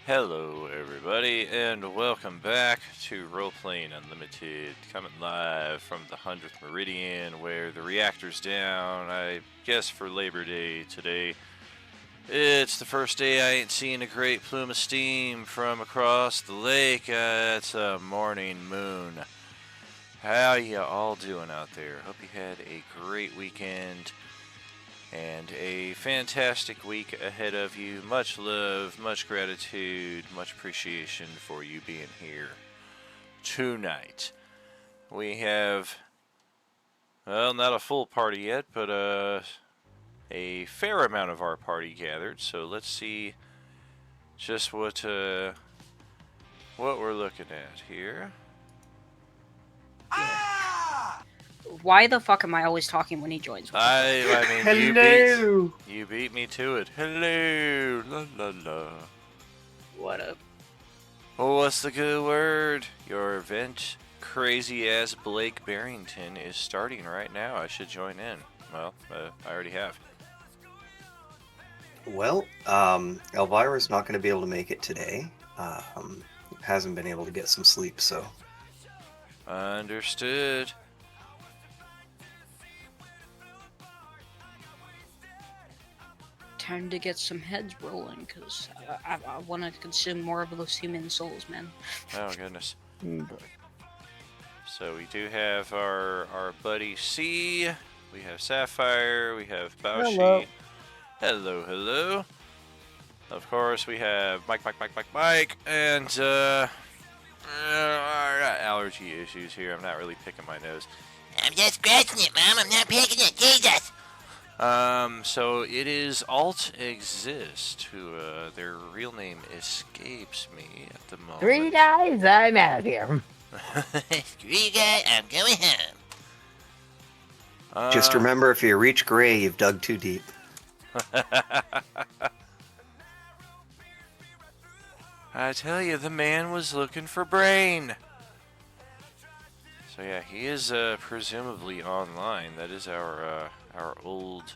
Hello, everybody, and welcome back to Roleplaying Unlimited, coming live from the 100th Meridian, where the reactor's down, I guess for Labor Day today. It's the first day I ain't seen a great plume of steam from across the lake. It's a morning moon. How ya all doing out there? Hope you had a great weekend and a fantastic week ahead of you. Much love, much gratitude, much appreciation for you being here tonight. We have, well, not a full party yet, but a fair amount of our party gathered. So let's see just what we're looking at here. Why the fuck am I always talking when he joins? I mean, Hello. you beat me to it. Hello, la la la. What up? Oh, what's the good word? Your event, Crazyass Blake Barrington, is starting right now. I should join in. Well, I already have. Well, Elvira's not going to be able to make it today. Hasn't been able to get some sleep, so. Understood. Time to get some heads rolling, because I want to consume more of those human souls, man. Oh, goodness. So we do have our buddy C. We have Sapphire. We have Baoshi. Hello. Hello, hello. Of course, we have Mike. And, I got allergy issues here. I'm not really picking my nose. I'm just scratching it, Mom. I'm not picking it. Jesus! So it is Alt Exist, who, their real name escapes me at the moment. 3 guys, I'm out here. Screw you guys, I'm going home. Just remember, if you reach gray, you've dug too deep. I tell you, the man was looking for brain. So yeah, he is presumably online. That is our old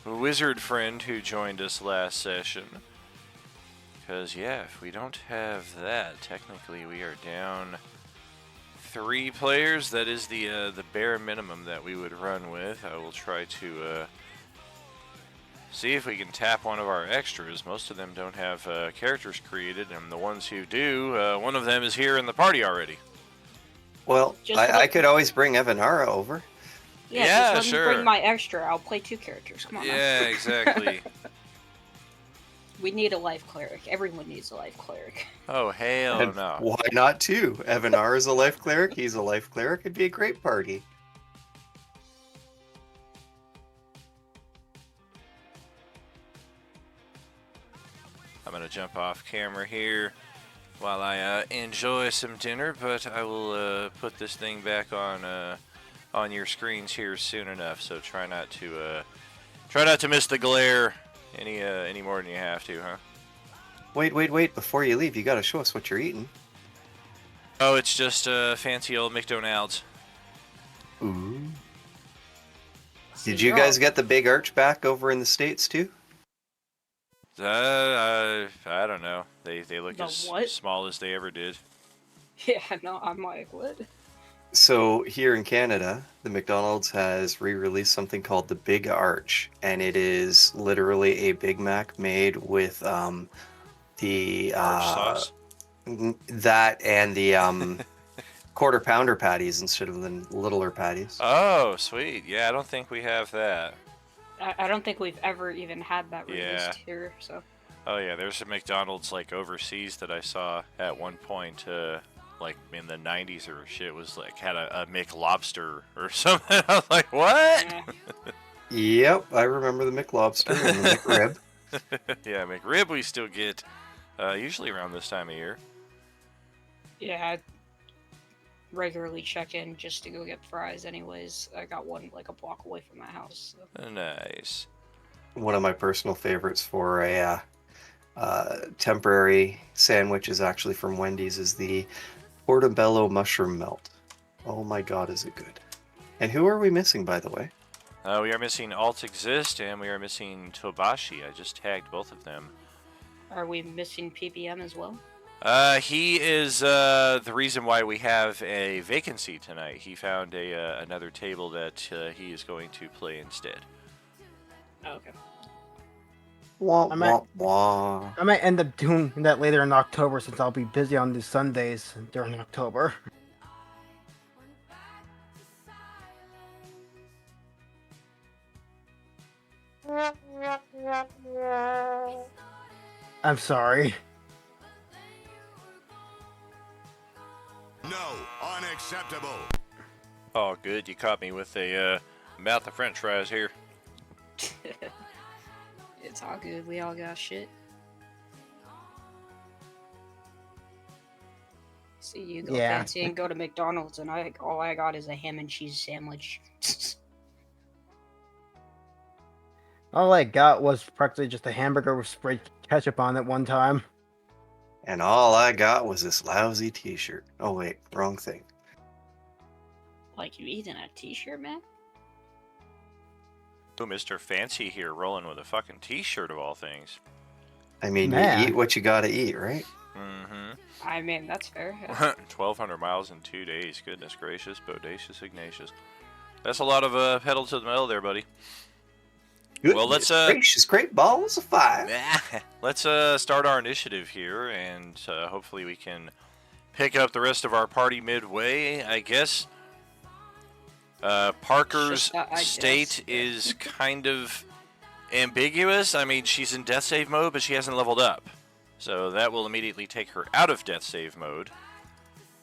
wizard friend who joined us last session. Because yeah, if we don't have that, technically we are down 3 players. That is the bare minimum that we would run with. I will try to see if we can tap one of our extras. Most of them don't have characters created, and the ones who do, one of them is here in the party already. Well, I could always bring Evanara over. Yeah, just let sure. me bring my extra. I'll play 2 characters. Come on. Yeah, Now. exactly. We need a life cleric. Everyone needs a life cleric. Oh, hell And no. why not two? Evanara's a life cleric. He's a life cleric. It'd be a great party. I'm going to jump off camera here while I enjoy some dinner, but I will put this thing back on your screens here soon enough, so try not to miss the glare any more than you have to, huh? Wait. Before you leave, you gotta show us what you're eating. Oh, it's just fancy old McDonald's. Ooh. Did you guys get the big arch back over in the States, too? I don't know. They look The as what? small as they ever did. Yeah, no, I'm like, what? So here in Canada, the McDonald's has re-released something called the Big Arch, and it is literally a Big Mac made with the Arch sauce. that and the quarter pounder patties instead of the littler patties. Oh, sweet. Yeah, I don't think we have that. I don't think we've ever even had that released Yeah. here, so. Oh yeah, there's a McDonald's like overseas that I saw at one point, like in the 90s or shit, was like had a McLobster or something. I was like, what? Yeah. Yep, I remember the McLobster and the McRib. Yeah, McRib we still get usually around this time of year. Yeah, I regularly check in just to go get fries anyways. I got one like a block away from my house. So. Nice. One of my personal favorites for a temporary sandwich is actually from Wendy's is the portobello mushroom melt. Oh my god, is it good. And who are we missing, by the way? We are missing Alt Exist and we are missing Tobashi. I just tagged both of them Are we missing PPM as well? He is the reason why we have a vacancy tonight. He found another table that he is going to play instead. Okay. Wah, I might- wah, wah. I might end up doing that later in October since I'll be busy on these Sundays during October. I'm sorry. No, unacceptable. Oh, good. You caught me with a mouth of French fries here. It's all good. We all got shit. See, you go Yeah. fancy and go to McDonald's, and all I got is a ham and cheese sandwich. All I got was practically just a hamburger with sprayed ketchup on it one time. And all I got was this lousy t-shirt. Oh wait, wrong thing. Like you eating a t-shirt, man? Oh, Mr. Fancy here rolling with a fucking t-shirt of all things. I mean, Man. you eat what you gotta eat, right? Mm-hmm. I mean, that's fair. 1,200 miles in 2 days. Goodness gracious, bodacious Ignatius. That's a lot of pedal to the metal there, buddy. Well, let's Gracious, great balls of fire. let's start our initiative here, and hopefully we can pick up the rest of our party midway. I guess Parker's Just, I state guess. is kind of ambiguous. I mean, she's in death save mode, but she hasn't leveled up, so that will immediately take her out of death save mode.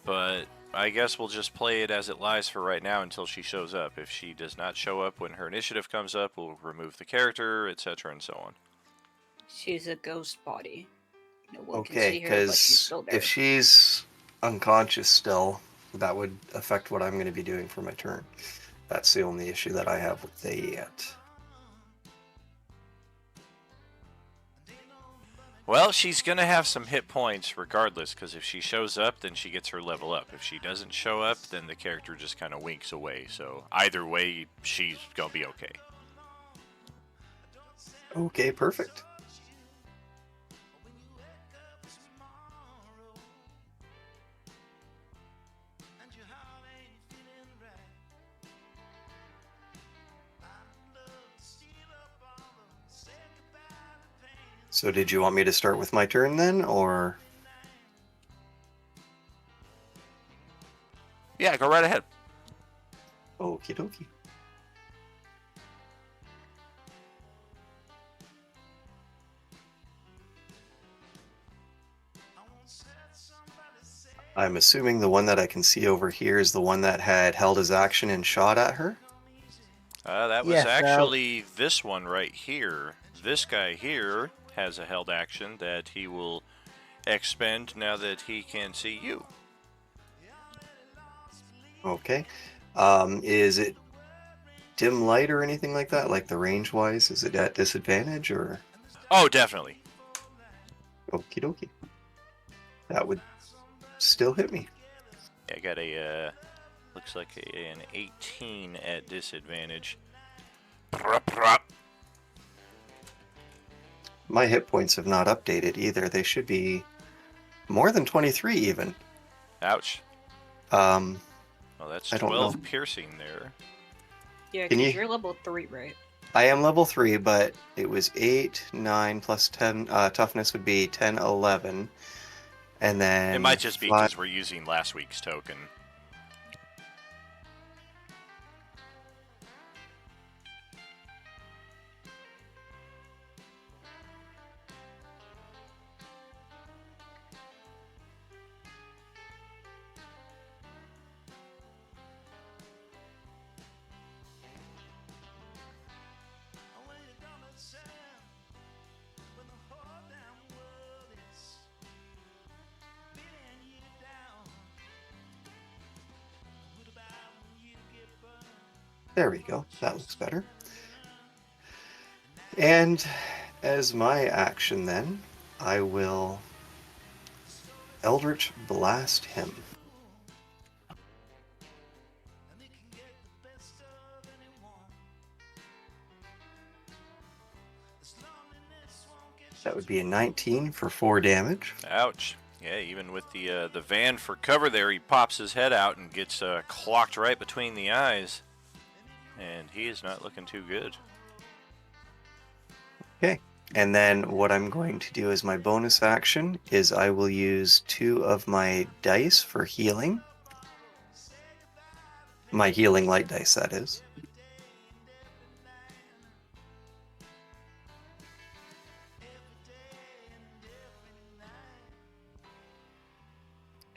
But I guess we'll just play it as it lies for right now until she shows up. If she does not show up when her initiative comes up, we'll remove the character, etc. and so on. She's a ghost body. No one can Okay, see her, but she's because still there. if she's unconscious still, that would affect what I'm going to be doing for my turn. That's the only issue that I have with that. Well, she's going to have some hit points regardless, because if she shows up, then she gets her level up. If she doesn't show up, then the character just kind of winks away. So either way, she's going to be okay. Okay, perfect. So did you want me to start with my turn then, or? Yeah, go right ahead. Okie dokie. I'm assuming the one that I can see over here is the one that had held his action and shot at her. That was Yes, actually this one right here. This guy here has a held action that he will expend now that he can see you. Okay. Is it dim light or anything like that? Like the range wise? Is it at disadvantage or? Oh, definitely. Okie dokie. That would still hit me. I got a, looks like an 18 at disadvantage. My hit points have not updated either. They should be more than 23 even. Ouch. Um, Well, that's I don't 12 know. piercing there. Yeah, Can because you- you're level 3, right? I am level 3, but it was 8, 9 plus 10. Toughness would be 10, 11. And then It might just be 5 because we're using last week's token. There we go. That looks better. And as my action then, I will Eldritch Blast him. That would be a 19 for 4 damage. Ouch. Yeah, even with the van for cover there, he pops his head out and gets clocked right between the eyes. And he is not looking too good. Okay. And then what I'm going to do as my bonus action is I will use 2 of my dice for healing. My healing light dice, that is.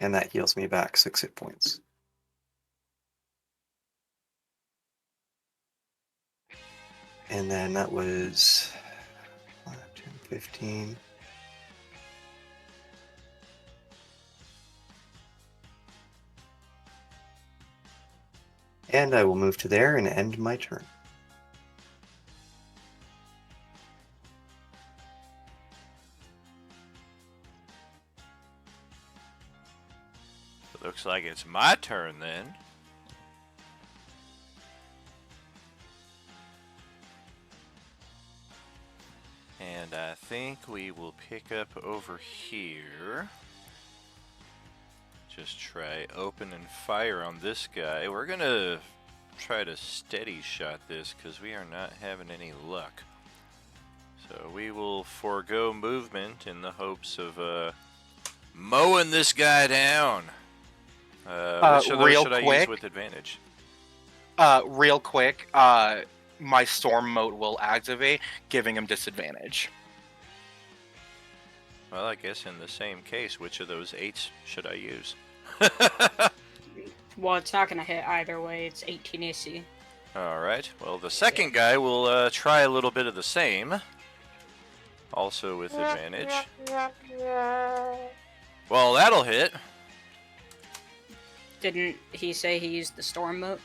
And that heals me back 6 hit points. And then that was 5, 10, 15. And I will move to there and end my turn. Looks like it's my turn then. And I think we will pick up over here. Just try open and fire on this guy. We're gonna try to steady shot this because we are not having any luck. So we will forego movement in the hopes of mowing this guy down. Which of those real should I use quick. with advantage? Real quick, my storm mode will activate, giving him disadvantage. Well, I guess in the same case, which of those 8s should I use? Well, it's not gonna hit either way. It's 18 AC. Alright, well, the second guy will try a little bit of the same. Also with advantage. Well, that'll hit. Didn't he say he used the storm mode?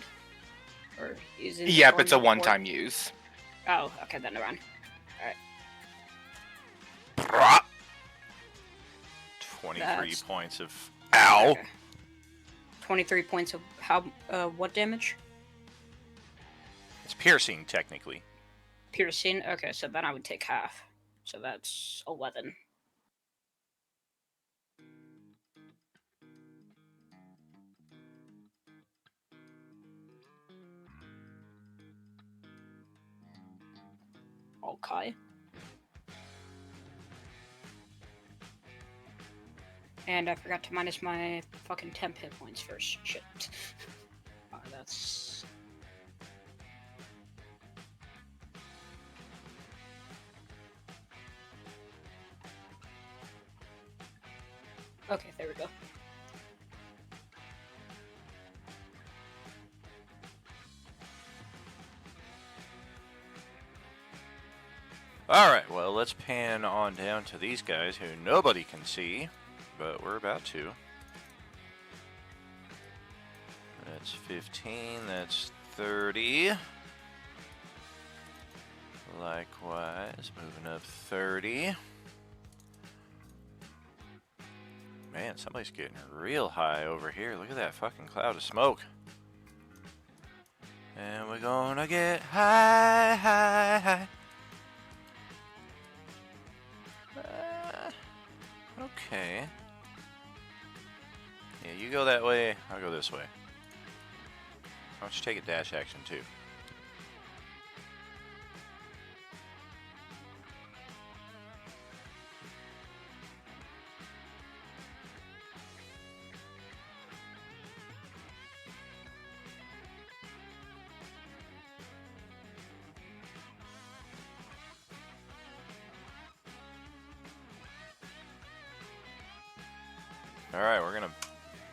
Or using the Yep, storm it's a mode one-time use. before? Oh, okay, then never mind. 23 That's- points of ow. Okay. 23 points of how? What damage? It's piercing, technically. Piercing. Okay, so then I would take half. So that's 11. Okay. And I forgot to minus my fucking temp hit points first. Shit. That's... Okay, there we go. Alright, well, let's pan on down to these guys who nobody can see, but we're about to. That's 15, that's 30. Likewise, moving up 30. Man, somebody's getting real high over here. Look at that fucking cloud of smoke. And we're gonna get high, high, high. Okay. Yeah, you go that way, I'll go this way. Why don't you take a dash action too? Alright, we're gonna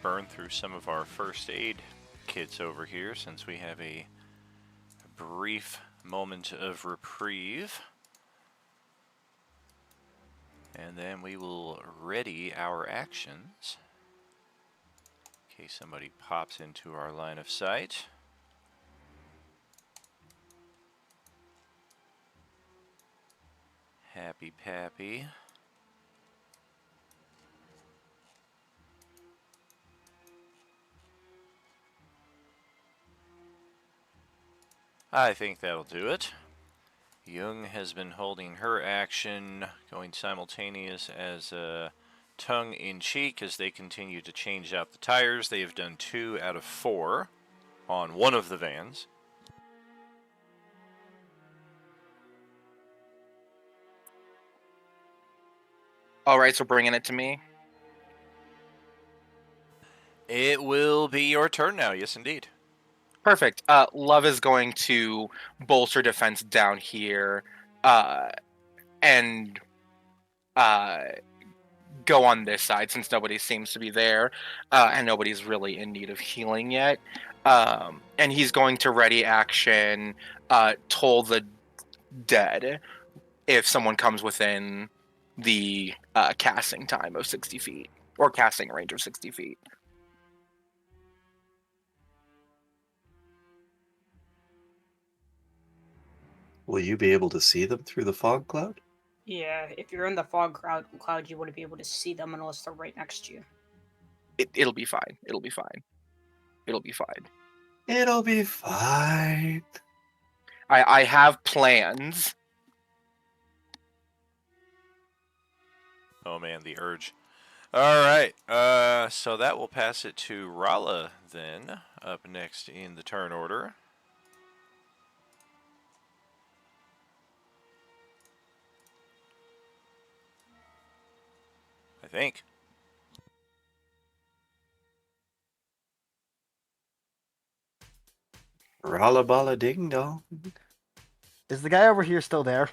burn through some of our first aid kits over here since we have a brief moment of reprieve. And then we will ready our actions in case somebody pops into our line of sight. Happy Pappy. I think that'll do it. Jung has been holding her action, going simultaneous as tongue in cheek as they continue to change out the tires. They have done 2 out of 4 on one of the vans. All right, so bringing it to me. It will be your turn now, yes indeed. Perfect. Love is going to bolster defense down here, and go on this side since nobody seems to be there, and nobody's really in need of healing yet. And he's going to ready action, toll the dead if someone comes within the casting time of 60 feet, or casting range of 60 feet. Will you be able to see them through the fog cloud? Yeah, if you're in the fog cloud, you wouldn't be able to see them unless they're right next to you. It'll be fine. It'll be fine. It'll be fine. It'll be fine. I have plans. Oh man, the urge. Alright, so that will pass it to Rala then, up next in the turn order. I think. Ralla balla ding dong. Is the guy over here still there?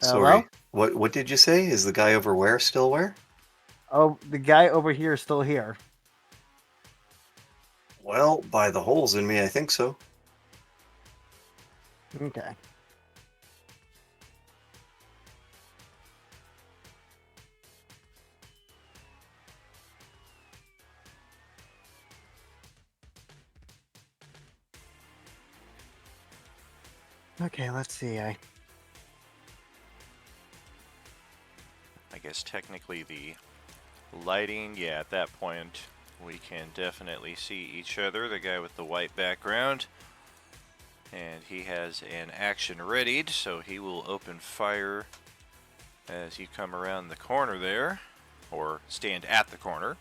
Sorry. Hello? What did you say? Is the guy over where still where? Oh, the guy over here is still here. Well, by the holes in me, I think so. Okay. Okay, let's see. I guess technically the lighting, yeah, at that point we can definitely see each other. The guy with the white background. And he has an action readied, so he will open fire as you come around the corner there, or stand at the corner.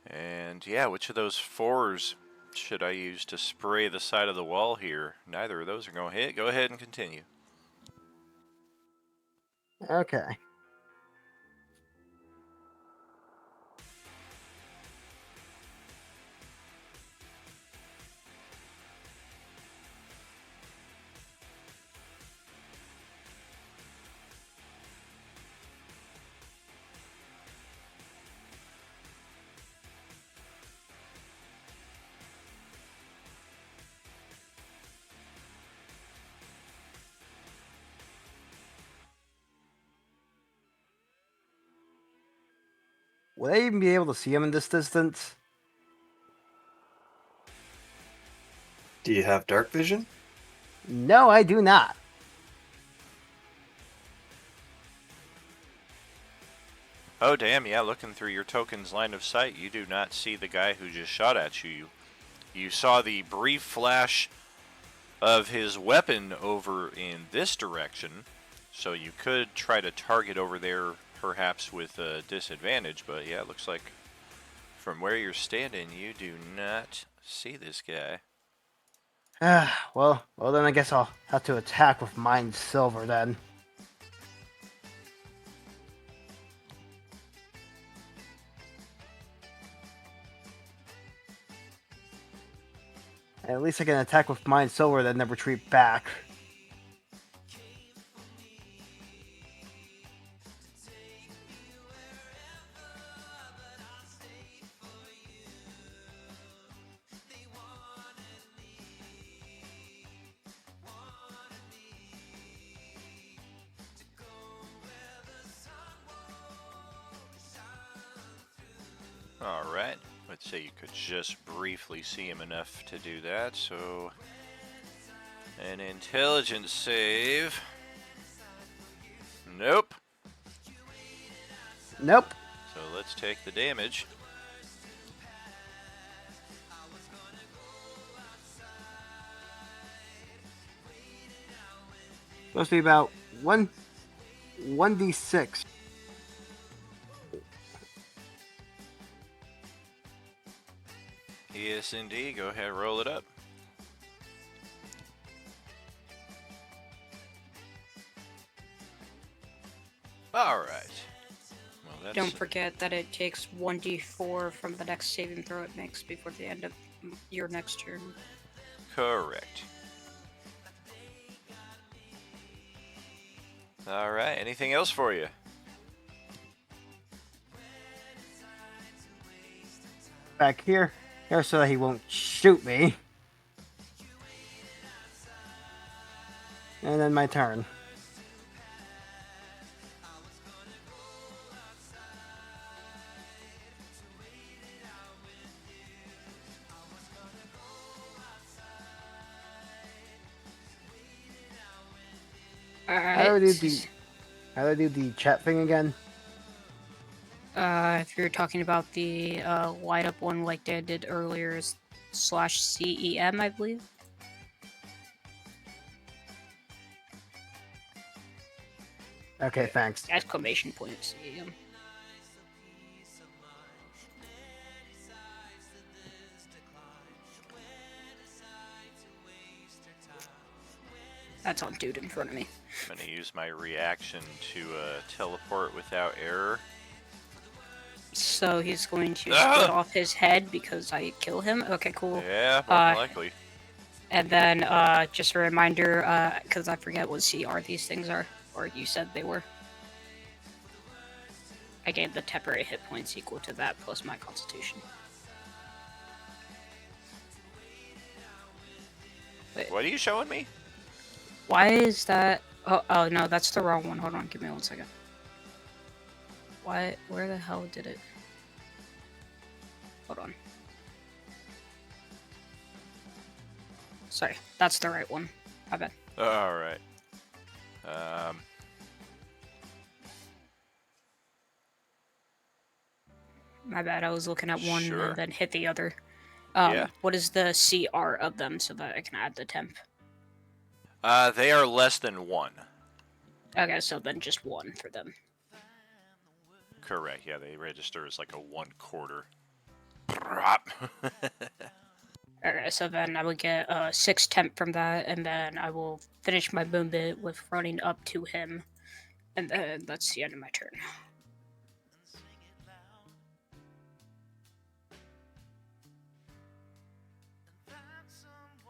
And yeah, which of those 4s should I use to spray the side of the wall here? Neither of those are going to hit. Go ahead and continue. Okay. Would I even be able to see him in this distance? Do you have dark vision? No, I do not. Oh damn, yeah, looking through your token's line of sight, you do not see the guy who just shot at you. You saw the brief flash of his weapon over in this direction, so you could try to target over there perhaps with a disadvantage, but yeah, it looks like from where you're standing you do not see this guy. Well, then I guess I'll have to attack with Mind Silver then. At least I can attack with Mind Silver, then never retreat back. Alright, let's say you could just briefly see him enough to do that, so an intelligence save. Nope. Nope. So let's take the damage. Supposed to be about 1d6. Yes, indeed. Go ahead, roll it up. All right. Well, that's Don't forget that it takes 1d4 from the next saving throw it makes before the end of your next turn. correct. All right. Anything else for you? Back here so that he won't shoot me. And then my turn. How do I do the chat thing again? If you're talking about the light up one like Dad did earlier, is /CEM, I believe. Okay, thanks. Exclamation point CEM. That's on dude in front of me. I'm going to use my reaction to teleport without error. So he's going to split off his head because I kill him. Okay, cool. Yeah, more likely. And then just a reminder, because I forget what CR these things are, or you said they were. I gave the temporary hit points equal to that plus my constitution. Wait, What are you showing me? why is that? Oh no, that's the wrong one. Hold on, give me 1 second. Why? Where the hell did it? Hold on. Sorry, that's the right one. My bad. All right. My bad. I was looking at one Sure. and then hit the other. Yeah. What is the CR of them so that I can add the temp? They are less than 1. Okay, so then just 1 for them. Correct. Yeah, they register as like a 1/4. Drop. Okay, so then I would get 6 temp from that, and then I will finish my boom bit with running up to him, and then that's the end of my turn.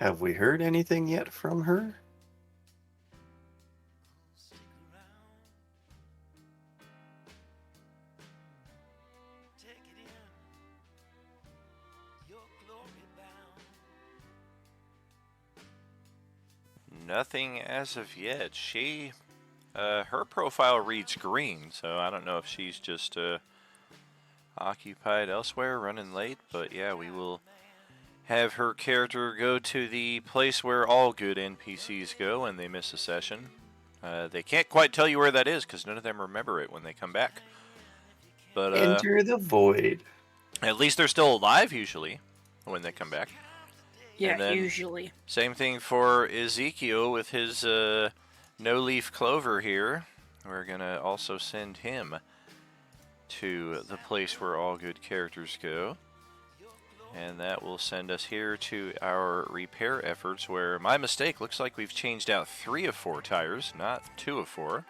Have we heard anything yet from her? Nothing as of yet. She, her profile reads green, so I don't know if she's just occupied elsewhere, running late. But yeah, we will have her character go to the place where all good NPCs go when they miss a session. They can't quite tell you where that is because none of them remember it when they come back. But Enter the void. at least they're still alive usually when they come back. Yeah, And then- usually. Same thing for Ezekiel with his no-leaf clover here. We're going to also send him to the place where all good characters go. And that will send us here to our repair efforts where, my mistake, looks like we've changed out 3 of 4 tires, not 2 of 4.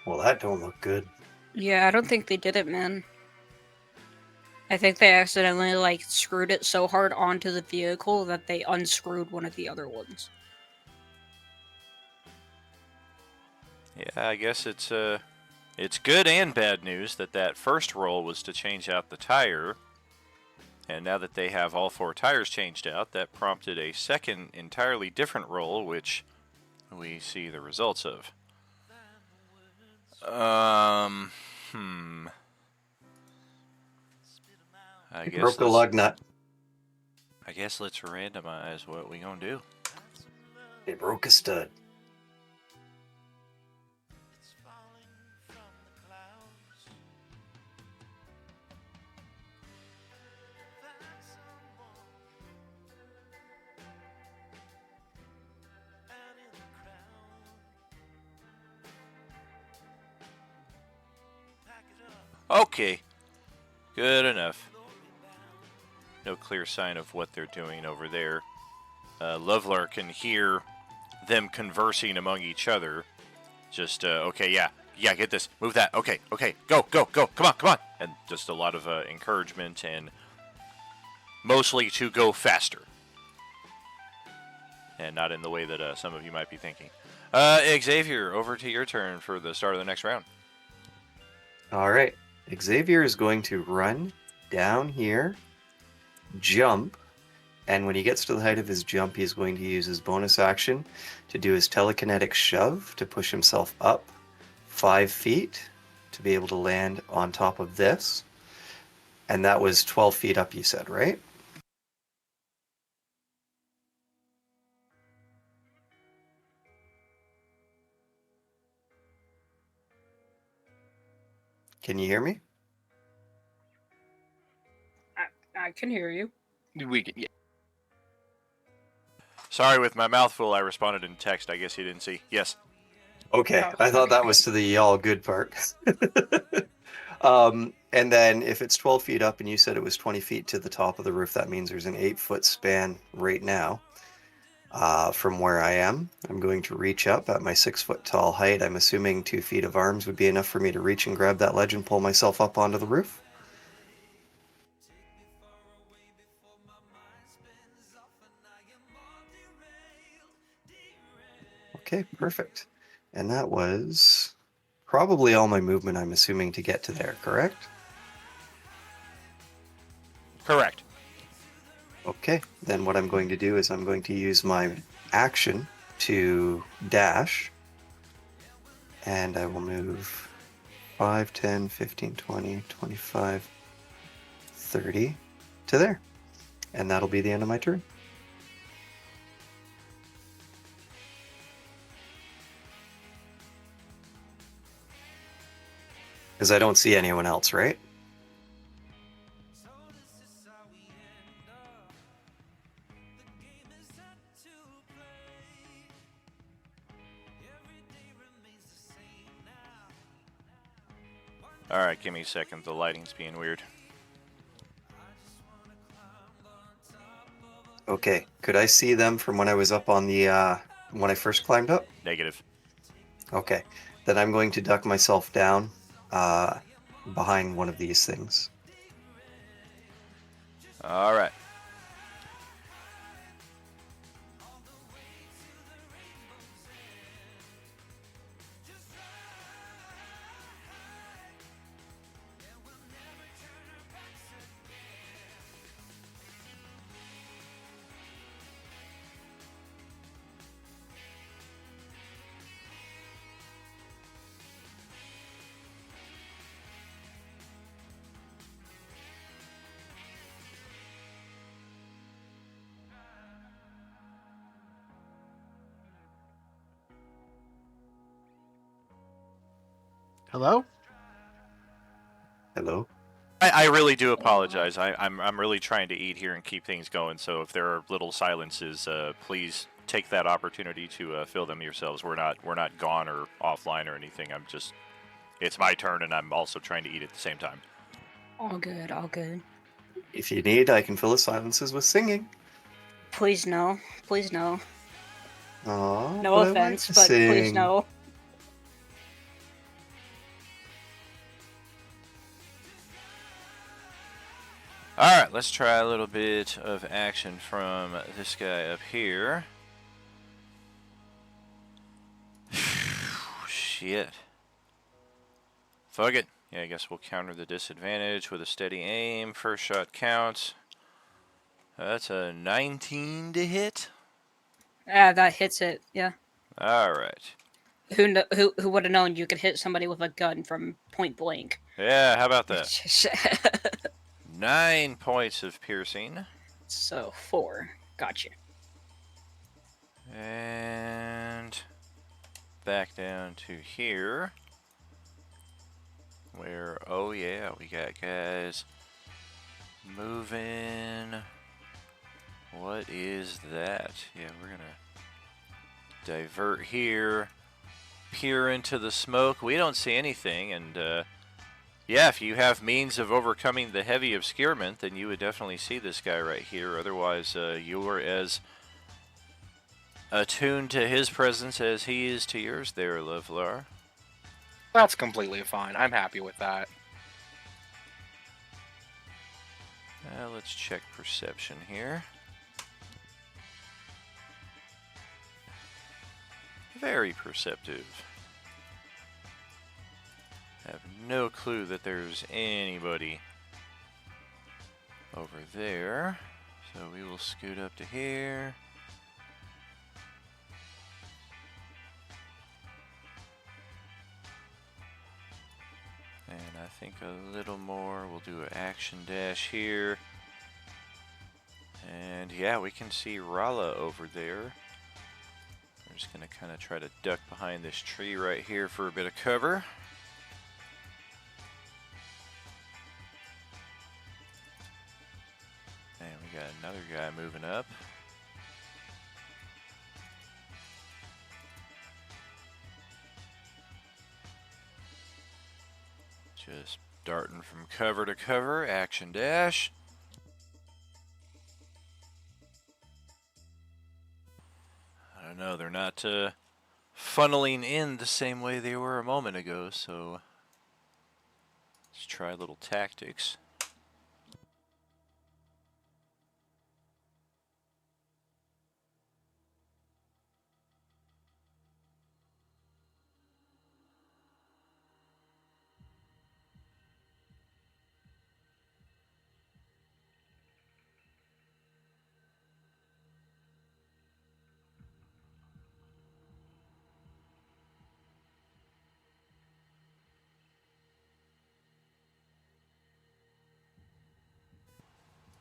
Well, that don't look good. Yeah, I don't think they did it, man. I think they accidentally, like, screwed it so hard onto the vehicle that they unscrewed one of the other ones. Yeah, I guess it's good and bad news that that first roll was to change out the tire. And now that they have all 4 tires changed out, that prompted a second entirely different roll, which we see the results of. I guess Broke the let's- lug nut. I guess let's randomize what we gonna do. It broke a stud. Okay, good enough. No clear sign of what they're doing over there. Lovelar can hear them conversing among each other. Just, okay, yeah, get this, move that, okay, go, come on. And just a lot of encouragement and mostly to go faster. And not in the way that some of you might be thinking. Xavier, over to your turn for the start of the next round. All right. Xavier is going to run down here, jump, and when he gets to the height of his jump, he's going to use his bonus action to do his telekinetic shove to push himself up 5 feet to be able to land on top of this. And that was 12 feet up, you said, right? Can you hear me? I can hear you. We can, yeah. Sorry, with my mouth full, I responded in text. I guess you didn't see. Yes. Okay, Oh, I thought okay. that was to the all good part. And then if it's 12 feet up and you said it was 20 feet to the top of the roof, that means there's an 8-foot span right now from where I am. I'm going to reach up at my 6-foot tall height. I'm assuming 2 feet of arms would be enough for me to reach and grab that ledge and pull myself up onto the roof. Okay, perfect. And that was probably all my movement, I'm assuming, to get to there, correct? Correct. Okay, then what I'm going to do is I'm going to use my action to dash. And I will move 5, 10, 15, 20, 25, 30 to there. And that'll be the end of my turn. Because I don't see anyone else, right? Alright, give me a second. The lighting's being weird. Okay, could I see them from when I was up on the, when I first climbed up? Negative. Okay, then I'm going to duck myself down behind one of these things. Alright. Hello? Hello? I really do apologize. I'm really trying to eat here and keep things going, so if there are little silences, please take that opportunity to fill them yourselves. We're not gone or offline or anything. It's my turn, and I'm also trying to eat at the same time. All good, all good. If you need, I can fill the silences with singing. Please no. Please no. Aww, No but I like offense, to but please sing. no. Alright, let's try a little bit of action from this guy up here. Shit. Fuck it. Yeah, I guess we'll counter the disadvantage with a steady aim. First shot counts. That's a 19 to hit. Yeah, that hits it. Yeah. Alright. Who would have known you could hit somebody with a gun from point blank? Yeah, how about that? 9 points of piercing. So 4. Gotcha. And back down to here. Where, oh yeah, we got guys moving. What is that? Yeah, we're gonna divert here. Peer into the smoke. We don't see anything, and Yeah, if you have means of overcoming the heavy obscurement, then you would definitely see this guy right here. Otherwise, you're as attuned to his presence as he is to yours there, Lovelar. That's completely fine. I'm happy with that. Let's check perception here. Very perceptive. Have no clue that there's anybody over there. So we will scoot up to here. And I think a little more. We'll do an action dash here. And yeah, we can see Rala over there. We're just going to kind of try to duck behind this tree right here for a bit of cover. And we got another guy moving up. Just darting from cover to cover, action dash. I don't know, they're not funneling in the same way they were a moment ago, so let's try a little tactics.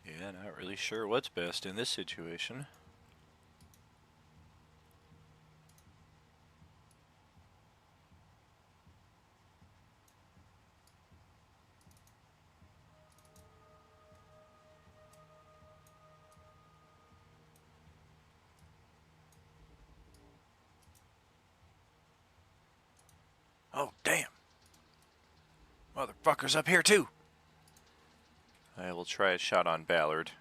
Yeah, not really sure what's best in this situation. Oh, damn. Motherfucker's up here too. I will try a shot on Ballard.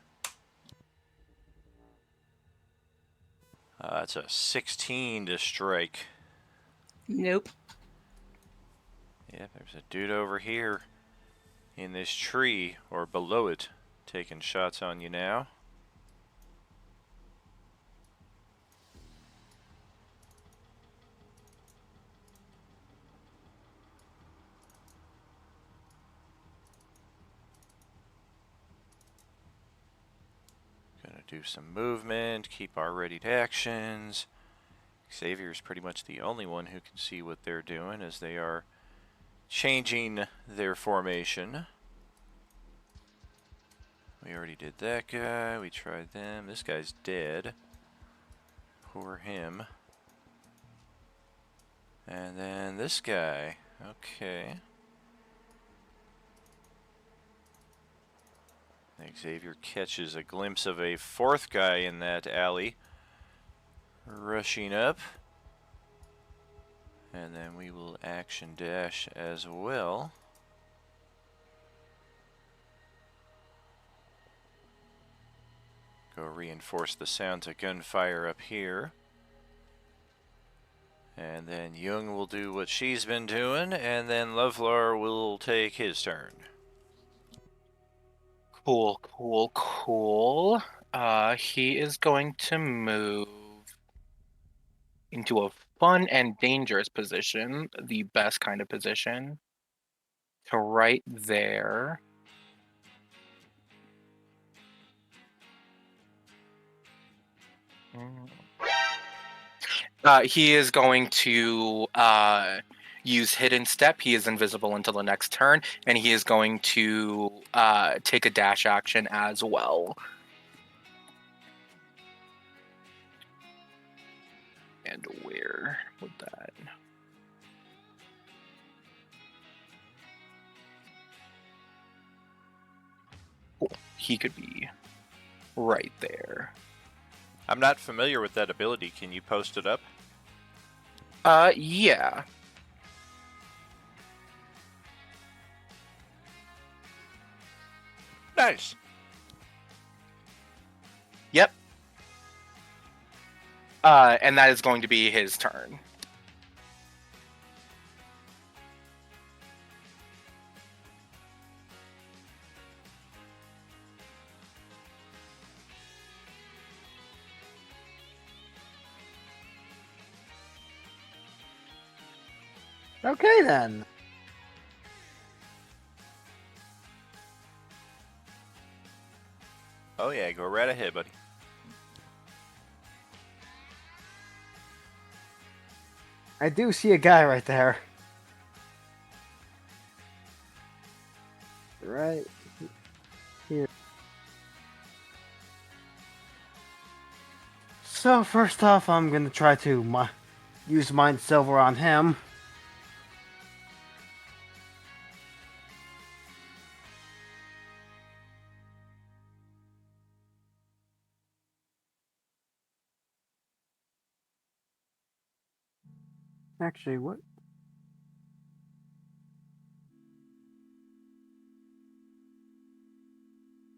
That's a 16 to strike. Nope. Yeah, there's a dude over here in this tree, or below it, taking shots on you now. Gonna do some movement, keep our readied actions. Xavier's pretty much the only one who can see what they're doing as they are changing their formation. We already did that guy, we tried them. This guy's dead. Poor him. And then this guy. Okay. Xavier catches a glimpse of a fourth guy in that alley. Rushing up. And then we will action dash as well. Go reinforce the sounds of gunfire up here. And then Jung will do what she's been doing, and then Lovelar will take his turn. Cool, cool, cool. He is going to move into a fun and dangerous position, the best kind of position, to right there. He is going to use Hidden Step. He is invisible until the next turn, and he is going to take a dash action as well. And where would that? Cool. He could be right there. I'm not familiar with that ability. Can you post it up? Yeah. Nice. Yep. And that is going to be his turn. Okay then. Oh yeah, go right ahead, buddy. I do see a guy right there. Right here. So first off, I'm gonna try to use Mind Silver on him. Actually, what?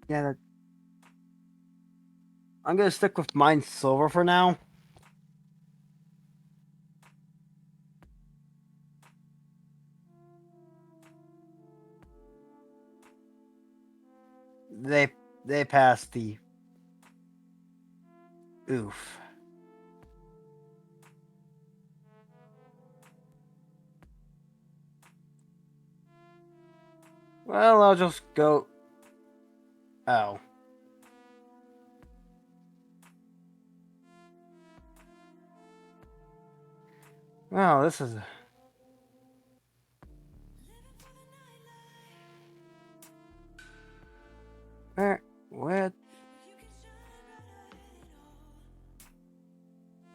Yeah, I'm gonna stick with Mind Silver for now. They passed the oof. Well, I'll just go. Oh. Well, this is. What?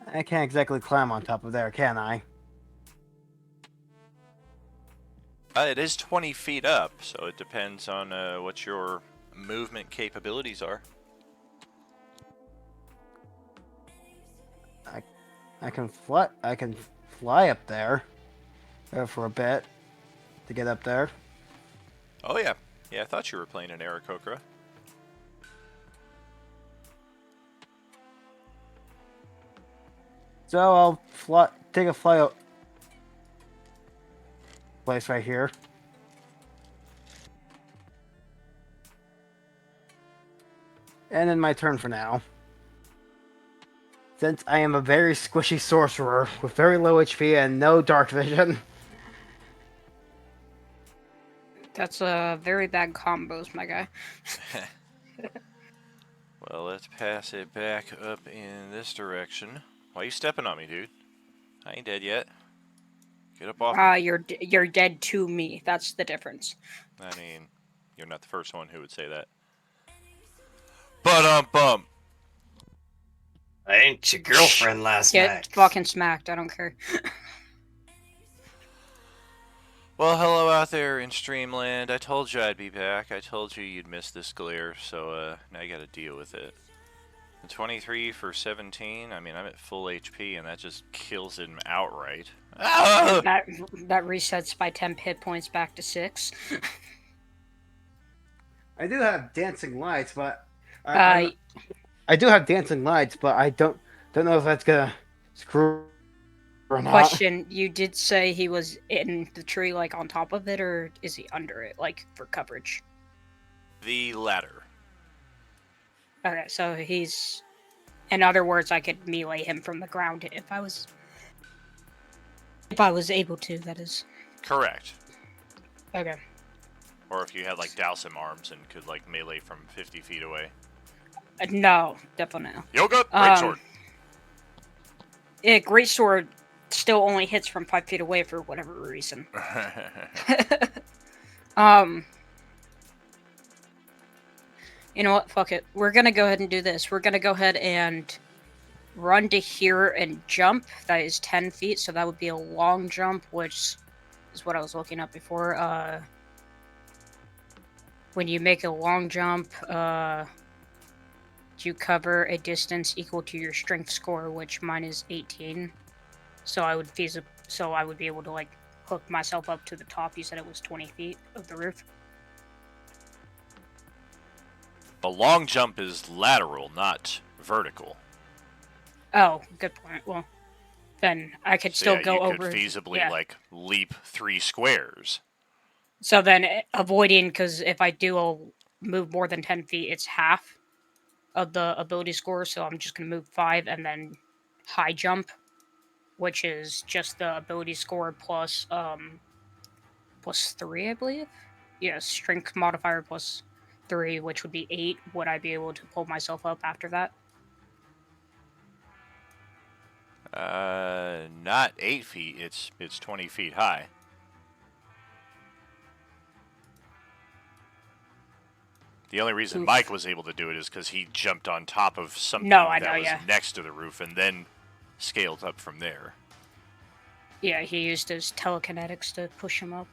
I can't exactly climb on top of there, can I? It is 20 feet up, so it depends on what your movement capabilities are. I can fly. I can fly up there for a bit to get up there. Oh yeah, yeah. I thought you were playing an Aarakocra. So I'll fly. Take a fly out. Place right here. And then my turn for now. Since I am a very squishy sorcerer with very low HP and no dark vision. That's a very bad combos, my guy. Well, let's pass it back up in this direction. Why you stepping on me, dude? I ain't dead yet. Get up off me. You're dead to me. That's the difference. I mean, you're not the first one who would say that. Bum. I ain't your girlfriend last Get night. fucking smacked. I don't care. Well, hello out there in Streamland. I told you I'd be back. I told you you'd miss this glare, so now you gotta deal with it. 23 for 17. I mean, I'm at full HP, and that just kills him outright. Ah! That resets my 10 hit points back to 6. I do have dancing lights, but Uh, I do have dancing lights, but I don't know if that's gonna screw or not. Question: you did say he was in the tree, like on top of it, or is he under it, like for coverage? The latter. Okay, so he's. In other words, I could melee him from the ground if I was able to. That is. Correct. Okay. Or if you had like Dowsum arms and could like melee from 50 feet away. No, definitely no. Yoga, greatsword. Yeah, greatsword still only hits from 5 feet away for whatever reason. You know what? Fuck it. We're gonna go ahead and do this. We're gonna go ahead and run to here and jump. That is 10 feet, so that would be a long jump, which is what I was looking up before. When you make a long jump, you cover a distance equal to your strength score, which mine is 18. So I would be able to like hook myself up to the top. You said it was 20 feet of the roof. A long jump is lateral, not vertical. Oh, good point. Well, then I could So still yeah, go you over. could feasibly Yeah. like leap 3 squares. So then avoiding, because if I do move more than 10 feet, it's half of the ability score. So I'm just gonna move 5 and then high jump, which is just the ability score plus 3, I believe. Yeah, strength modifier plus 3, which would be 8. Would I be able to pull myself up after that? Not 8 feet. It's 20 feet high. The only reason Oof. Mike was able to do it is because he jumped on top of something No, I that know, was yeah. next to the roof and then scaled up from there. Yeah, he used his telekinetics to push him up.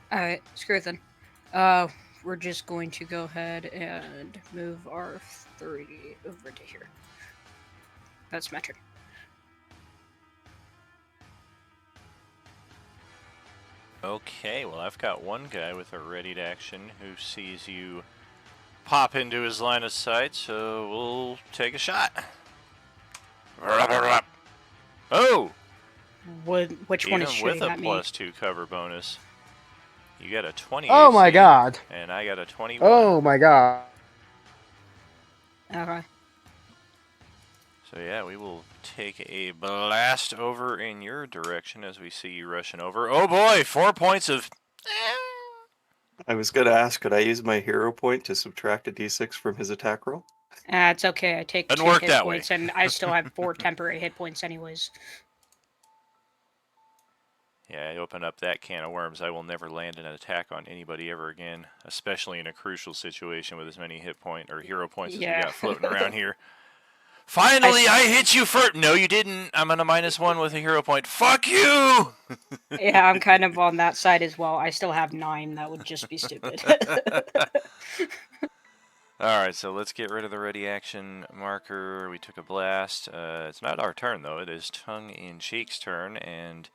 Alright, screw it then. We're just going to go ahead and move our 3 over to here. That's my turn. Okay, well, I've got one guy with a ready to action who sees you pop into his line of sight, so we'll take a shot. Oh! Which one is Even with shooting a at me? +2 cover bonus, you got a 20 Oh my AC, god. and I got a 21. Oh my god. Okay. So yeah, we will take a blast over in your direction as we see you rushing over. Oh boy, 4 points of... I was gonna ask, could I use my hero point to subtract a d6 from his attack roll? It's okay. I take Doesn't 2 work hit that way. points, and I still have 4 temporary hit points anyways. Yeah, I open up that can of worms. I will never land an attack on anybody ever again, especially in a crucial situation with as many hit point or hero points as we Yeah. got floating around here. Finally, I hit you for... No, you didn't. I'm on a -1 with a hero point. Fuck you! Yeah, I'm kind of on that side as well. I still have 9. That would just be stupid. Alright, so let's get rid of the ready action marker. We took a blast. It's not our turn, though. It is Tongue-in-Cheek's turn, and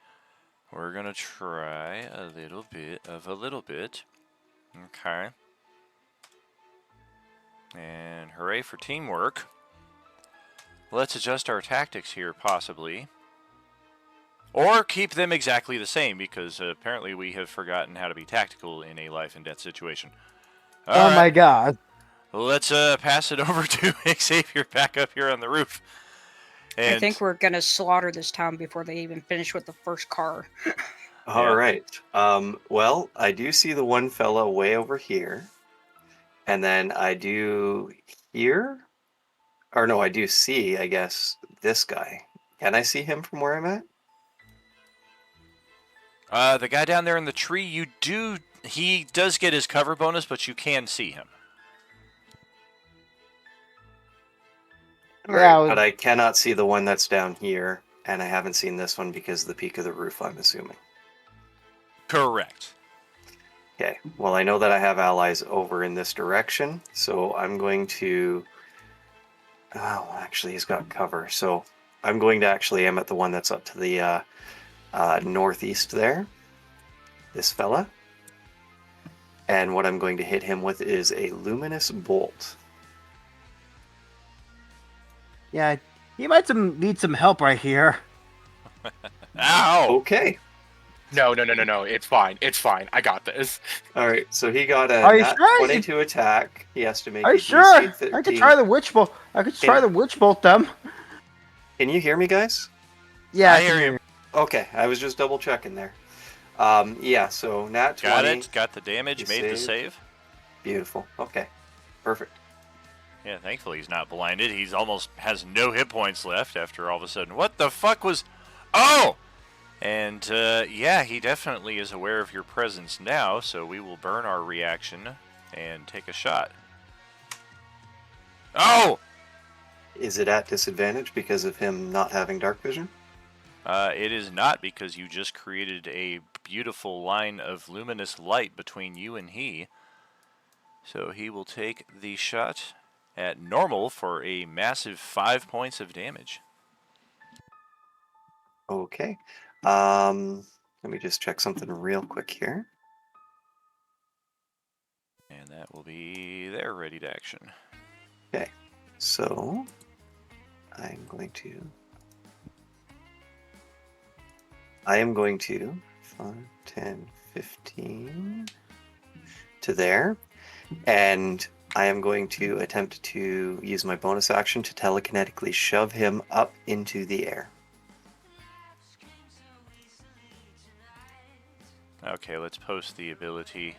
we're going to try a little bit of a little bit. Okay. And hooray for teamwork. Let's adjust our tactics here, possibly. Or keep them exactly the same, because apparently we have forgotten how to be tactical in a life and death situation. Oh my god. Let's pass it over to Xavier back up here on the roof. And I think we're gonna slaughter this town before they even finish with the first car. All right. Well, I do see the one fella way over here. And then I do hear, or no, I do see, I guess, this guy. Can I see him from where I'm at? the guy down there in the tree, he does get his cover bonus, but you can see him. All Yeah, right, but I cannot see the one that's down here, and I haven't seen this one because of the peak of the roof, I'm assuming. Correct. Okay, well, I know that I have allies over in this direction, so I'm going to... Oh, actually, he's got cover, so I'm going to actually aim at the one that's up to the northeast there. This fella. And what I'm going to hit him with is a luminous bolt. Yeah, he might need some help right here. Ow! Okay. No. It's fine. It's fine. I got this. All right, so he got a Are you nat sure? 22 attack. He has to make Are a you sure? DC 13. I could try the witch bolt. I could try the witch bolt them. Can you hear me, guys? Yeah, I can hear you. Okay, I was just double checking there. Yeah, so nat 20. Got it. Got the damage. You Made the saved. save. Beautiful. Okay, perfect. Yeah, thankfully he's not blinded. He's almost has no hit points left after all of a sudden. What the fuck was... Oh! And, yeah, he definitely is aware of your presence now, so we will burn our reaction and take a shot. Oh! Is it at disadvantage because of him not having dark vision? It is not, because you just created a beautiful line of luminous light between you and he. So he will take the shot at normal for a massive 5 points of damage. Okay. Let me just check something real quick here. And that will be their ready to action. Okay, so I am going to 5, 10, 15 to there, and I am going to attempt to use my bonus action to telekinetically shove him up into the air. Okay, let's post the ability.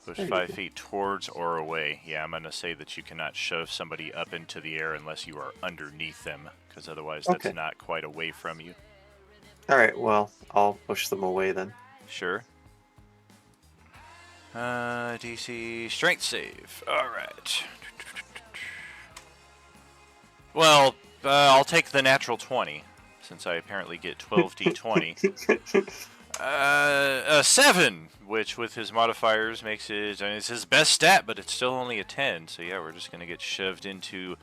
Push There you 5 go. feet towards or away. Yeah, I'm going to say that you cannot shove somebody up into the air unless you are underneath them, because otherwise that's Okay. not quite away from you. All right, well, I'll push them away then. Sure. DC strength save. All right. Well, I'll take the natural 20, since I apparently get 12d20. A 7, which with his modifiers makes it, I mean, it's his best stat, but it's still only a 10. So yeah, we're just going to get shoved into,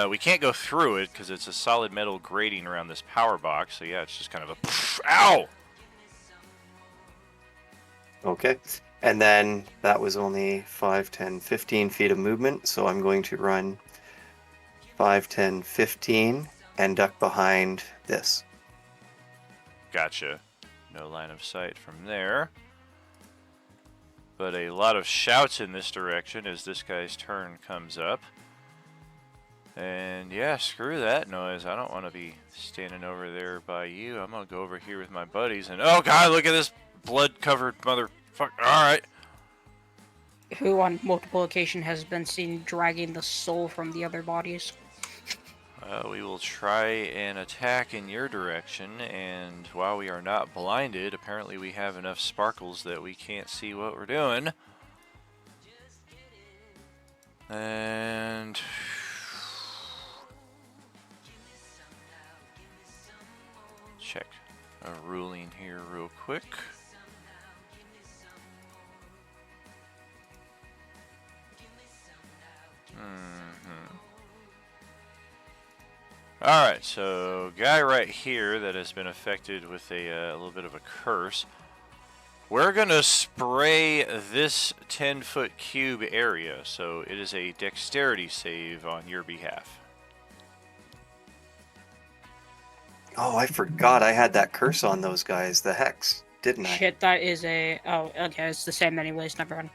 we can't go through it because it's a solid metal grating around this power box. So yeah, it's just kind of a, ow! Okay, and then that was only 5, 10, 15 feet of movement, so I'm going to run 5, 10, 15 and duck behind this. Gotcha. No line of sight from there. But a lot of shouts in this direction as this guy's turn comes up. And yeah, screw that noise. I don't want to be standing over there by you. I'm going to go over here with my buddies and, oh god, look at this blood-covered motherfucker. Alright. Who on multiple occasions has been seen dragging the soul from the other bodies. We will try an attack in your direction, and while we are not blinded, apparently we have enough sparkles that we can't see what we're doing. And check a ruling here real quick. Alright, so guy right here that has been affected with a little bit of a curse. We're going to spray this 10-foot cube area, so it is a dexterity save on your behalf. Oh, I forgot I had that curse on those guys, the hex, didn't I? Shit, that is a... Oh, okay, it's the same anyways, never mind.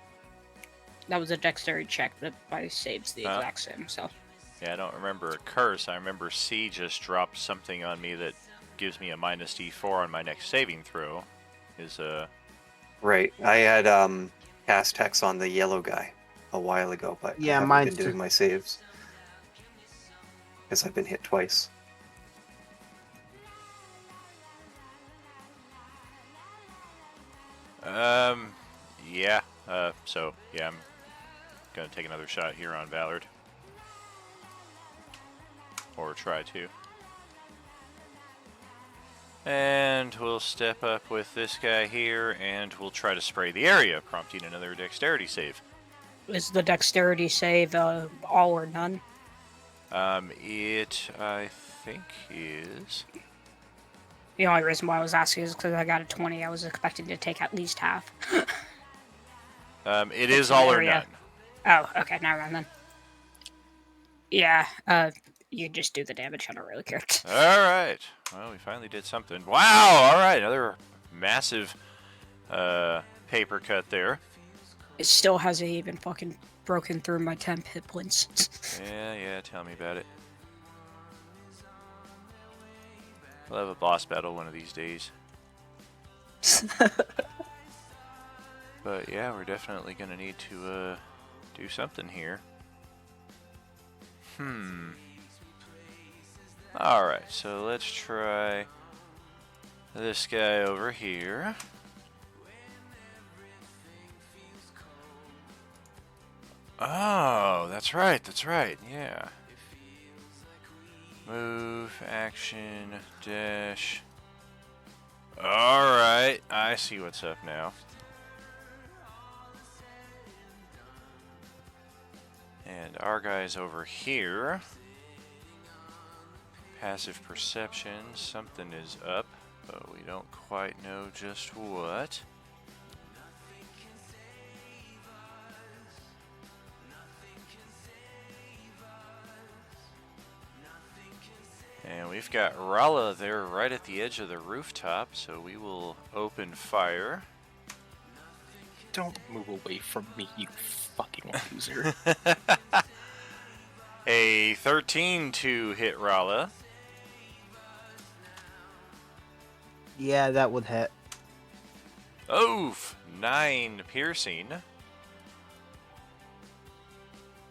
That was a dexterity check, that by saves the exact same, so... Yeah, I don't remember a curse. I remember C just dropped something on me that gives me a minus D4 on my next saving throw. Right, I had cast hex on the yellow guy a while ago, but Yeah, I haven't mine's been doing my saves. Because I've been hit twice. Yeah. So, yeah, I'm gonna take another shot here on Ballard. Or try to. And we'll step up with this guy here, and we'll try to spray the area, prompting another dexterity save. Is the dexterity save all or none? It, I think, is... The only reason why I was asking is because I got a 20. I was expecting to take at least half. It is all or none. Oh, okay, never mind then. Yeah, you just do the damage. I don't really care. Alright. Well, we finally did something. Wow! Alright, another massive paper cut there. It still hasn't even fucking broken through my 10 hit points. Yeah, tell me about it. We'll have a boss battle one of these days. But yeah, we're definitely gonna need to do something here. Alright, so let's try this guy over here. Oh, that's right, yeah. Move, action, dash. Alright, I see what's up now. And our guy's over here. Passive perception, something is up. but we don't quite know just what. And we've got Rala there right at the edge of the rooftop, so we will open fire. Don't move away from me, you fucking loser. A 13 to hit Rala. Yeah, that would hit. Oof! 9 piercing.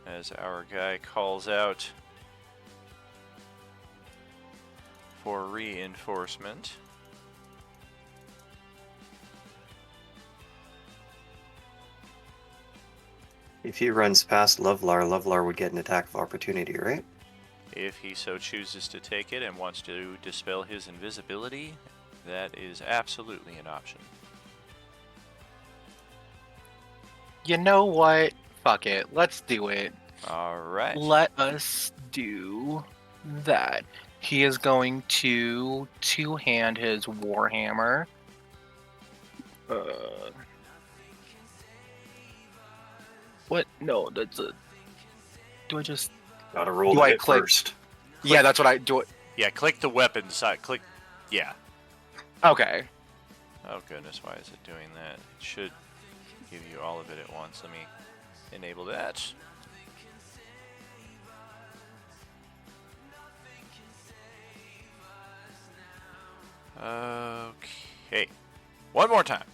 As our guy calls out for reinforcement. If he runs past Lovelar, Lovelar would get an attack of opportunity, right? If he so chooses to take it and wants to dispel his invisibility, that is absolutely an option. You know what? Fuck it. Let's do it. Alright. Let us do that. He is going to two-hand his Warhammer. What? No, that's a... Do I just... Gotta roll Do the I hit click- first. Yeah, that's what I do. Yeah, click the weapon side. Click. Yeah. Okay. Oh goodness, why is it doing that? It should give you all of it at once. Let me enable that. Okay. One more time.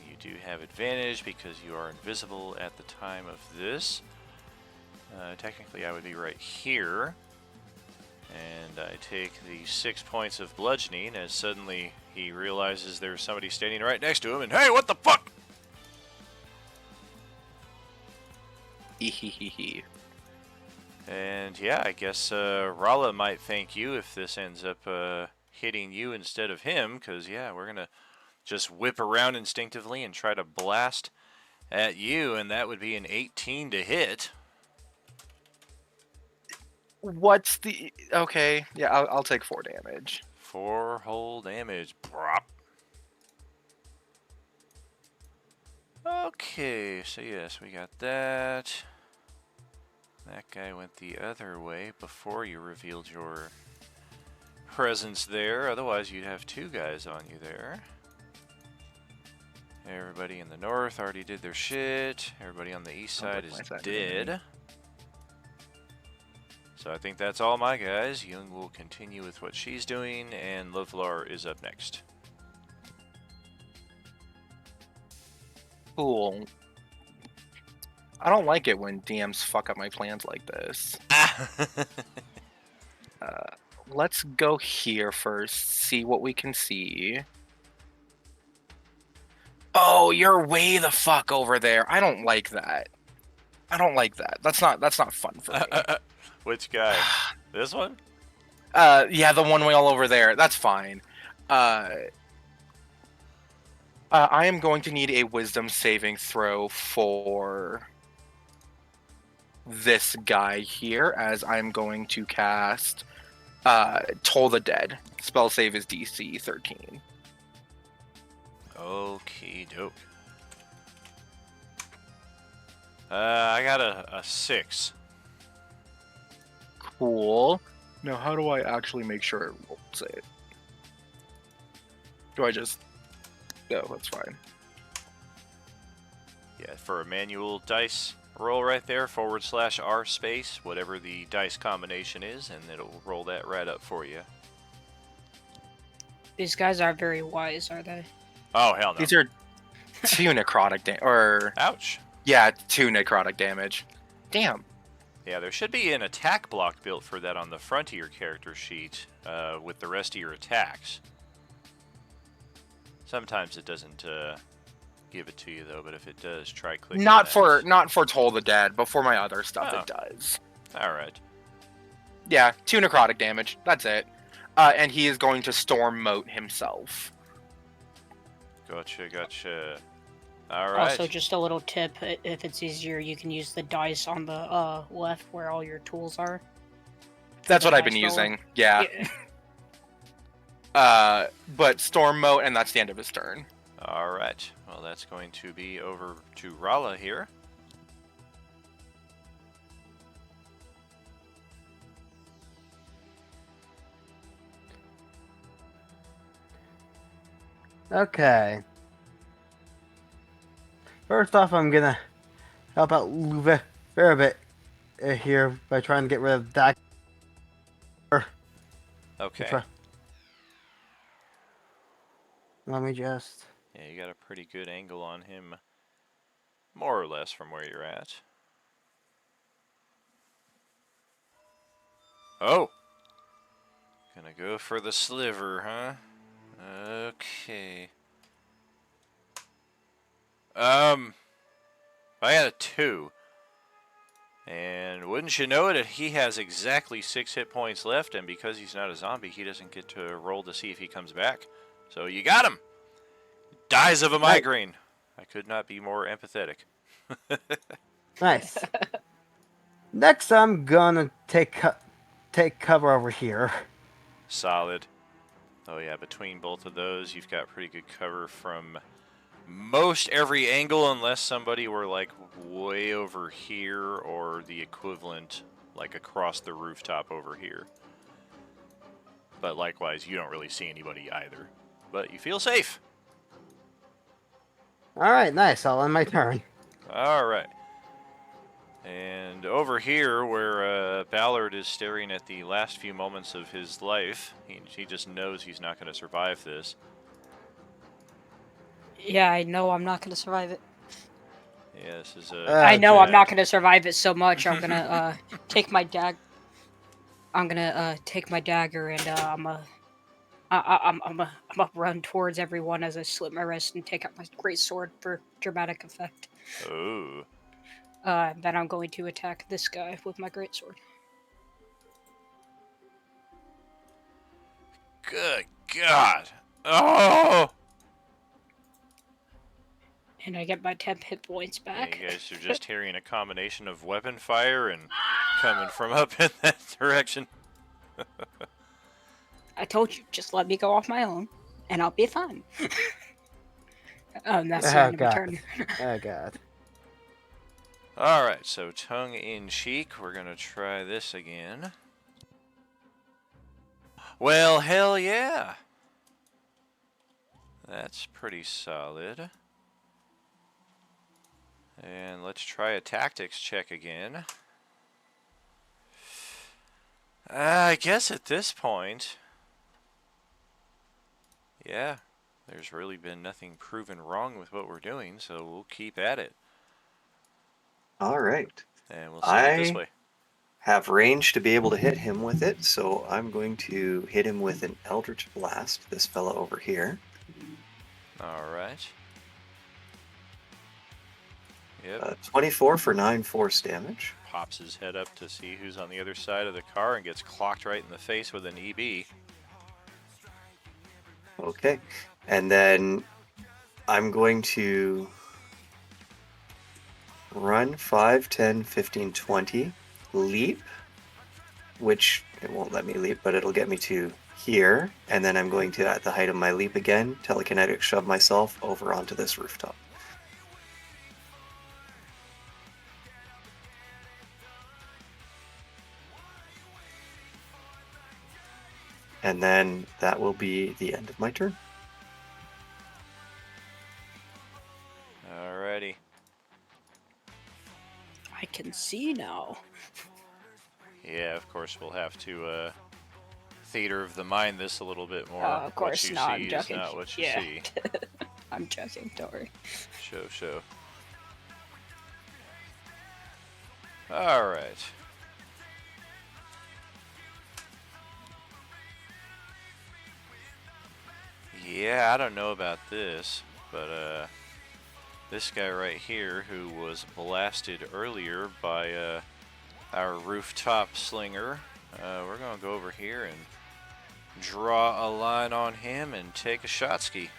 You do have advantage because you are invisible at the time of this. Technically, I would be right here. And I take the 6 points of bludgeoning as suddenly he realizes there's somebody standing right next to him and, hey, what the fuck? Hehehehe. And yeah, I guess Rala might thank you if this ends up hitting you instead of him, because yeah, we're gonna just whip around instinctively and try to blast at you, and that would be an 18 to hit. What's the... Okay, yeah, I'll take 4 damage. 4 whole damage. Brop. Okay, so yes, we got that. That guy went the other way before you revealed your presence there. Otherwise, you'd have 2 guys on you there. Everybody in the north already did their shit. Everybody on the east side is dead. So I think that's all my guys. Young will continue with what she's doing, and Lovelar is up next. Cool. I don't like it when DMs fuck up my plans like this. Let's go here first, see what we can see. Oh, you're way the fuck over there. I don't like that. I don't like that. That's not fun for me. Which guy? This one? Yeah, the one way all over there. That's fine. I am going to need a wisdom saving throw for this guy here, as I'm going to cast Toll the Dead. Spell save is DC 13. Okie doke. I got a 6. Cool. Now, how do I actually make sure it rolls it? Do I just... No, that's fine. Yeah, for a manual dice roll right there, /R space, whatever the dice combination is, and it'll roll that right up for you. These guys aren't very wise, are they? Oh, hell no. These are 2 necrotic damage. Or... Ouch. Yeah, 2 necrotic damage. Damn. Yeah, there should be an attack block built for that on the front of your character sheet with the rest of your attacks. Sometimes it doesn't give it to you though, but if it does, try clicking Not that. for Toll the Dead, but for my other stuff Oh. it does. Alright. Yeah, 2 necrotic damage. That's it. And he is going to storm moat himself. Gotcha. All Also, right. just a little tip: if it's easier, you can use the dice on the left where all your tools are. That's the what I've been dice roller. using. Yeah. But Storm Moat, and that's the end of his turn. All right. Well, that's going to be over to Rala here. Okay. First off, I'm gonna help out Luve a bit here by trying to get rid of that. Okay. Let me just. Yeah, you got a pretty good angle on him, more or less from where you're at. Oh! Gonna go for the sliver, huh? Okay. I got a 2. And wouldn't you know it, he has exactly 6 hit points left, and because he's not a zombie, he doesn't get to roll to see if he comes back. So you got him! Dies of a migraine. I could not be more empathetic. Nice. Next, I'm gonna take cover over here. Solid. Oh yeah, between both of those, you've got pretty good cover from most every angle, unless somebody were like way over here or the equivalent, like across the rooftop over here. But likewise, you don't really see anybody either. But you feel safe. All right, nice. I'll end my turn. All right. And over here, where Ballard is staring at the last few moments of his life, he just knows he's not going to survive this. Yeah, I know I'm not gonna survive it. Yeah, this is I know I'm bad. not gonna survive it so much. I'm gonna take my I'm gonna take my dagger and I'm gonna run towards everyone as I slit my wrist and take out my great sword for dramatic effect. Oh. Then I'm going to attack this guy with my great sword. Good God. Oh! And I get my 10 hit points Yeah, back. you guys are just hearing a combination of weapon fire and coming from up in that direction. I told you, just let me go off my own, and I'll be fine. That's the Oh end of my god. turn. Oh god. Alright, so tongue in cheek. We're going to try this again. Well, hell yeah. That's pretty solid. And let's try a tactics check again. I guess at this point, yeah, there's really been nothing proven wrong with what we're doing, so we'll keep at it. All right. And we'll send it this way. Have range to be able to hit him with it, so I'm going to hit him with an Eldritch Blast, this fella over here. Alright. Yep. 24 for 9 force damage. Pops his head up to see who's on the other side of the car and gets clocked right in the face with an EB. Okay. And then I'm going to run 5, 10, 15, 20, leap, which it won't let me leap, but it'll get me to here. And then I'm going to, at the height of my leap again, telekinetic shove myself over onto this rooftop. And then that will be the end of my turn. Alrighty. I can see now. Yeah, of course we'll have to theater of the mind this a little bit more. Of course what you not. see I'm joking. is not what you Yeah. see. I'm joking. Don't worry. Show. Alright. Yeah, I don't know about this, but this guy right here who was blasted earlier by our rooftop slinger, we're gonna go over here and draw a line on him and take a shot ski.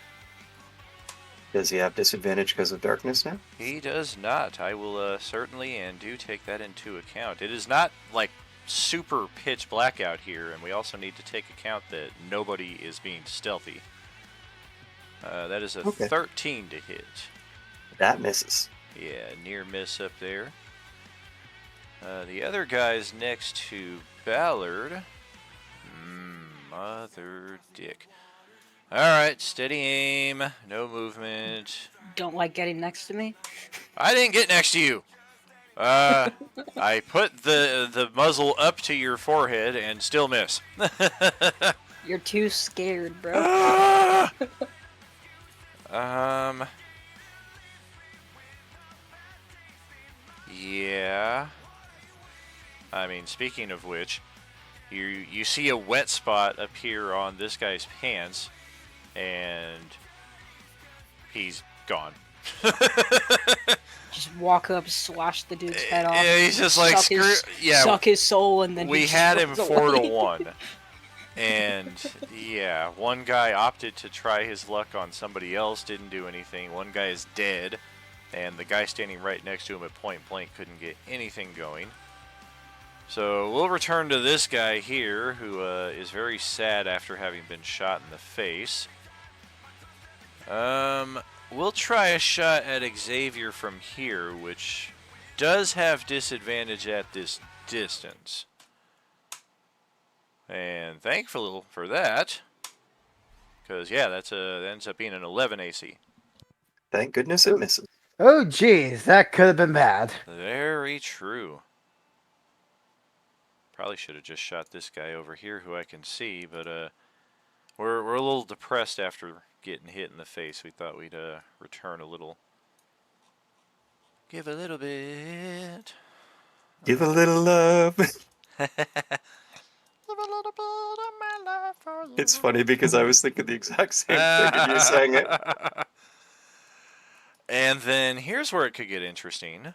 Does he have disadvantage because of darkness now? He does not. I will certainly and do take that into account. It is not like super pitch black out here, and we also need to take account that nobody is being stealthy. That is a Okay. 13 to hit. That misses. Yeah, near miss up there. The other guy's next to Ballard. Mother dick. Alright, steady aim, no movement. Don't like getting next to me. I didn't get next to you. I put the muzzle up to your forehead and still miss. You're too scared, bro. Yeah. I mean, speaking of which, you see a wet spot appear on this guy's pants, and he's gone. Just walk up, slash the dude's head off. Yeah, he's just like, suck his soul, and then we he just had him runs 4-1. And yeah, one guy opted to try his luck on somebody else, didn't do anything. One guy is dead, and the guy standing right next to him at point blank couldn't get anything going. So we'll return to this guy here, who is very sad after having been shot in the face. We'll try a shot at Xavier from here, which does have disadvantage at this distance. And thankful for that, because yeah, that ends up being an 11 AC. Thank goodness it misses. Oh, geez, that could have been bad. Very true. Probably should have just shot this guy over here, who I can see, but we're a little depressed after getting hit in the face. We thought we'd return a little. Give a little bit. Give a little love. It's funny because I was thinking the exact same thing and you sang it. And then here's where it could get interesting.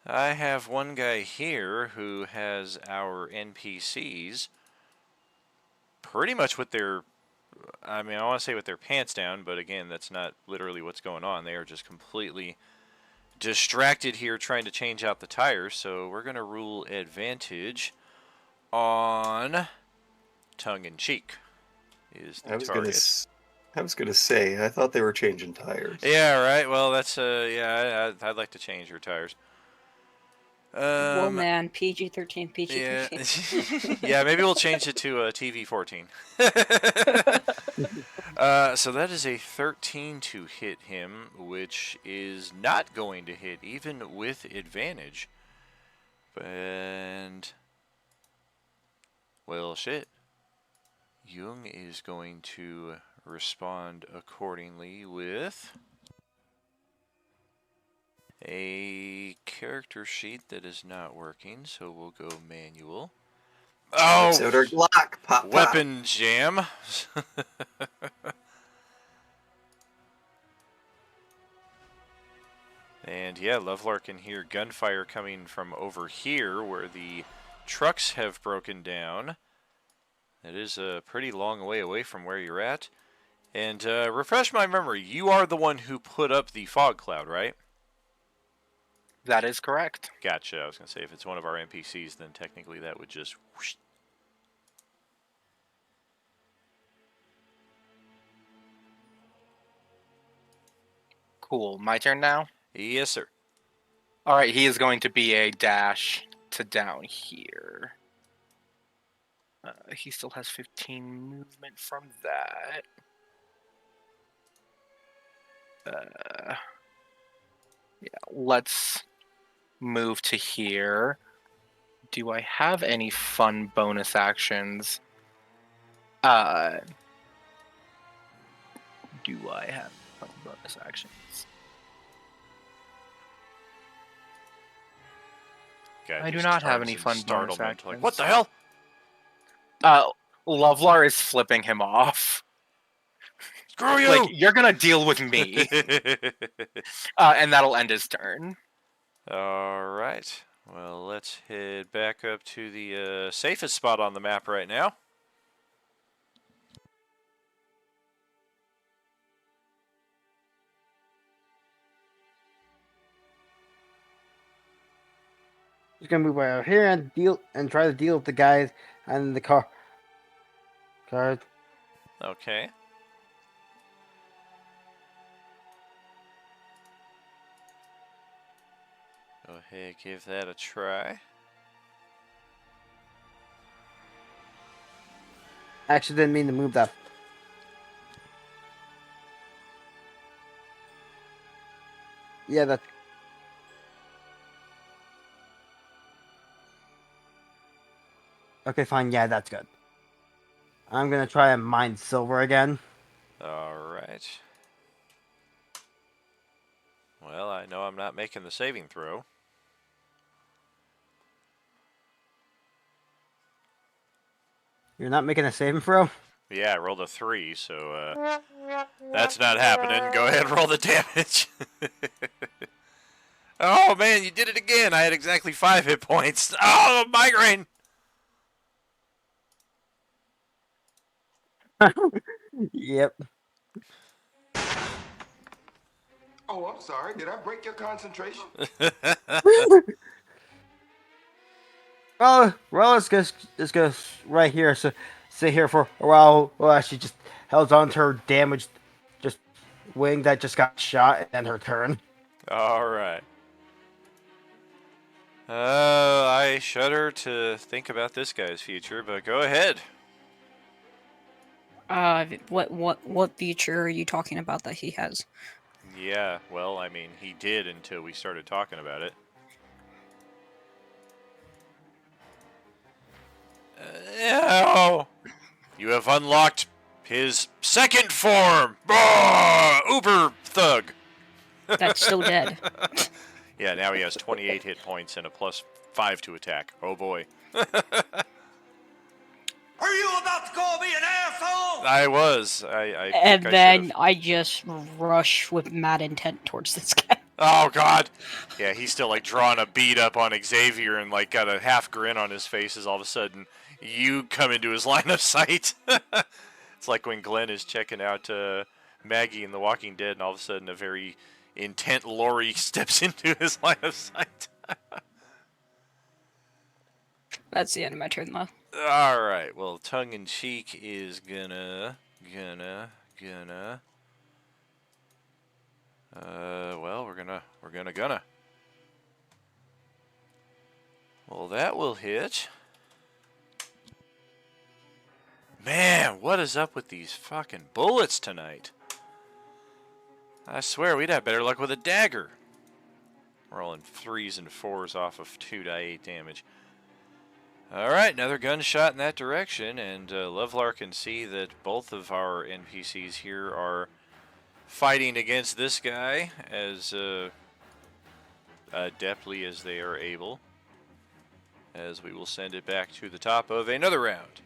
I have one guy here who has our NPCs pretty much with their, I mean, I want to say with their pants down, but again, that's not literally what's going on. They are just completely distracted here trying to change out the tires, so we're going to rule advantage on tongue-in-cheek is the target. I was gonna say, I thought they were changing tires. Yeah, right. Well, that's yeah. I'd like to change your tires. Well, man, PG-13, Yeah, PG-13. yeah. Maybe we'll change it to TV-14. So that is a 13 to hit him, which is not going to hit even with advantage. And well, shit. Jung is going to respond accordingly with a character sheet that is not working, so we'll go manual. Oh! So our Glock, pop, Weapon jam. And yeah, Lovelark can hear gunfire coming from over here where the trucks have broken down. It is a pretty long way away from where you're at. And refresh my memory, you are the one who put up the fog cloud, right? That is correct. Gotcha. I was going to say, if it's one of our NPCs, then technically that would just whoosh. Cool. My turn now? Yes, sir. All right, he is going to be a dash to down here. He still has 15 movement from that. Yeah, let's move to here. Do I have any fun bonus actions? Do I have fun bonus actions? Guy I do just not have turns any in fun bonus startlement, actions. like, what the hell? Lovelar is flipping him off. Screw you! Like, you're gonna deal with me. And that'll end his turn. Alright. Well, let's head back up to the safest spot on the map right now. Just gonna move right over here and try to deal with the guys and the car. Okay. Go ahead, give that a try. Actually, didn't mean to move that. Yeah, that's okay. Fine. Yeah, that's good. I'm gonna try and mine silver again. Alright. Well, I know I'm not making the saving throw. You're not making a saving throw. Yeah, I rolled a 3, so that's not happening. Go ahead and roll the damage. Oh man, you did it again. I had exactly 5 hit points. Oh, migraine. Yep. Oh, I'm sorry. Did I break your concentration? Oh, well, let's go right here. So, sit here for a while. Well, she just held on to her damaged, just wing that just got shot, and then her turn. Alright. I shudder to think about this guy's future, but go ahead. What feature are you talking about that he has? Yeah, well, I mean, he did until we started talking about it. Oh! You have unlocked his second form! Uber thug! That's still dead. Yeah, now he has 28 hit points and a +5 to attack. Oh boy. Are you about to call me an asshole? I was. I And think I then should've. I just rush with mad intent towards this guy. Oh god. Yeah, he's still like drawing a bead up on Xavier and like got a half grin on his face as all of a sudden you come into his line of sight. It's like when Glenn is checking out Maggie in The Walking Dead and all of a sudden a very intent Lori steps into his line of sight. That's the end of my turn, though. Alright, well, tongue in cheek is gonna. Well, we're gonna. Well, that will hit. Man, what is up with these fucking bullets tonight? I swear we'd have better luck with a dagger. Rolling 3s and 4s off of 2d8 damage. Alright, another gunshot in that direction, and Lovelar can see that both of our NPCs here are fighting against this guy as adeptly as they are able, as we will send it back to the top of another round.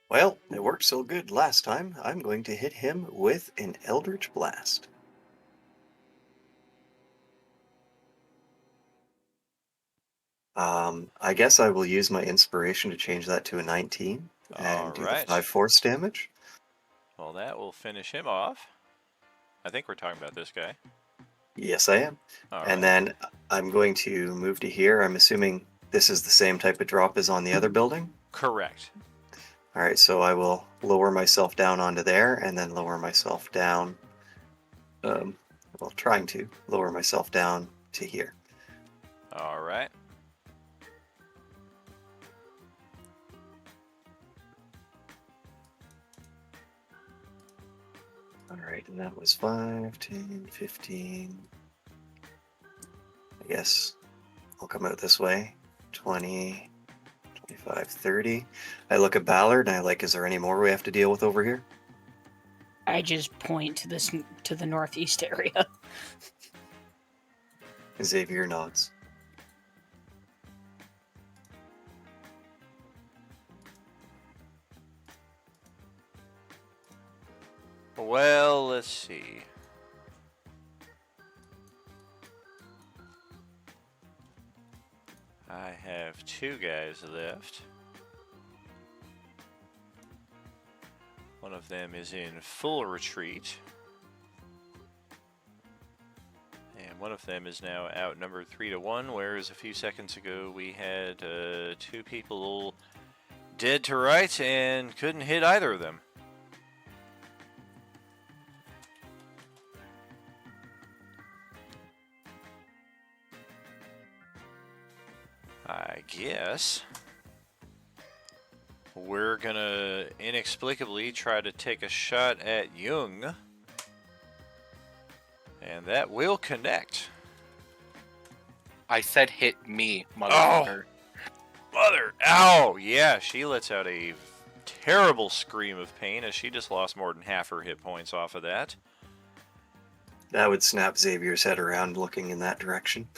Well, it worked so good last time, I'm going to hit him with an Eldritch Blast. I guess I will use my inspiration to change that to a 19 and do the Alright. 5 force damage. Well, that will finish him off. I think we're talking about this guy. Yes, I am. Alright. And then I'm going to move to here. I'm assuming this is the same type of drop as on the other building. Correct. All right, so I will lower myself down onto there and then lower myself down. Well, trying to lower myself down to here. Alright. All right, and that was 5, 10, 15. I guess I'll come out this way. 20, 25, 30. I look at Ballard and I like, is there any more we have to deal with over here? I just point to the northeast area. Xavier nods. Well, let's see. I have 2 guys left. One of them is in full retreat. And one of them is now outnumbered 3-1, whereas a few seconds ago we had 2 people dead to rights and couldn't hit either of them. I guess we're gonna inexplicably try to take a shot at Jung, and that will connect. I said hit me, motherfucker. Mother, ow! Yeah, she lets out a terrible scream of pain as she just lost more than half her hit points off of that. That would snap Xavier's head around looking in that direction.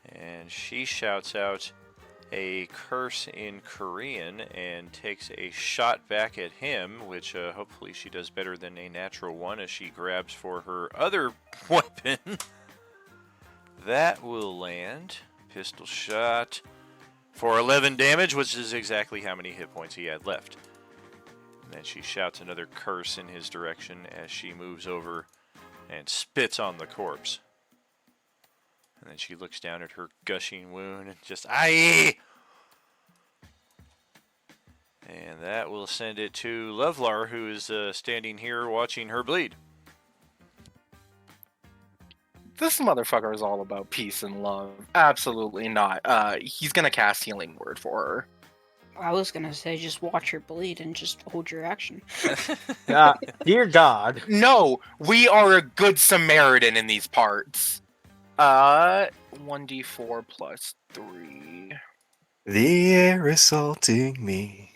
And she shouts out a curse in Korean and takes a shot back at him, which hopefully she does better than a natural one as she grabs for her other weapon. That will land. Pistol shot for 11 damage, which is exactly how many hit points he had left. And then she shouts another curse in his direction as she moves over and spits on the corpse. And then she looks down at her gushing wound and just, aye! And that will send it to Levlar, who is standing here watching her bleed. This motherfucker is all about peace and love. Absolutely not. He's gonna cast Healing Word for her. I was gonna say just watch her bleed and just hold your action. Dear God. No, we are a good Samaritan in these parts. 1d4 plus 3. The air assaulting me.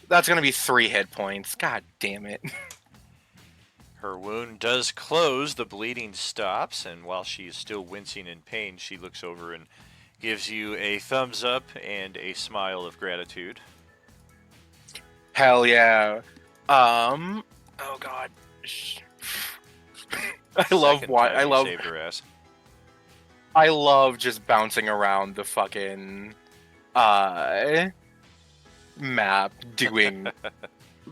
That's gonna be 3 hit points. God damn it. Her wound does close, the bleeding stops, and while she is still wincing in pain, she looks over and gives you a thumbs up and a smile of gratitude. Hell yeah. Oh god. I love Second why time I you love saved her ass. I love just bouncing around the fucking map doing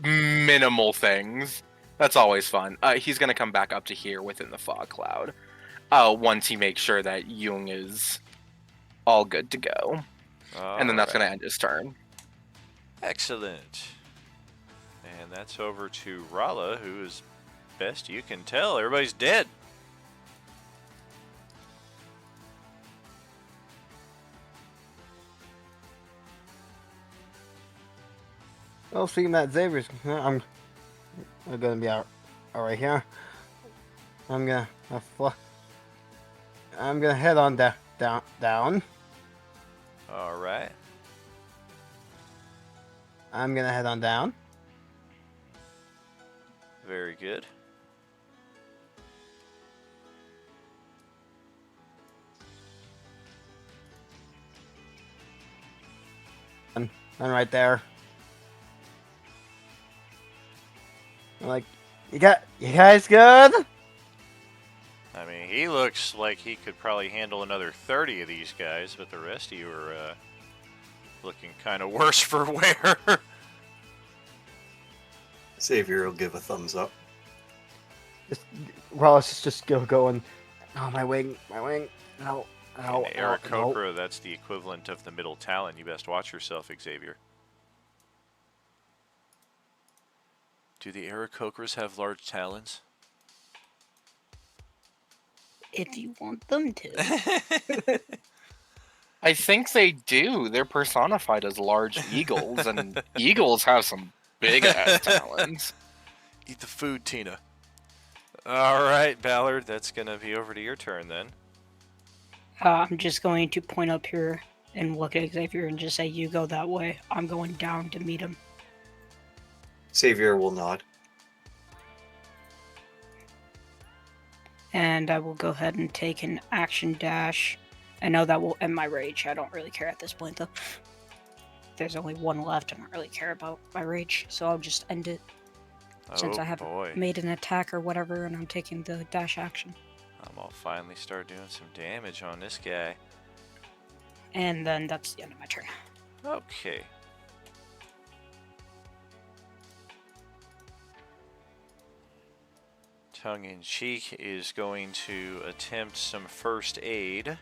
minimal things. That's always fun. He's gonna come back up to here within the fog cloud. Once he makes sure that Jung is all good to go. And then that's gonna end his turn. Excellent. And that's over to Rala, who is, best you can tell, everybody's dead. Well, seeing that Xavier's, I'm gonna be all right here. I'm gonna head on down. All right. I'm gonna head on down. Very good. And right there. I'm like, you guys good? I mean, he looks like he could probably handle another 30 of these guys, but the rest of you are looking kind of worse for wear. Xavier will give a thumbs up. Wallace is just going, oh, my wing, ow, ow, In ow, Aarakocra, that's the equivalent of the middle talon. You best watch yourself, Xavier. Do the Aarakocras have large talons? If you want them to. I think they do. They're personified as large eagles, and eagles have some big ass talons. Eat the food, Tina. All right, Ballard, that's going to be over to your turn then. I'm just going to point up here and look at Xavier and just say, you go that way. I'm going down to meet him. Xavier will nod. And I will go ahead and take an action dash. I know that will end my rage. I don't really care at this point, though. There's only one left. I don't really care about my rage, so I'll just end it. Since I haven't made an attack or whatever, and I'm taking the dash action. I'm gonna finally start doing some damage on this guy. And then that's the end of my turn. Okay. tongue-in-cheek, is going to attempt some first aid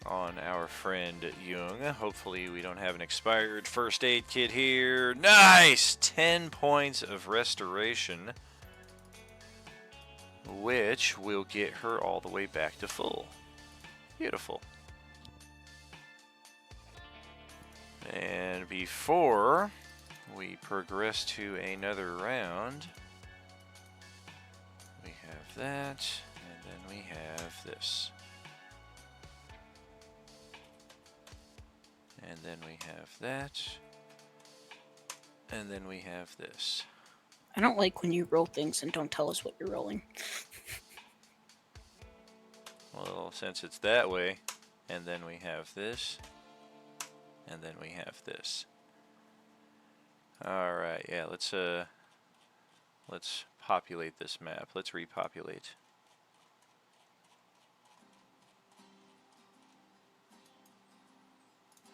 on our friend Jung. Hopefully we don't have an expired first aid kit here. Nice! 10 points of restoration, which will get her all the way back to full. Beautiful. And before we progress to another round, we have that, and then we have this. And then we have that, and then we have this. I don't like when you roll things and don't tell us what you're rolling. Well, since it's that way, and then we have this, and then we have this. All right, yeah, let's populate this map. Let's repopulate.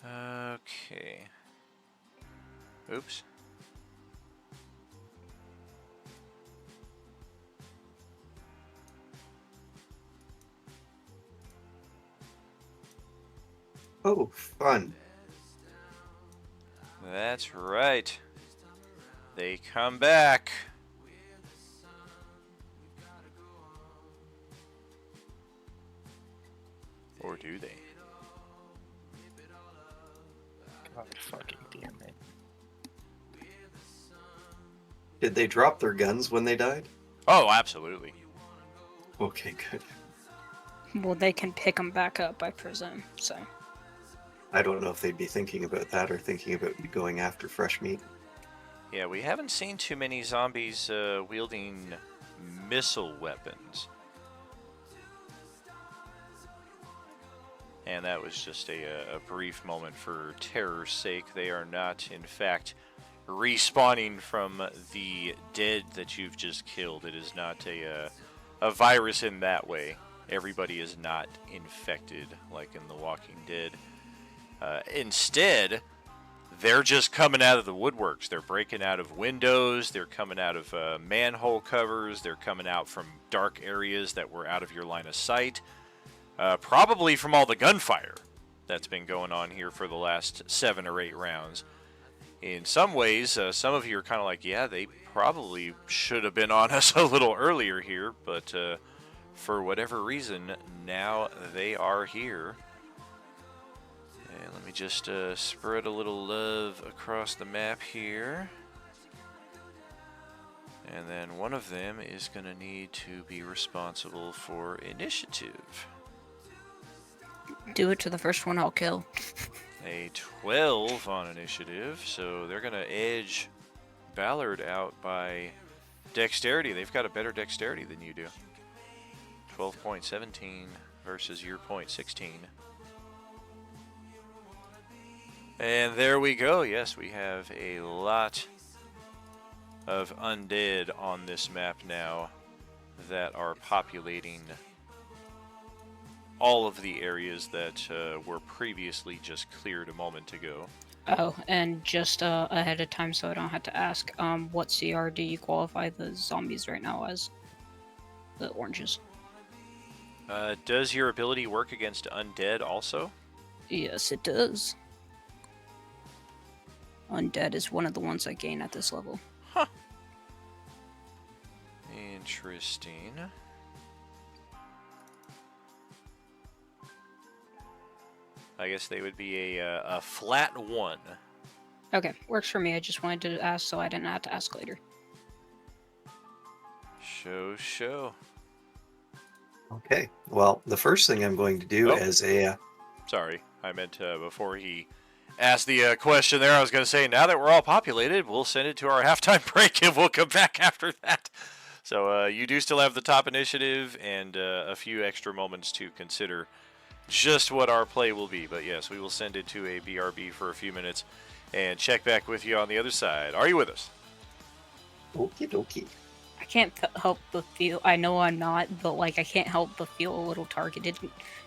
Okay. Oops. Oh, fun. That's right. They come back. Or do they? God fucking damn it. Did they drop their guns when they died? Oh, absolutely. Okay, good. Well, they can pick them back up, I presume, so. I don't know if they'd be thinking about that or thinking about going after fresh meat. Yeah, we haven't seen too many zombies wielding missile weapons. And that was just a brief moment for terror's sake. They are not, in fact, respawning from the dead that you've just killed. It is not a virus in that way. Everybody is not infected like in The Walking Dead. Instead, they're just coming out of the woodworks. They're breaking out of windows. They're coming out of manhole covers. They're coming out from dark areas that were out of your line of sight. Probably from all the gunfire that's been going on here for the last 7 or 8 rounds. In some ways, some of you are kind of like, yeah, they probably should have been on us a little earlier here, but for whatever reason, now they are here. And let me just spread a little love across the map here. And then one of them is going to need to be responsible for initiative. Do it to the first one I'll kill. A 12 on initiative, so they're going to edge Ballard out by dexterity. They've got a better dexterity than you do. 12.17 versus your .16. And there we go. Yes, we have a lot of undead on this map now that are populating all of the areas that were previously just cleared a moment ago. Oh, and just ahead of time so I don't have to ask, what CR do you qualify the zombies right now as? The oranges. Does your ability work against undead also? Yes, it does. Undead is one of the ones I gain at this level. Huh. Interesting. I guess they would be a flat 1. Okay, works for me. I just wanted to ask so I didn't have to ask later. Show. Okay, well, the first thing I'm going to do Oh. is a... Sorry, I meant before he asked the question there, I was going to say, now that we're all populated, we'll send it to our halftime break and we'll come back after that. So you do still have the top initiative and a few extra moments to consider just what our play will be. But yes, we will send it to a BRB for a few minutes and check back with you on the other side. Are you with us? Okie dokie. I can't help but feel, I know I'm not, but like I can't help but feel a little targeted.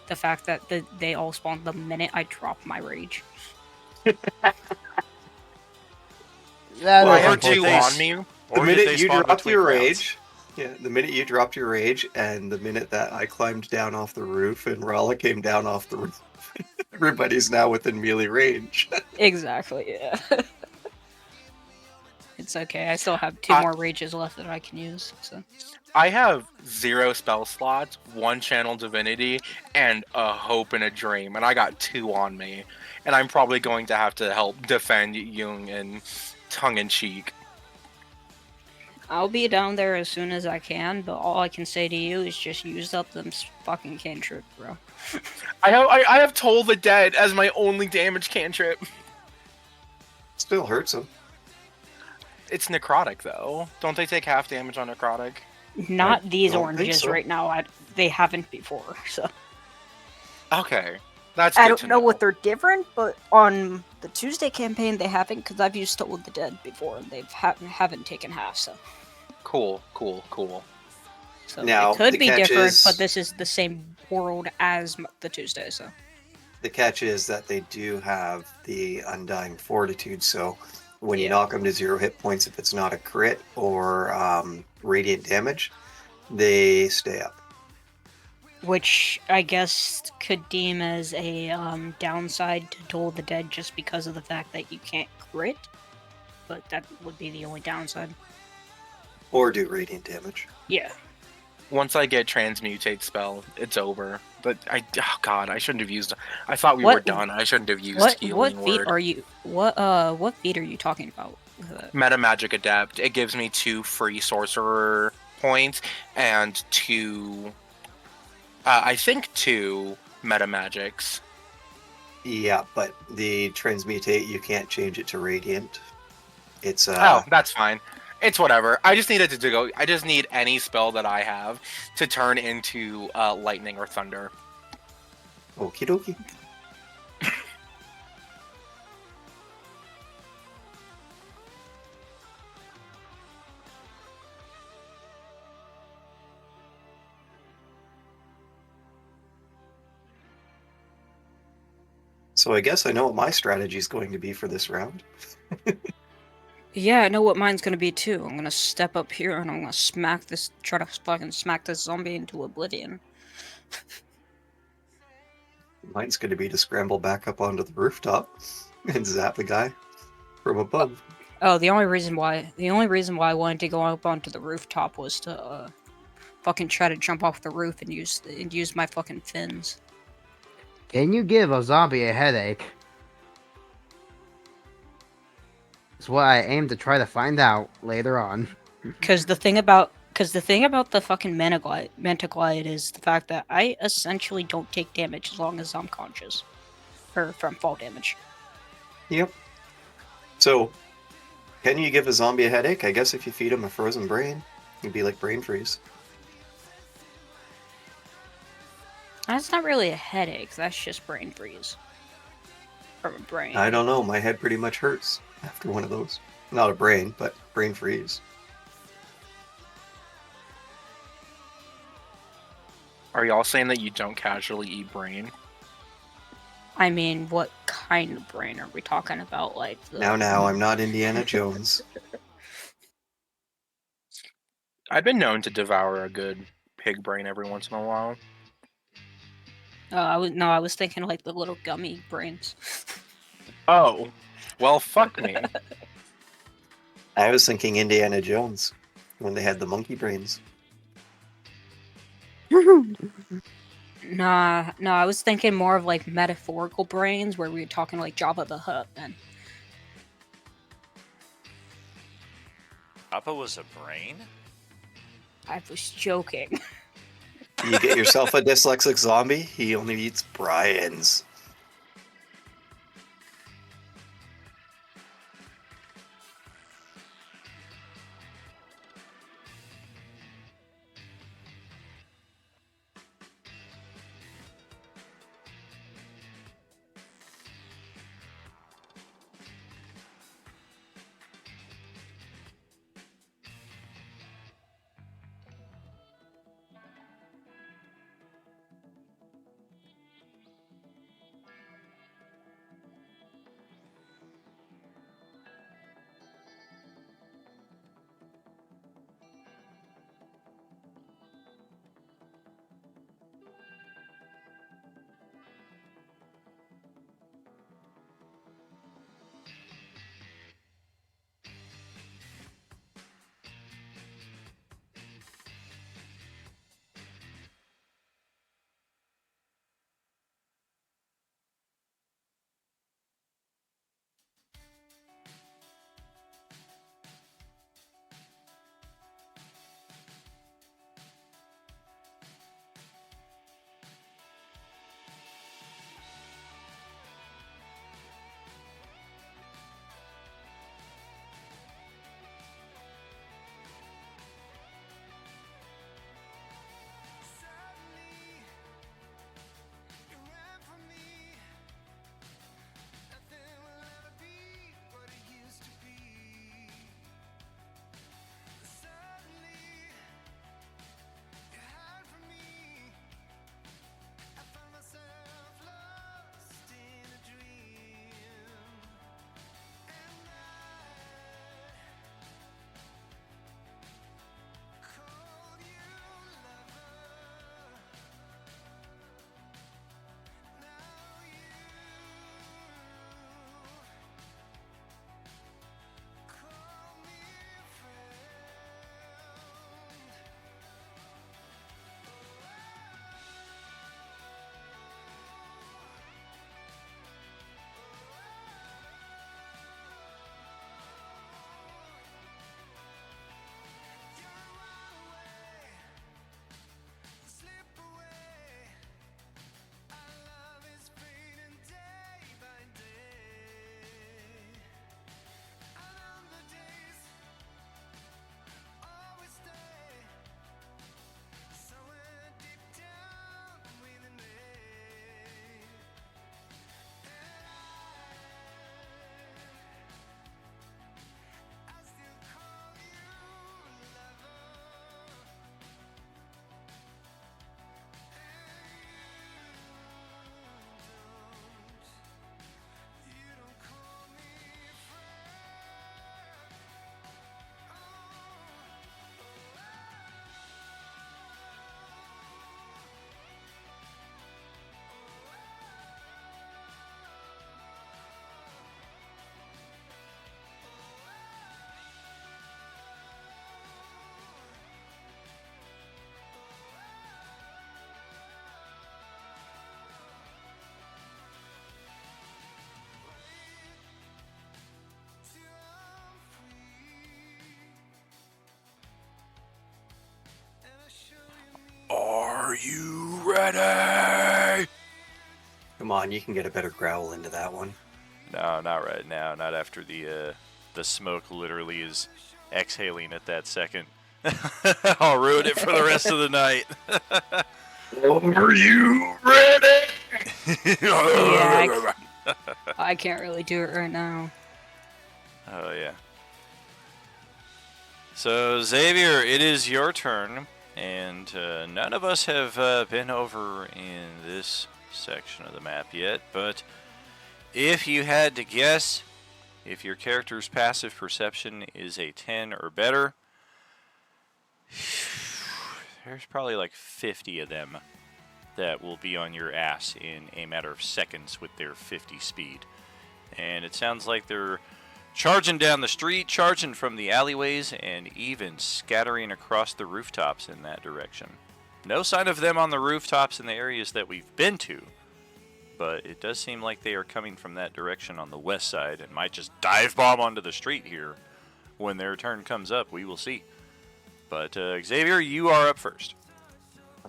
The fact that they all spawn the minute I drop my rage. Yeah, Well, Why that's aren't you unfortunate. on me? The Or did minute they you spawn drop between your rounds? rage, Yeah, the minute you dropped your rage and the minute that I climbed down off the roof and Rala came down off the roof, everybody's now within melee range. Exactly, yeah. It's okay. I still have 2 I- more rages left that I can use. So I have 0 spell slots, 1 channel divinity, and a hope and a dream, and I got 2 on me. And I'm probably going to have to help defend Jung in tongue in cheek. I'll be down there as soon as I can, but all I can say to you is just use up them fucking cantrip, bro. I have Toll the Dead as my only damage cantrip. Still hurts him. It's necrotic though. Don't they take half damage on necrotic? Not these don't think oranges so. right now. They haven't before, so Okay, that's I good don't to know what they're different, but on the Tuesday campaign they haven't, because I've used Toll of the Dead before and they've haven't taken half. So Cool. Now, it could the be catch different, is- but this is the same world as the Tuesday. So The catch is that they do have the Undying Fortitude, so when you Yeah. knock them to 0 hit points, if it's not a crit or radiant damage, they stay up. which I guess could deem as a downside to Toll of the Dead, just because of the fact that you can't crit. But that would be the only downside. Or do radiant damage. Yeah. Once I get transmutate spell, it's over. But I shouldn't have used. I thought we What- were done. I shouldn't have used What healing feat word. are you? What feat are you talking about? Meta Magic Adept. It gives me 2 free sorcerer points and 2. I think 2 meta magics. Yeah, but the transmutate, you can't change it to radiant. It's Oh, that's fine. It's whatever. I just needed to go. I just need any spell that I have to turn into lightning or thunder. okie dokie. So I guess I know what my strategy is going to be for this round. Yeah, I know what mine's gonna be too. I'm gonna step up here and I'm gonna try to fucking smack this zombie into oblivion. Mine's going to be to scramble back up onto the rooftop and zap the guy from above. Oh, the only reason why I wanted to go up onto the rooftop was to fucking try to jump off the roof and use my fucking fins. Can you give a zombie a headache? That's what I aim to try to find out later on. Because the thing about the fucking Mantiglide is the fact that I essentially don't take damage as long as I'm conscious, or from fall damage. Yep. So, can you give a zombie a headache? I guess if you feed him a frozen brain, it'd be like brain freeze. That's not really a headache. That's just brain freeze from a brain. I don't know, my head pretty much hurts after one of those. Not a brain, but brain freeze. Are y'all saying that you don't casually eat brain? I mean, what kind of brain are we talking about? Like the... Now, I'm not Indiana Jones. I've been known to devour a good pig brain every once in a while. I was thinking like the little gummy brains. Oh, well, fuck me. I was thinking Indiana Jones when they had the monkey brains. Nah, I was thinking more of like metaphorical brains, where we were talking like Jabba the Hutt. Then Papa was a brain? I was joking. You get yourself a dyslexic zombie, he only eats Brian's. on, you can get a better growl into that one. No, not right now. Not after the smoke literally is exhaling at that second. I'll ruin it for the rest of the night. Are you ready? Yeah, I can't really do it right now. Oh, yeah. So, Xavier, it is your turn, and none of us have been over in this section of the map yet, but if you had to guess, if your character's passive perception is a 10 or better, there's probably like 50 of them that will be on your ass in a matter of seconds with their 50 speed. And it sounds like they're charging down the street, charging from the alleyways, and even scattering across the rooftops in that direction. No sign of them on the rooftops in the areas that we've been to, but it does seem like they are coming from that direction on the west side and might just dive bomb onto the street here. When their turn comes up, we will see. But Xavier, you are up first.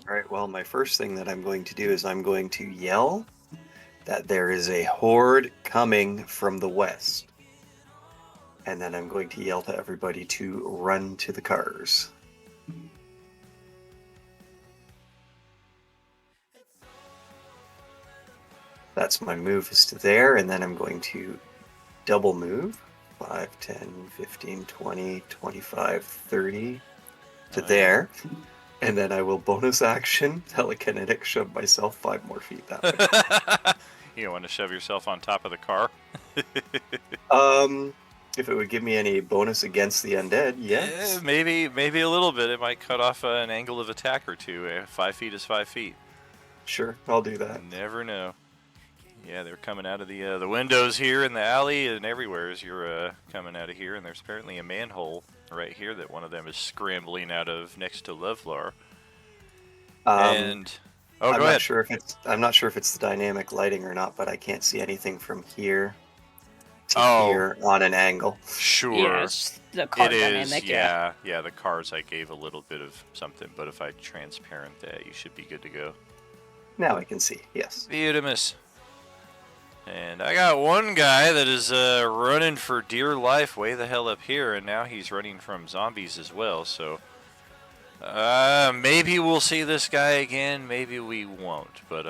Alright, well, my first thing that I'm going to do is I'm going to yell that there is a horde coming from the west. And then I'm going to yell to everybody to run to the cars. That's my move is to there, and then I'm going to double move. 5, 10, 15, 20, 25, 30 to there. And then I will bonus action telekinetic shove myself 5 more feet that way. You don't want to shove yourself on top of the car? If it would give me any bonus against the undead, yes. Yeah, maybe a little bit. It might cut off an angle of attack or two. 5 feet is 5 feet. Sure, I'll do that. Never know. Yeah, they're coming out of the windows here in the alley and everywhere as you're coming out of here. And there's apparently a manhole right here that one of them is scrambling out of next to Levlar. And I'm go not ahead. sure if it's the dynamic lighting or not, but I can't see anything from here to here on an angle. Sure. Yeah, it's the car It dynamic. is, yeah. The cars I gave a little bit of something, but if I transparent that, you should be good to go. Now I can see, yes. Beautimus. And I got one guy that is running for dear life way the hell up here, and now he's running from zombies as well, so maybe we'll see this guy again, maybe we won't, but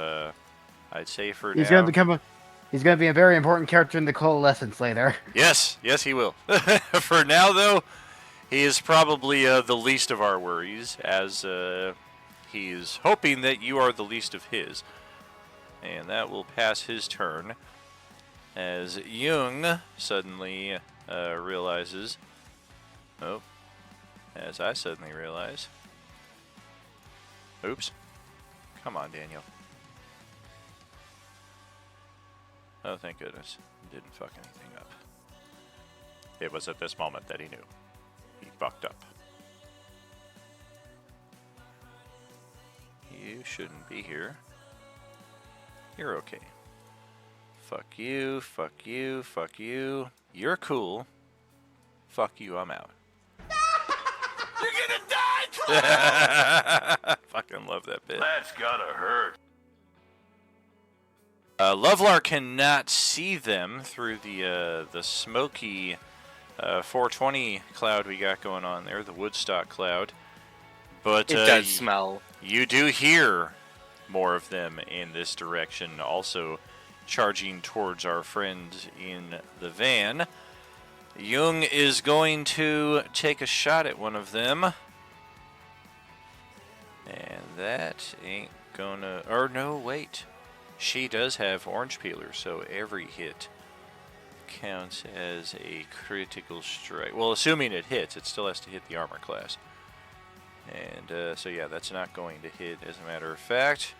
I'd say for He's now... He's gonna be a very important character in the Coalescence later. Yes, he will. For now, though, he is probably the least of our worries, as he is hoping that you are the least of his. And that will pass his turn, as Jung suddenly realizes... Oh, as I suddenly realize... Oops. Come on, Daniel. Oh, thank goodness. Didn't fuck anything up. It was at this moment that he knew. He fucked up. You shouldn't be here. You're okay. Fuck you, fuck you, fuck you. You're cool. Fuck you, I'm out. You're gonna die, Fucking love that bit. That's gotta hurt. Lovelar cannot see them through the smoky 420 cloud we got going on there, the Woodstock cloud. But It does smell. You do hear more of them in this direction, also charging towards our friend in the van. Jung is going to take a shot at one of them. And that ain't gonna... Or no, wait. She does have orange peeler, so every hit counts as a critical strike. Well, assuming it hits, it still has to hit the armor class. And so yeah, that's not going to hit as a matter of fact.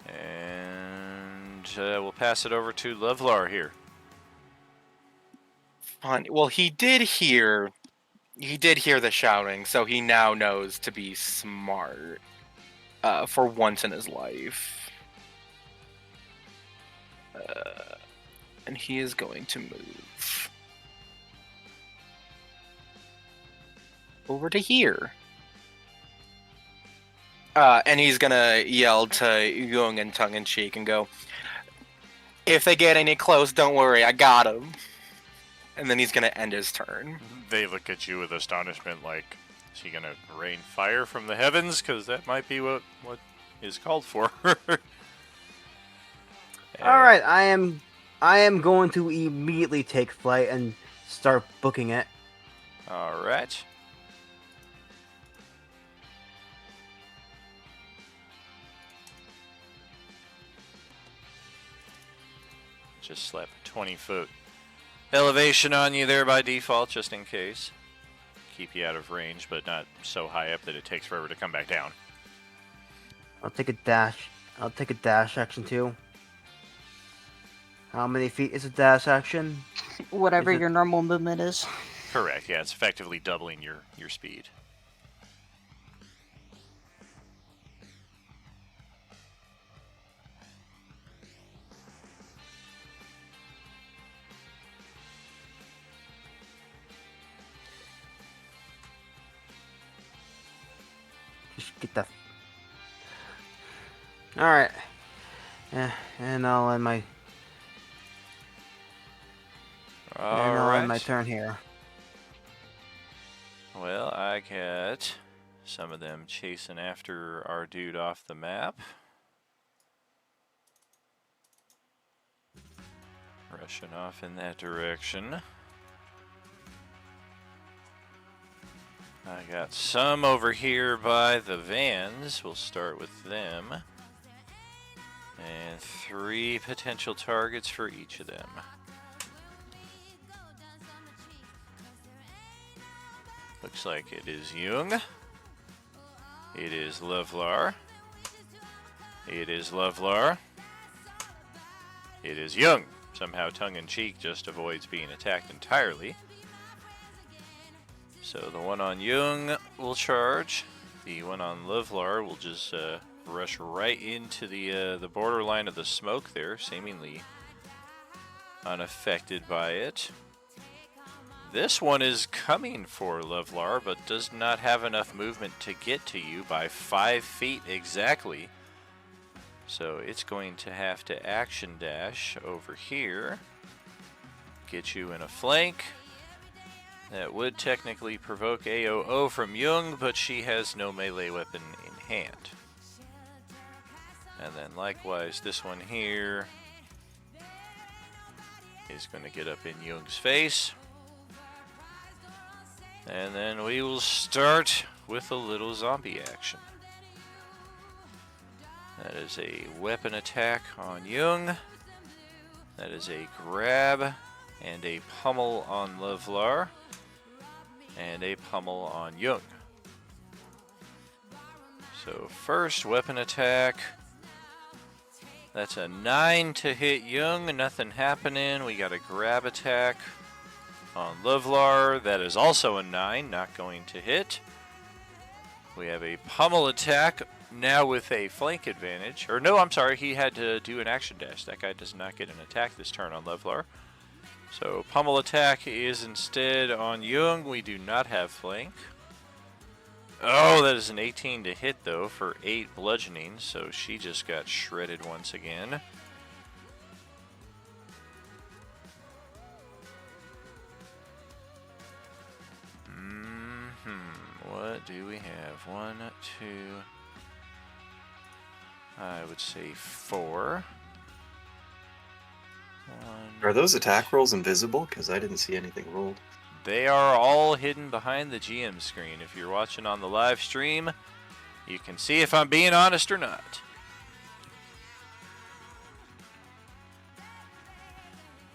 And we'll pass it over to Levlar here. Funny. Well, he did hear the shouting, so he now knows to be smart. For once in his life. And he is going to move over to here. And he's gonna yell to Jung in tongue-in-cheek and go, "If they get any close, don't worry, I got him." And then he's gonna end his turn. They look at you with astonishment, like, is he gonna rain fire from the heavens? Because that might be what is called for. All right, I am going to immediately take flight and start booking it. All right. Just slap a 20-foot elevation on you there by default, just in case. Keep you out of range, but not so high up that it takes forever to come back down. I'll take a dash. I'll take a dash action too. How many feet is a dash action? Whatever Is it- your normal movement is. Correct, yeah, it's effectively doubling your speed. Just get that. All right. And I'll end my. And I'll end my turn here. Well, I got some of them chasing after our dude off the map. Rushing off in that direction. I got some over here by the vans. We'll start with them. And 3 potential targets for each of them. Looks like it is Jung. It is Lovlar. It is Lovlar. It is Jung. Somehow tongue-in-cheek just avoids being attacked entirely. So the one on Jung will charge. The one on Lovlar will just rush right into the borderline of the smoke there, seemingly unaffected by it. This one is coming for Lovlar, but does not have enough movement to get to you by 5 feet exactly. So it's going to have to action dash over here. Get you in a flank. That would technically provoke AOO from Jung, but she has no melee weapon in hand. And then likewise, this one here is going to get up in Jung's face. And then we will start with a little zombie action. That is a weapon attack on Jung. That is a grab and a pummel on Lovlar. And a pummel on Jung. So first weapon attack. That's a 9 to hit Jung. Nothing happening. We got a grab attack on Lovlar. That is also a 9. Not going to hit. We have a pummel attack. Now with a flank advantage. Or no, I'm sorry. He had to do an action dash. That guy does not get an attack this turn on Lovlar. So pummel attack is instead on Jung. We do not have flank. Oh, that is an 18 to hit though for 8 bludgeoning. So she just got shredded once again. What do we have? 1, 2. I would say 4. Are those attack rolls invisible? Because I didn't see anything rolled. They are all hidden behind the GM screen. If you're watching on the live stream, you can see if I'm being honest or not.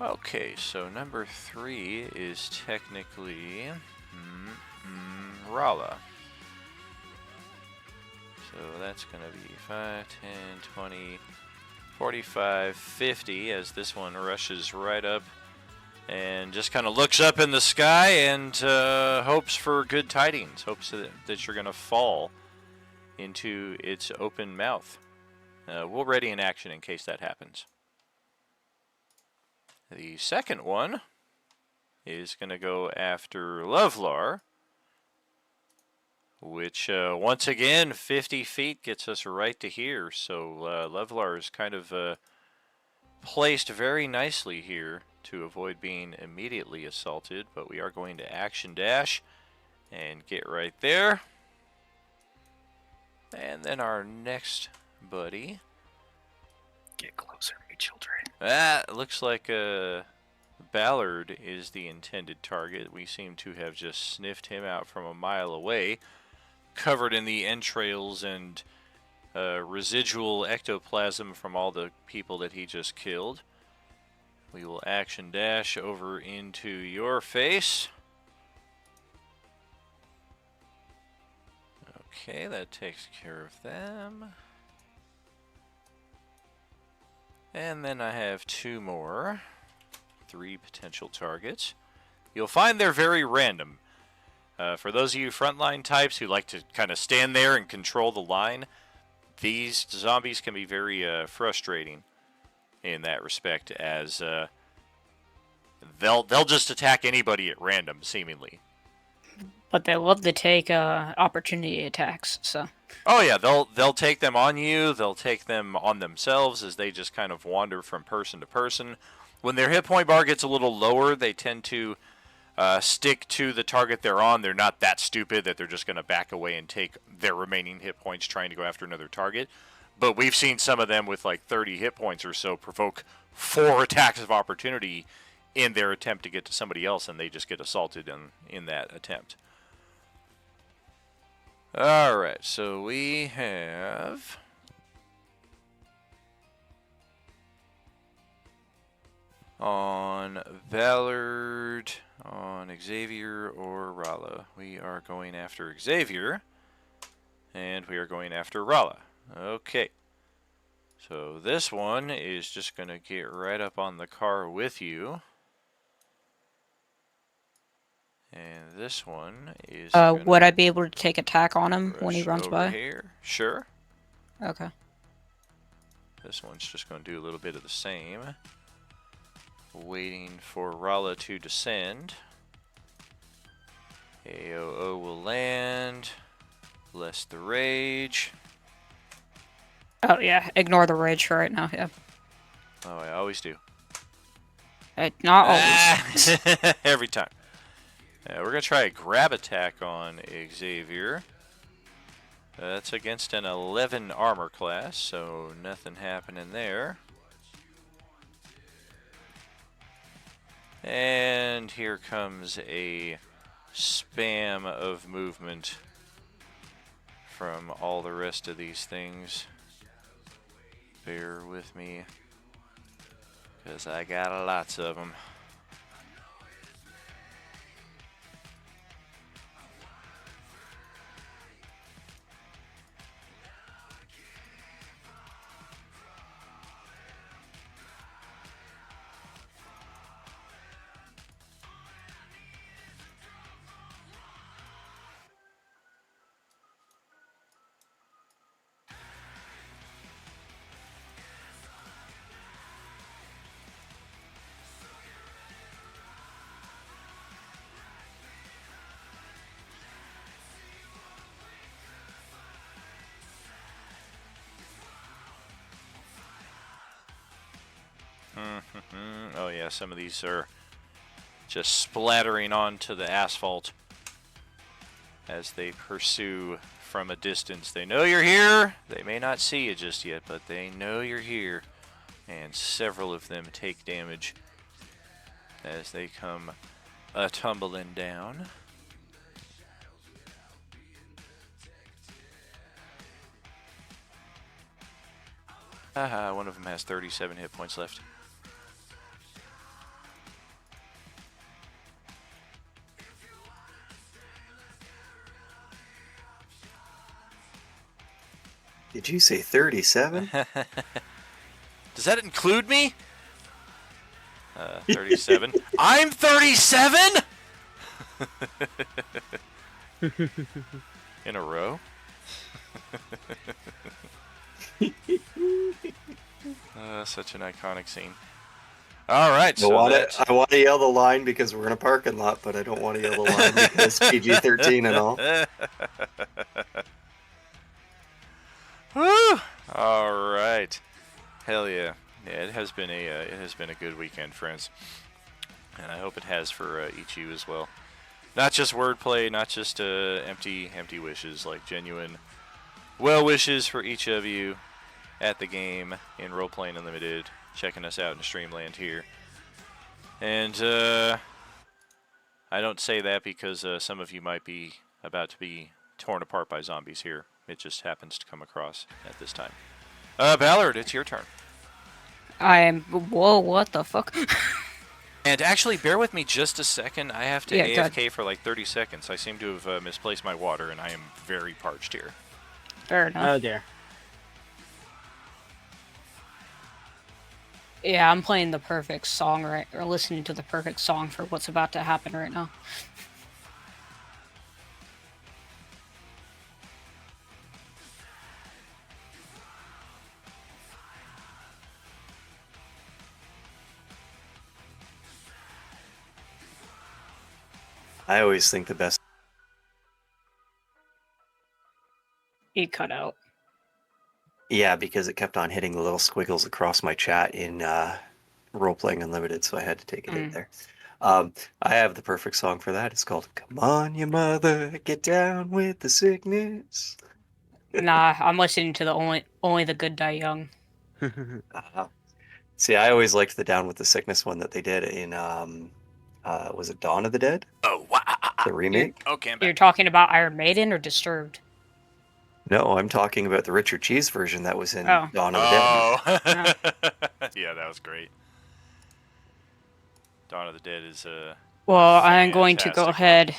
Okay, so number 3 is technically Rala. So that's going to be 5, 10, 20, 45, 50 as this one rushes right up and just kind of looks up in the sky and hopes for good tidings, hopes that you're going to fall into its open mouth. We'll ready in action in case that happens. The second one is going to go after Lovlar which once again 50 feet gets us right to here. So Levlar is kind of placed very nicely here to avoid being immediately assaulted, but we are going to action dash and get right there. And then our next buddy. Get closer, my children. That looks like Ballard is the intended target. We seem to have just sniffed him out from a mile away, covered in the entrails and residual ectoplasm from all the people that he just killed. We will action dash over into your face. Okay, that takes care of them. And then I have 2 more. 3 potential targets. You'll find they're very random. For those of you frontline types who like to kind of stand there and control the line, these zombies can be very frustrating in that respect, as they'll just attack anybody at random, seemingly. But they love to take opportunity attacks, so. Oh yeah, they'll take them on you. They'll take them on themselves as they just kind of wander from person to person. When their hit point bar gets a little lower, they tend to stick to the target they're on. They're not that stupid that they're just going to back away and take their remaining hit points trying to go after another target. But we've seen some of them with like 30 hit points or so provoke 4 attacks of opportunity in their attempt to get to somebody else, and they just get assaulted in that attempt. Alright, so we have on Ballard, on Xavier, or Rala. We are going after Xavier, and we are going after Rala. Okay. So this one is just going to get right up on the car with you. And this one is would I be able to take attack on him when he runs over by? here. Sure. Okay. This one's just going to do a little bit of the same. Waiting for Rala to descend. AOO will land. Bless the rage. Oh yeah, ignore the rage for right now, yeah. Oh, I always do. Not always. Every time. We're going to try a grab attack on Xavier. That's against an 11 armor class, so nothing happening there. And here comes a spam of movement from all the rest of these things. Bear with me, because I got lots of them. Oh yeah, some of these are just splattering onto the asphalt as they pursue from a distance. They know you're here. They may not see you just yet, but they know you're here. And several of them take damage as they come tumbling down. Haha, one of them has 37 hit points left. Did you say 37? Does that include me? 37. I'm 37? In a row? Such an iconic scene. All right, so I want to yell the line because we're in a parking lot, but I don't want to yell the line because PG-13 and all. Woo! All right. Hell yeah. Yeah, it has been a good weekend, friends, and I hope it has for each of you as well. Not just wordplay, not just empty wishes, like genuine well wishes for each of you at the game in Roleplaying Unlimited, checking us out in Streamland here. And I don't say that because some of you might be about to be torn apart by zombies here. It just happens to come across at this time. Ballard, it's your turn. Whoa, what the fuck? And actually, bear with me just a second. I have to Yeah, go AFK for like 30 seconds. I seem to have misplaced my water, and I am very parched here. Fair enough. Oh dear. Yeah, I'm playing the perfect song or listening to the perfect song for what's about to happen right now. I always think the best. He cut out. Yeah, because it kept on hitting the little squiggles across my chat in Roleplaying Unlimited, so I had to take a hit there. I have the perfect song for that. It's called "Come On, Your Mother, Get Down with the Sickness." Nah, I'm listening to the only the good die young. See, I always liked the "Down with the Sickness" one that they did in was it Dawn of the Dead? Oh, wow. The remake? Okay, I'm You're back. talking about Iron Maiden or Disturbed? No, I'm talking about the Richard Cheese version that was in Oh. Dawn of the Dead. Oh. Yeah, that was great. Dawn of the Dead is Well, I'm going to go fantastic ahead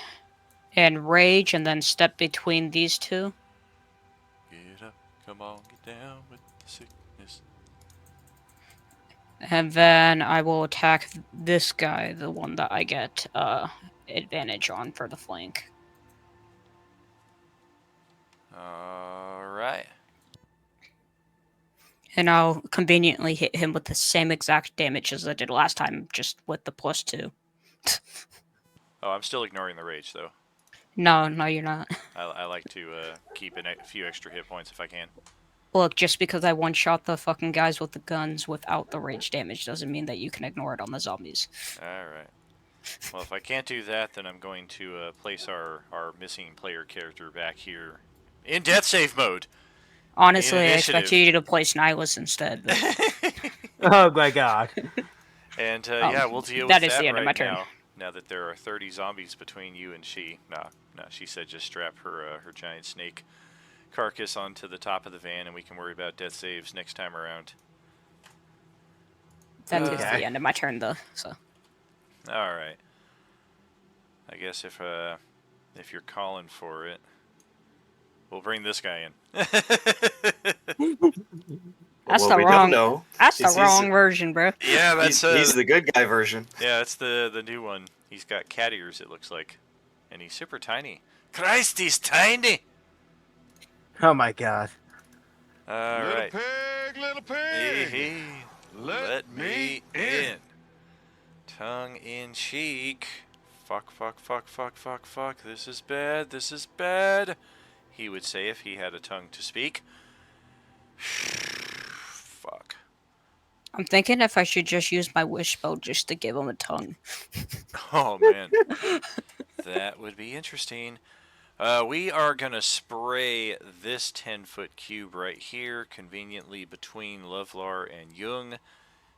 and rage and then step between these two. Get up, come on, get down with the sickness. And then I will attack this guy, the one that I get advantage on for the flank. Alright. And I'll conveniently hit him with the same exact damage as I did last time, just with the +2. Oh, I'm still ignoring the rage, though. No, you're not. I like to keep a few extra hit points if I can. Look, just because I one-shot the fucking guys with the guns without the rage damage doesn't mean that you can ignore it on the zombies. Alright. Well, if I can't do that, then I'm going to place our missing player character back here in death save mode. Honestly, I Initiative. expect you to place Nihilus instead. But... Oh my god. And yeah, we'll deal with that that is the end right of my turn. now. Now that there are 30 zombies between you and she. No, she said just strap her her giant snake carcass onto the top of the van, and we can worry about death saves next time around. That is Okay. the end of my turn, though. So. All right. I guess if you're calling for it, we'll bring this guy in. That's What the we wrong. don't know That's the is wrong version, bro. Yeah, that's he's the good guy version. yeah, that's the new one. He's got cat ears, it looks like, and he's super tiny. Christ, he's tiny. Oh my god. All right. Little pig, Hey, let me in. Tongue in cheek. Fuck. This is bad. He would say if he had a tongue to speak. Fuck. I'm thinking if I should just use my wish spell just to give him a tongue. Oh, man. That would be interesting. We are going to spray this 10-foot cube right here, conveniently between Lovelar and Jung.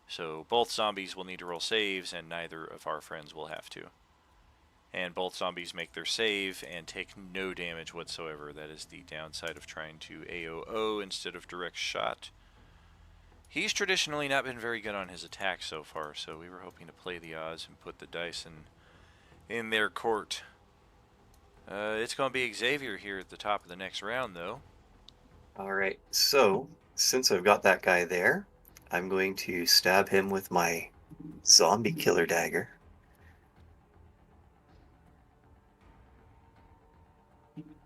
So both zombies will need to roll saves, and neither of our friends will have to. And both zombies make their save and take no damage whatsoever. That is the downside of trying to AOO instead of direct shot. He's traditionally not been very good on his attacks so far, so we were hoping to play the odds and put the dice in their court. It's going to be Xavier here at the top of the next round, though. All right. So, since I've got that guy there, I'm going to stab him with my zombie killer dagger.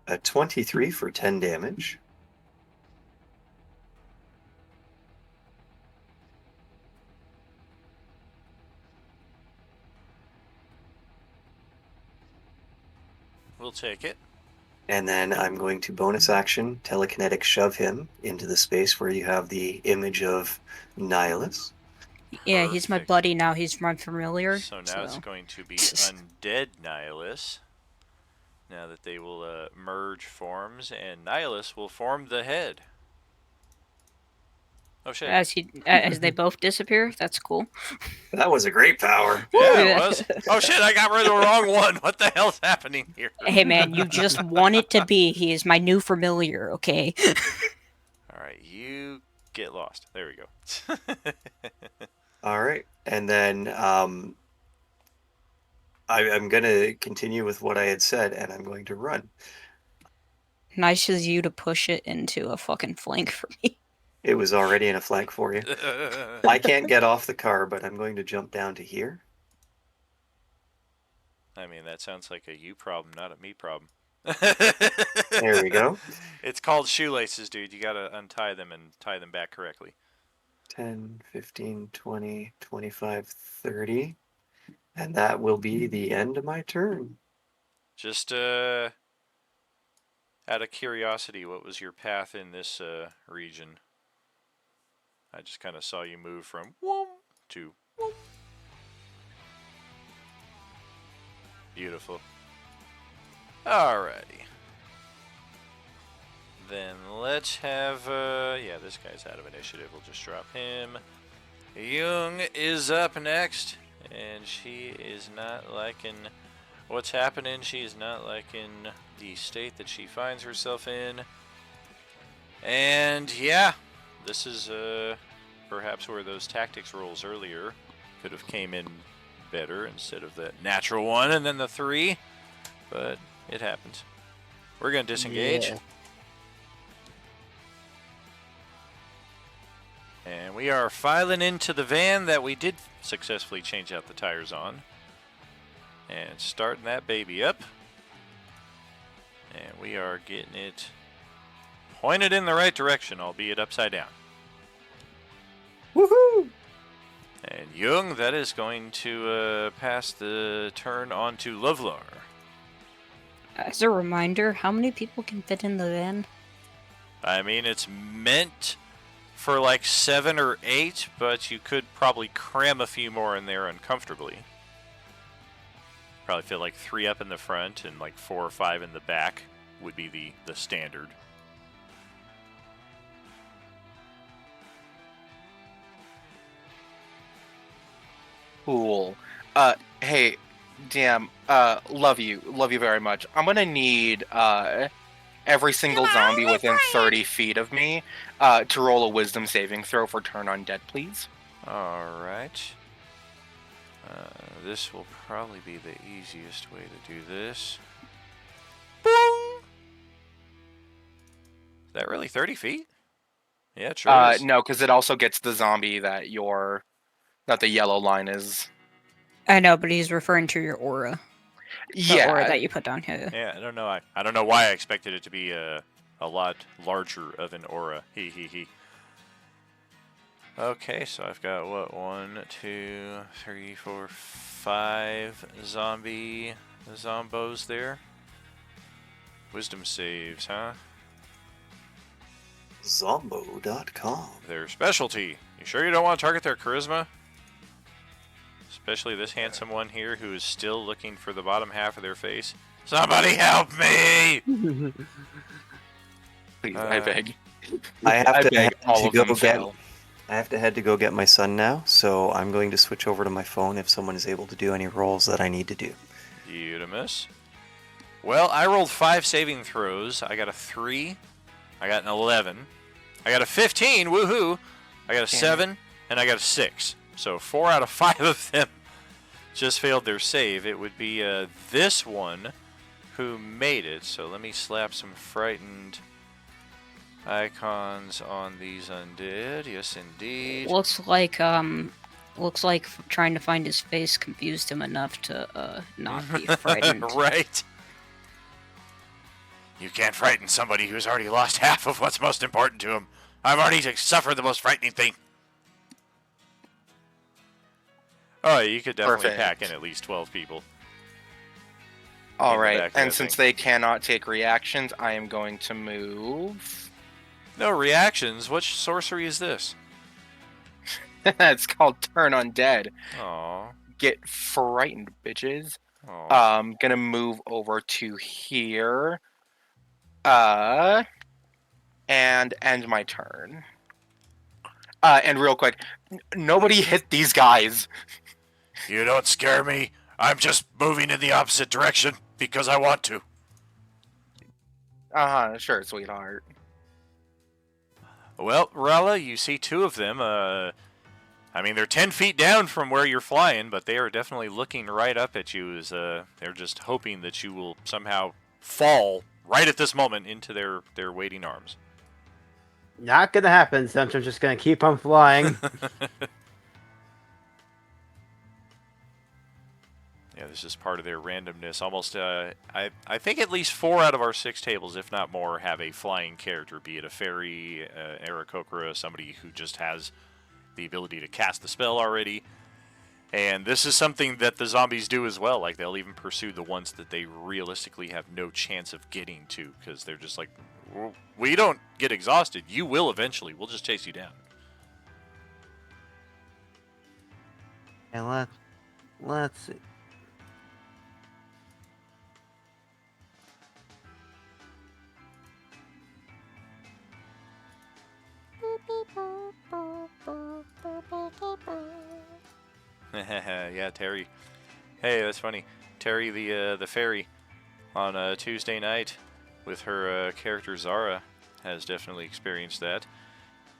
A 23 for 10 damage. we'll take it. And then I'm going to bonus action telekinetic shove him into the space where you have the image of Nihilus. Yeah, he's my Perfect. buddy now. He's run familiar. So now it's going to be undead Nihilus. Now that they will merge forms, and Nihilus will form the head. Oh shit! As they both disappear. That's cool. That was a great power. Yeah, it was. Oh shit! I got rid of the wrong one. What the hell's happening here? Hey man, you just want it to be. He is my new familiar. Okay. All right, you get lost. There we go. All right. And then I'm going to continue with what I had said, and I'm going to run. Nice as you to push it into a fucking flank for me. It was already in a flank for you. I can't get off the car, but I'm going to jump down to here. I mean, that sounds like a you problem, not a me problem. There we go. It's called shoelaces, dude. You gotta untie them and tie them back correctly. 10, 15, 20, 25, 30. And that will be the end of my turn. Just out of curiosity, what was your path in this region? I just kind of saw you move from whoom to whoom. Beautiful. Alrighty. Then let's have, yeah, this guy's out of initiative. We'll just drop him. Jung is up next, and she is not liking what's happening. She is not liking the state that she finds herself in. And yeah, this is perhaps where those tactics rolls earlier could have came in better instead of that natural 1 and then the 3, but it happens. We're going to disengage. Yeah. And we are filing into the van that we did successfully change out the tires on. And starting that baby up. And we are getting it pointed in the right direction, albeit upside down. Woohoo! And Jung, that is going to pass the turn on to Lovelar. As a reminder, how many people can fit in the van? I mean, it's meant for like 7 or 8, but you could probably cram a few more in there uncomfortably. Probably fit like 3 up in the front and like 4 or 5 in the back would be the standard. Cool. Hey, damn. Love you very much. I'm gonna need every single zombie within 30 feet of me to roll a wisdom saving throw for turn undead, please. All right. This will probably be the easiest way to do this. Boom! Is that really 30 feet? Yeah, it sure is. No, because it also gets the zombie that the yellow line is. I know, but he's referring to your aura. The Yeah. aura that you put down here. Yeah, I don't know. I don't know why I expected it to be a lot larger of an aura. He. Okay, so I've got what 1, 2, 3, 4, 5 zombos there. Wisdom saves, huh? Zombo.com. Their specialty. You sure you don't want to target their charisma? Especially this handsome one here who is still looking for the bottom half of their face. Somebody help me! Please, I beg. I have to beg head all to of them go get. fail. I have to head to go get my son now, so I'm going to switch over to my phone if someone is able to do any rolls that I need to do. Eudemus. Well, I rolled 5 saving throws. I got a 3. I got an 11. I got a 15. Woohoo! I got a 7, and I got a 6. So 4 out of 5 of them just failed their save. It would be this one who made it. So let me slap some frightened icons on these undead. Yes, indeed. Looks like trying to find his face confused him enough to not be frightened. Right. You can't frighten somebody who's already lost half of what's most important to him. I've already suffered the most frightening thing. Oh, you could definitely Perfect. pack in at least 12 people. All in the right, back of and that since thing. they cannot take reactions, I am going to move. No reactions. What sorcery is this? It's called Turn Undead. Aw. Get frightened, bitches. Aw. Gonna move over to here. And end my turn. And real quick, nobody hit these guys. You don't scare me. I'm just moving in the opposite direction because I want to. Sure, sweetheart. Well, Rala, you see two of them. I mean, they're 10 feet down from where you're flying, but they are definitely looking right up at you as they're just hoping that you will somehow fall right at this moment into their waiting arms. Not gonna happen, so I'm just gonna keep on flying. Yeah, this is part of their randomness. Almost, I think at least 4 out of our 6 tables, if not more, have a flying character, be it a fairy, Aarakocra, somebody who just has the ability to cast the spell already. And this is something that the zombies do as well. Like, they'll even pursue the ones that they realistically have no chance of getting to, because they're just like, we don't get exhausted. You will eventually. We'll just chase you down. And let's see. Yeah, Terry. Hey, that's funny. Terry, the fairy, on a Tuesday night with her character Zara, has definitely experienced that.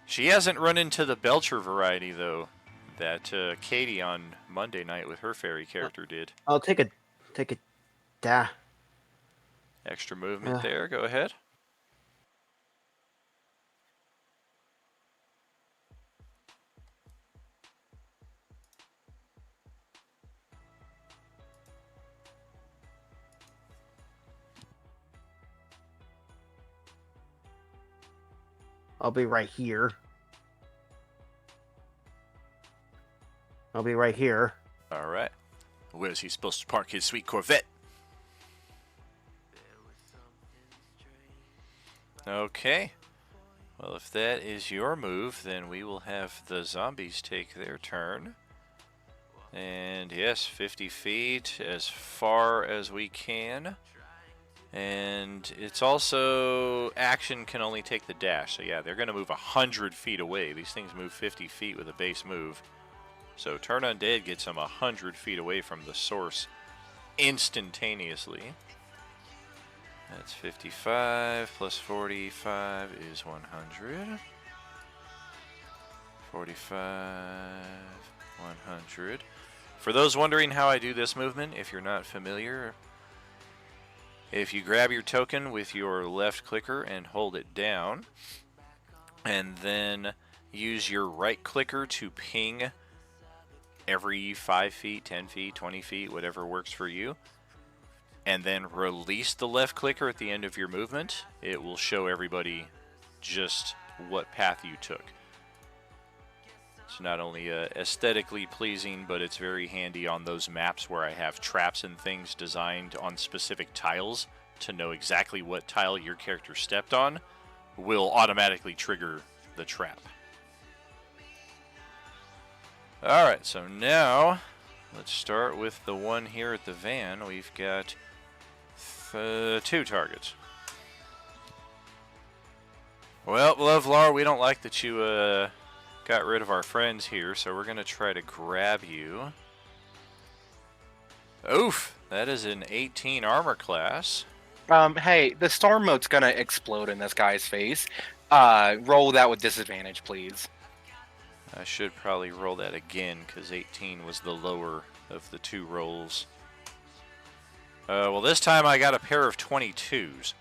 She hasn't run into the Belcher variety though, that Katie on Monday night with her fairy character did. I'll take a da. Extra movement there. Go ahead. I'll be right here. I'll be right here. All right. Where's he supposed to park his sweet Corvette? Okay. Well, if that is your move, then we will have the zombies take their turn. And yes, 50 feet, as far as we can. And it's also, action can only take the dash. So yeah, they're going to move 100 feet away. These things move 50 feet with a base move. So Turn Undead gets them 100 feet away from the source instantaneously. That's 55 plus 45 is 100. 45, 100. For those wondering how I do this movement, if you're not familiar, if you grab your token with your left clicker and hold it down, and then use your right clicker to ping every 5 feet, 10 feet, 20 feet, whatever works for you, and then release the left clicker at the end of your movement, it will show everybody just what path you took. It's not only aesthetically pleasing, but it's very handy on those maps where I have traps and things designed on specific tiles to know exactly what tile your character stepped on will automatically trigger the trap. Alright, so now let's start with the one here at the van. We've got 2 targets. Well, Lovelar, we don't like that you got rid of our friends here, so we're going to try to grab you. Oof, that is an 18 armor class. Hey, the storm mote's gonna explode in this guy's face. Roll that with disadvantage, please. I should probably roll that again, because 18 was the lower of the 2 rolls. Well, this time I got a pair of 22s.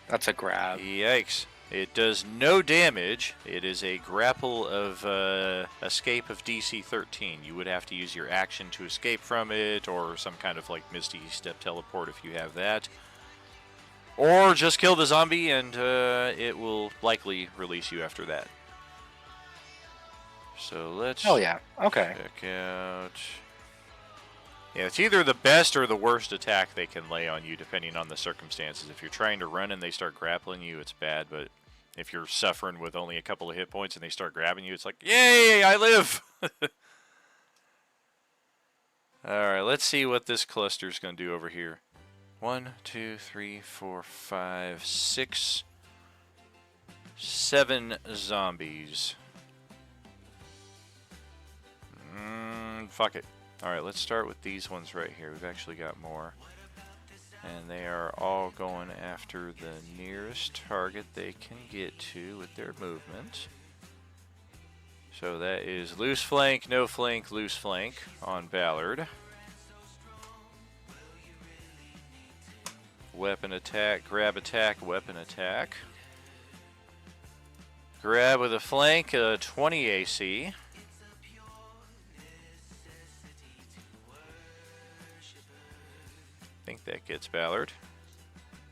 That's a grab. Yikes. It does no damage. It is a grapple of escape of DC 13. You would have to use your action to escape from it, or some kind of like Misty Step teleport if you have that. Or just kill the zombie and it will likely release you after that. So let's Oh yeah. Okay. check out... Yeah, it's either the best or the worst attack they can lay on you, depending on the circumstances. If you're trying to run and they start grappling you, it's bad, but if you're suffering with only a couple of hit points and they start grabbing you, it's like, yay, I live! Alright, let's see what this cluster's going to do over here. 1, 2, 3, 4, 5, 6, 7 zombies. Fuck it. Alright, let's start with these ones right here. We've actually got more. And they are all going after the nearest target they can get to with their movement. So that is loose flank, no flank, loose flank on Ballard. Weapon attack, grab attack, weapon attack. Grab with a flank, 20 AC. I think that gets Ballard.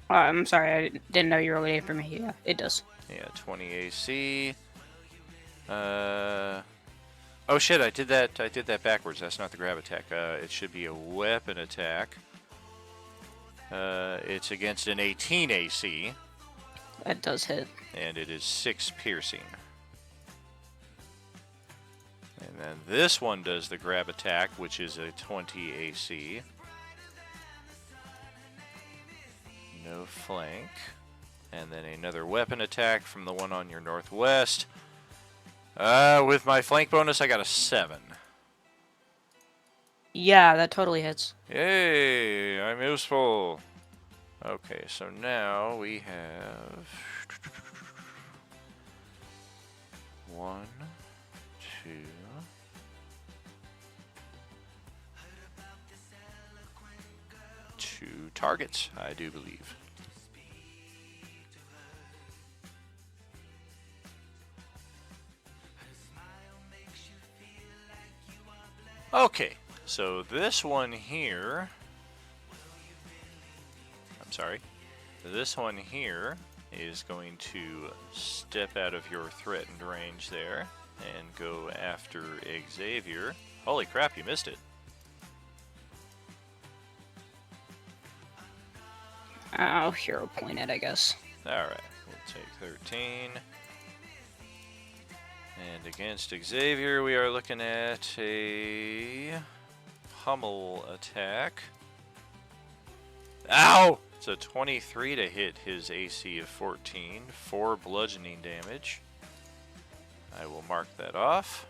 I'm sorry, I didn't know you were waiting for me. Yeah, it does. Yeah, 20 AC. Oh shit, I did that backwards. That's not the grab attack. It should be a weapon attack. It's against an 18 AC. That does hit. And it is 6 piercing. And then this one does the grab attack, which is a 20 AC. No flank. And then another weapon attack from the one on your northwest. With my flank bonus, I got a 7. Yeah, that totally hits. Yay, I'm useful. Okay, so now we have 1, 2, 2 targets, I do believe. Okay, so this one here, this one here is going to step out of your threatened range there and go after Xavier. Holy crap, you missed it. I'll hero point it, I guess. Alright, we'll take 13. And against Xavier, we are looking at a pummel attack. Ow! It's a 23 to hit his AC of 14, 4 bludgeoning damage. I will mark that off.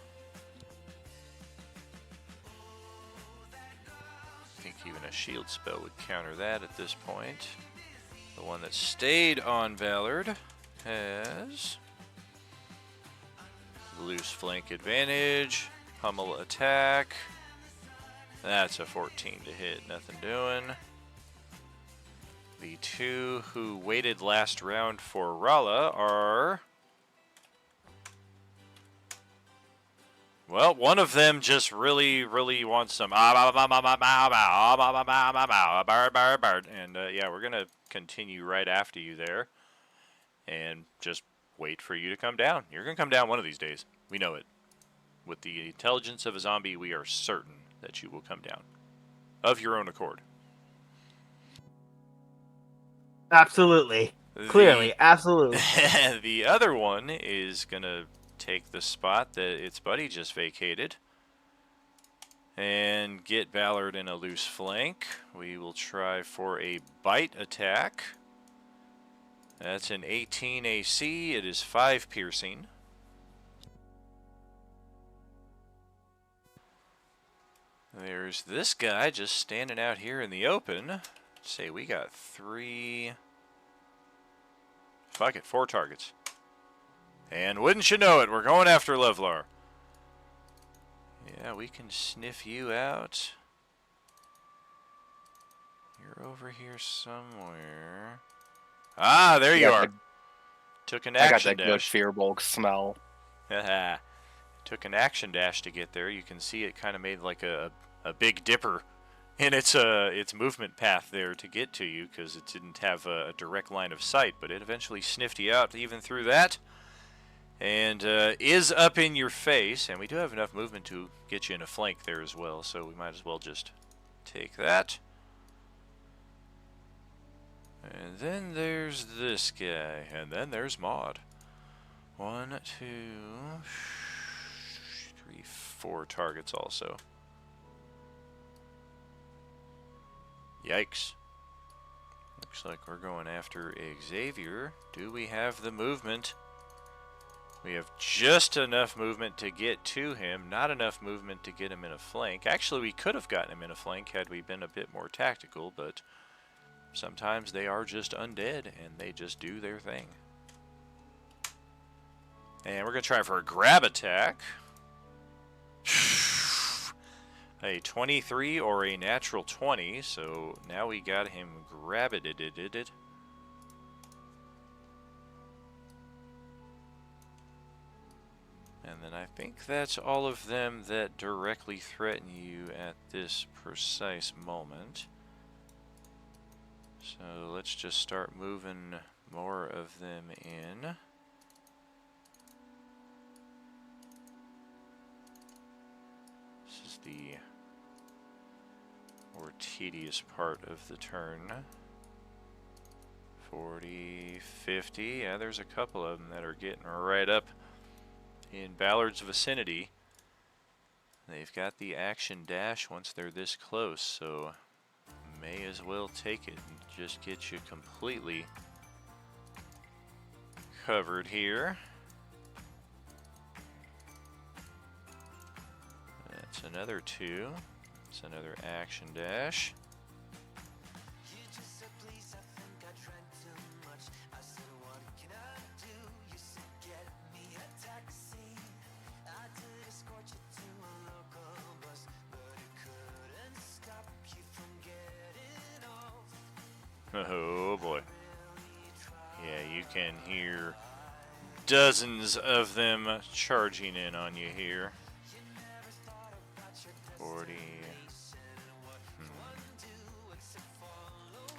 I think even a shield spell would counter that at this point. The one that stayed on Ballard has loose flank advantage, pummel attack. That's a 14 to hit, nothing doing. The two who waited last round for Rala are... Well, one of them just really wants some and yeah, we're gonna continue right after you there and just wait for you to come down. You're gonna come down one of these days. We know it. With the intelligence of a zombie, we are certain that you will come down of your own accord. Absolutely. Clearly, absolutely. The other one is gonna take the spot that its buddy just vacated and get Ballard in a loose flank. We will try for a bite attack. That's an 18 AC. It is 5 piercing. There's this guy just standing out here in the open. Say we got 3... Fuck it, 4 targets. And wouldn't you know it, we're going after Levlar. Yeah, we can sniff you out. You're over here somewhere. Ah, there you are. Took an action dash. I got that good Fearbulk smell. Took an action dash to get there. You can see it kind of made like a big dipper in its movement path there to get to you because it didn't have a direct line of sight, but it eventually sniffed you out even through that. And is up in your face, and we do have enough movement to get you in a flank there as well, so we might as well just Take that. And then there's this guy. And then there's Maud. 1, 2, 3, 4 targets also. Yikes. Looks like we're going after Xavier. Do we have the movement? We have just enough movement to get to him, not enough movement to get him in a flank. Actually, we could have gotten him in a flank had we been a bit more tactical, but sometimes they are just undead and they just do their thing. And we're going to try for a grab attack. A 23 or a natural 20, so now we got him grabbited. And then I think that's all of them that directly threaten you at this precise moment. So let's just start moving more of them in. This is the more tedious part of the turn. 40, 50, yeah, there's a couple of them that are getting right up in Ballard's vicinity. They've got the action dash once they're this close, so may as well take it and just get you completely covered here. That's another 2. That's another action dash. Oh boy. Yeah, you can hear dozens of them charging in on you here. 40.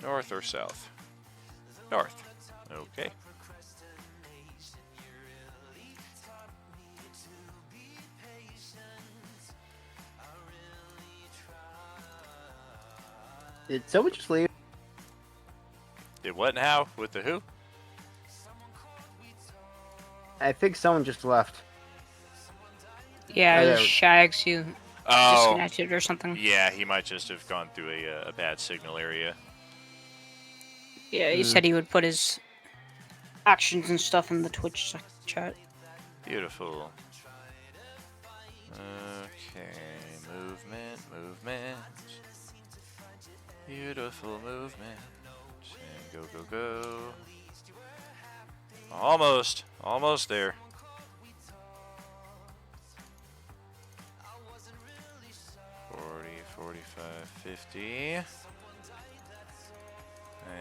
North or south? North. Okay. Did someone just leave? Did what and how? With the who? I think someone just left. Yeah, Oh, it there was we- Shags who Oh, disconnected or something. yeah, he might just have gone through a bad signal area. Yeah, he said he would put his actions and stuff in the Twitch chat. Beautiful. Okay, movement, movement. Beautiful movement. And go, go, go. Almost there. $40, 45, 50.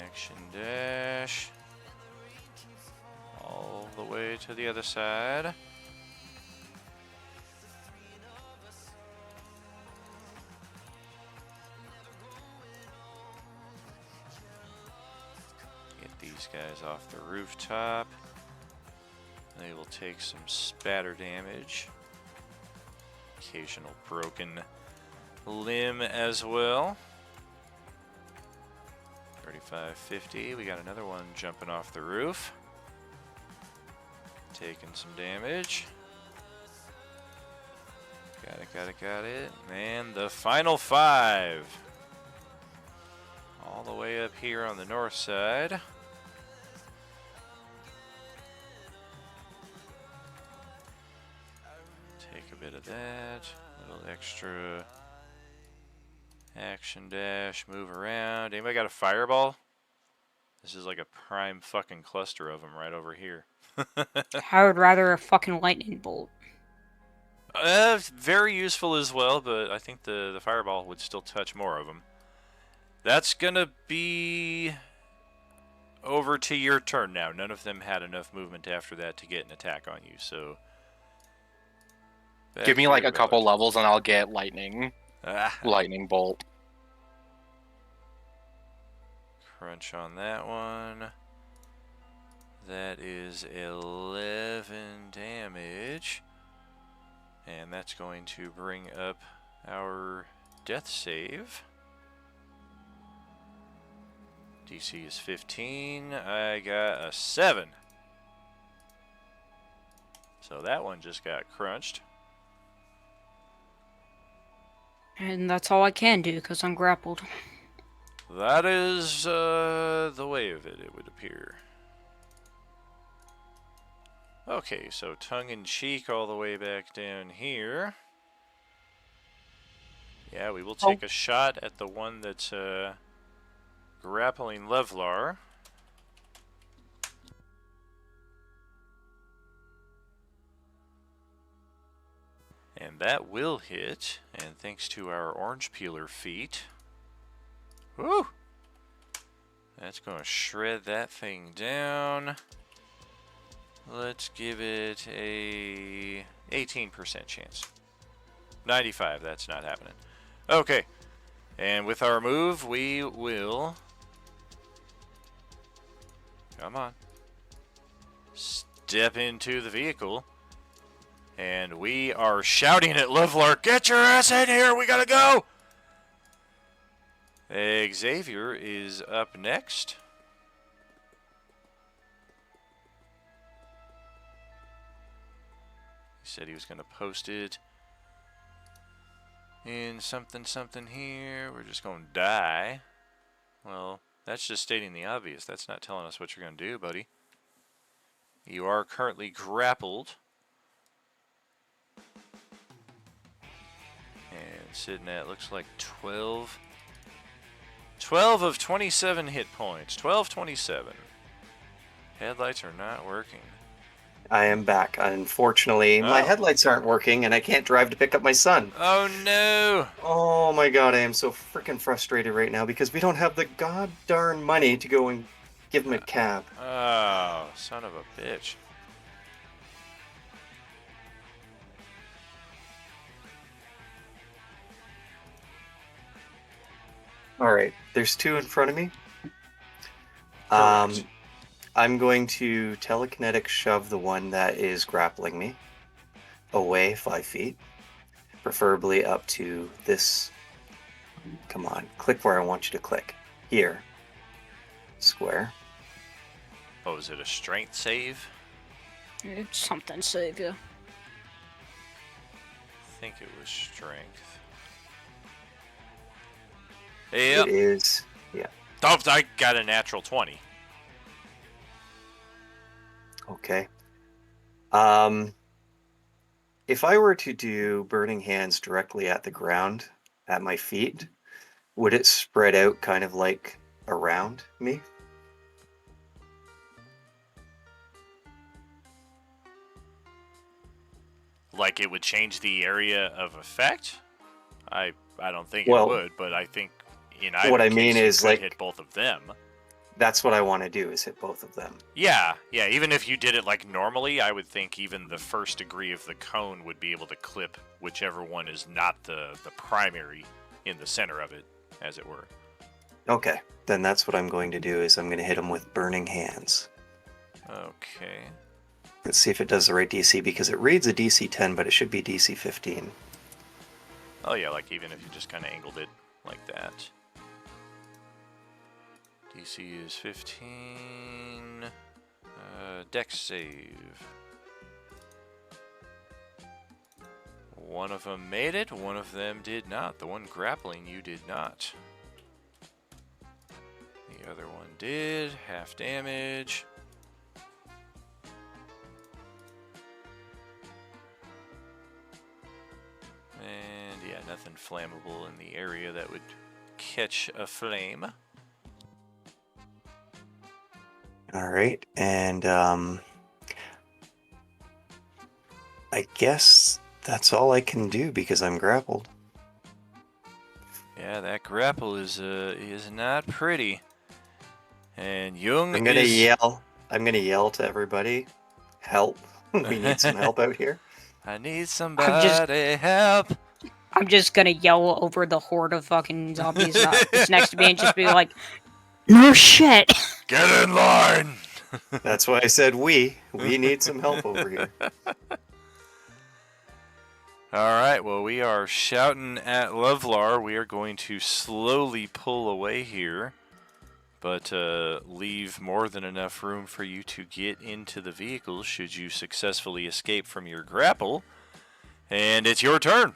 Action dash. All the way to the other side. Get these guys off the rooftop. They will take some spatter damage. Occasional broken limb as well. 35, 50. We got another one jumping off the roof. Taking some damage. Got it. And the final 5. All the way up here on the north side. Take a bit of that. A little extra action dash. Move around. Anybody got a fireball? This is like a prime fucking cluster of them right over here. I would rather a fucking lightning bolt. Very useful as well, but I think the fireball would still touch more of them. That's gonna be over to your turn now. None of them had enough movement after that to get an attack on you, so... Give me like a couple levels and I'll get lightning. Lightning bolt. Crunch on that one. That is 11 damage. And that's going to bring up our death save. DC is 15. I got a 7. So that one just got crunched. And that's all I can do because I'm grappled. That is the way of it, it would appear. Okay, so tongue-in-cheek all the way back down here. Yeah, we will take a shot at the one that's grappling Levlar. And that will hit, and thanks to our orange peeler feat, woo! That's going to shred that thing down. Let's give it a 18% chance. 95, that's not happening. Okay, and with our move, we will... Come on. Step into the vehicle. And we are shouting at Levlar, get your ass in here, we gotta go! Xavier is up next. He said he was gonna post it in something here. We're just gonna die. Well, that's just stating the obvious. That's not telling us what you're gonna do, buddy. You are currently grappled. And sitting at, looks like 12 of 27 hit points. 12-27. Headlights are not working. I am back. Unfortunately, my headlights aren't working, and I can't drive to pick up my son. Oh no! Oh my god, I am so freaking frustrated right now because we don't have the god darn money to go and give him a cab. Oh, son of a bitch. Alright, there's 2 in front of me. Correct. I'm going to telekinetic shove the one that is grappling me away 5 feet, preferably up to this. Come on, click where I want you to click. Here. Square. Oh, is it a strength save? It's something, Savior. I think it was strength. Yep. It is. Yeah. Oh, I got a natural 20. Okay. If I were to do Burning Hands directly at the ground, at my feet, would it spread out kind of like around me? Like it would change the area of effect? I don't think Well, it would, but I think in what either I mean case, you is, could like- hit both of them. That's what I want to do, is hit both of them. Yeah, even if you did it like normally, I would think even the first degree of the cone would be able to clip whichever one is not the primary in the center of it, as it were. Okay, then that's what I'm going to do, is I'm going to hit him with Burning Hands. Okay. Let's see if it does the right DC, because it reads a DC 10, but it should be DC 15. Oh yeah, like even if you just kind of angled it like that. DC is 15. Dex save. One of them made it, one of them did not. The one grappling you did not. The other one did. Half damage. And yeah, nothing flammable in the area that would catch a flame. Alright, and I guess that's all I can do because I'm grappled. Yeah, that grapple is not pretty. And Jung I'm gonna is... yell. I'm gonna yell to everybody, help! We need some help out here. I need somebody help. I'm just gonna yell over the horde of fucking zombies that's next to me and just be like, no shit! Get in line! That's why I said we need some help over here. Alright, well, we are shouting at Levlar. We are going to slowly pull away here. but leave more than enough room for you to get into the vehicle should you successfully escape from your grapple. And it's your turn.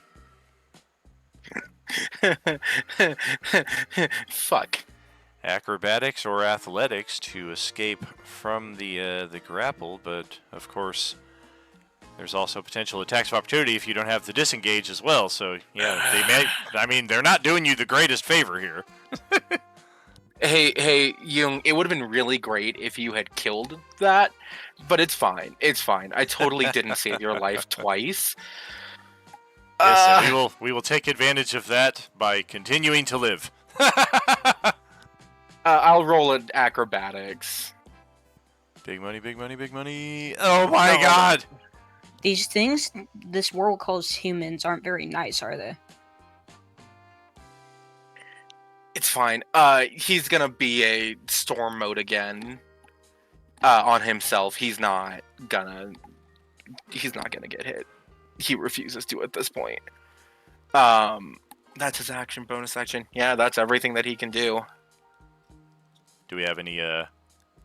Fuck. Acrobatics or athletics to escape from the grapple, but of course there's also potential attacks of opportunity if you don't have the disengage as well. So yeah, they may. I mean, they're not doing you the greatest favor here. Hey, Jung, it would have been really great if you had killed that, but it's fine. It's fine. I totally didn't save your life twice. Yes, and we will take advantage of that by continuing to live. I'll roll an acrobatics. Big money, big money, big money. Oh my No, god! These things this world calls humans aren't very nice, are they? It's fine. He's gonna be a storm mode again. On himself. He's not gonna get hit. He refuses to at this point. That's his action, bonus action. Yeah, that's everything that he can do. Do we have any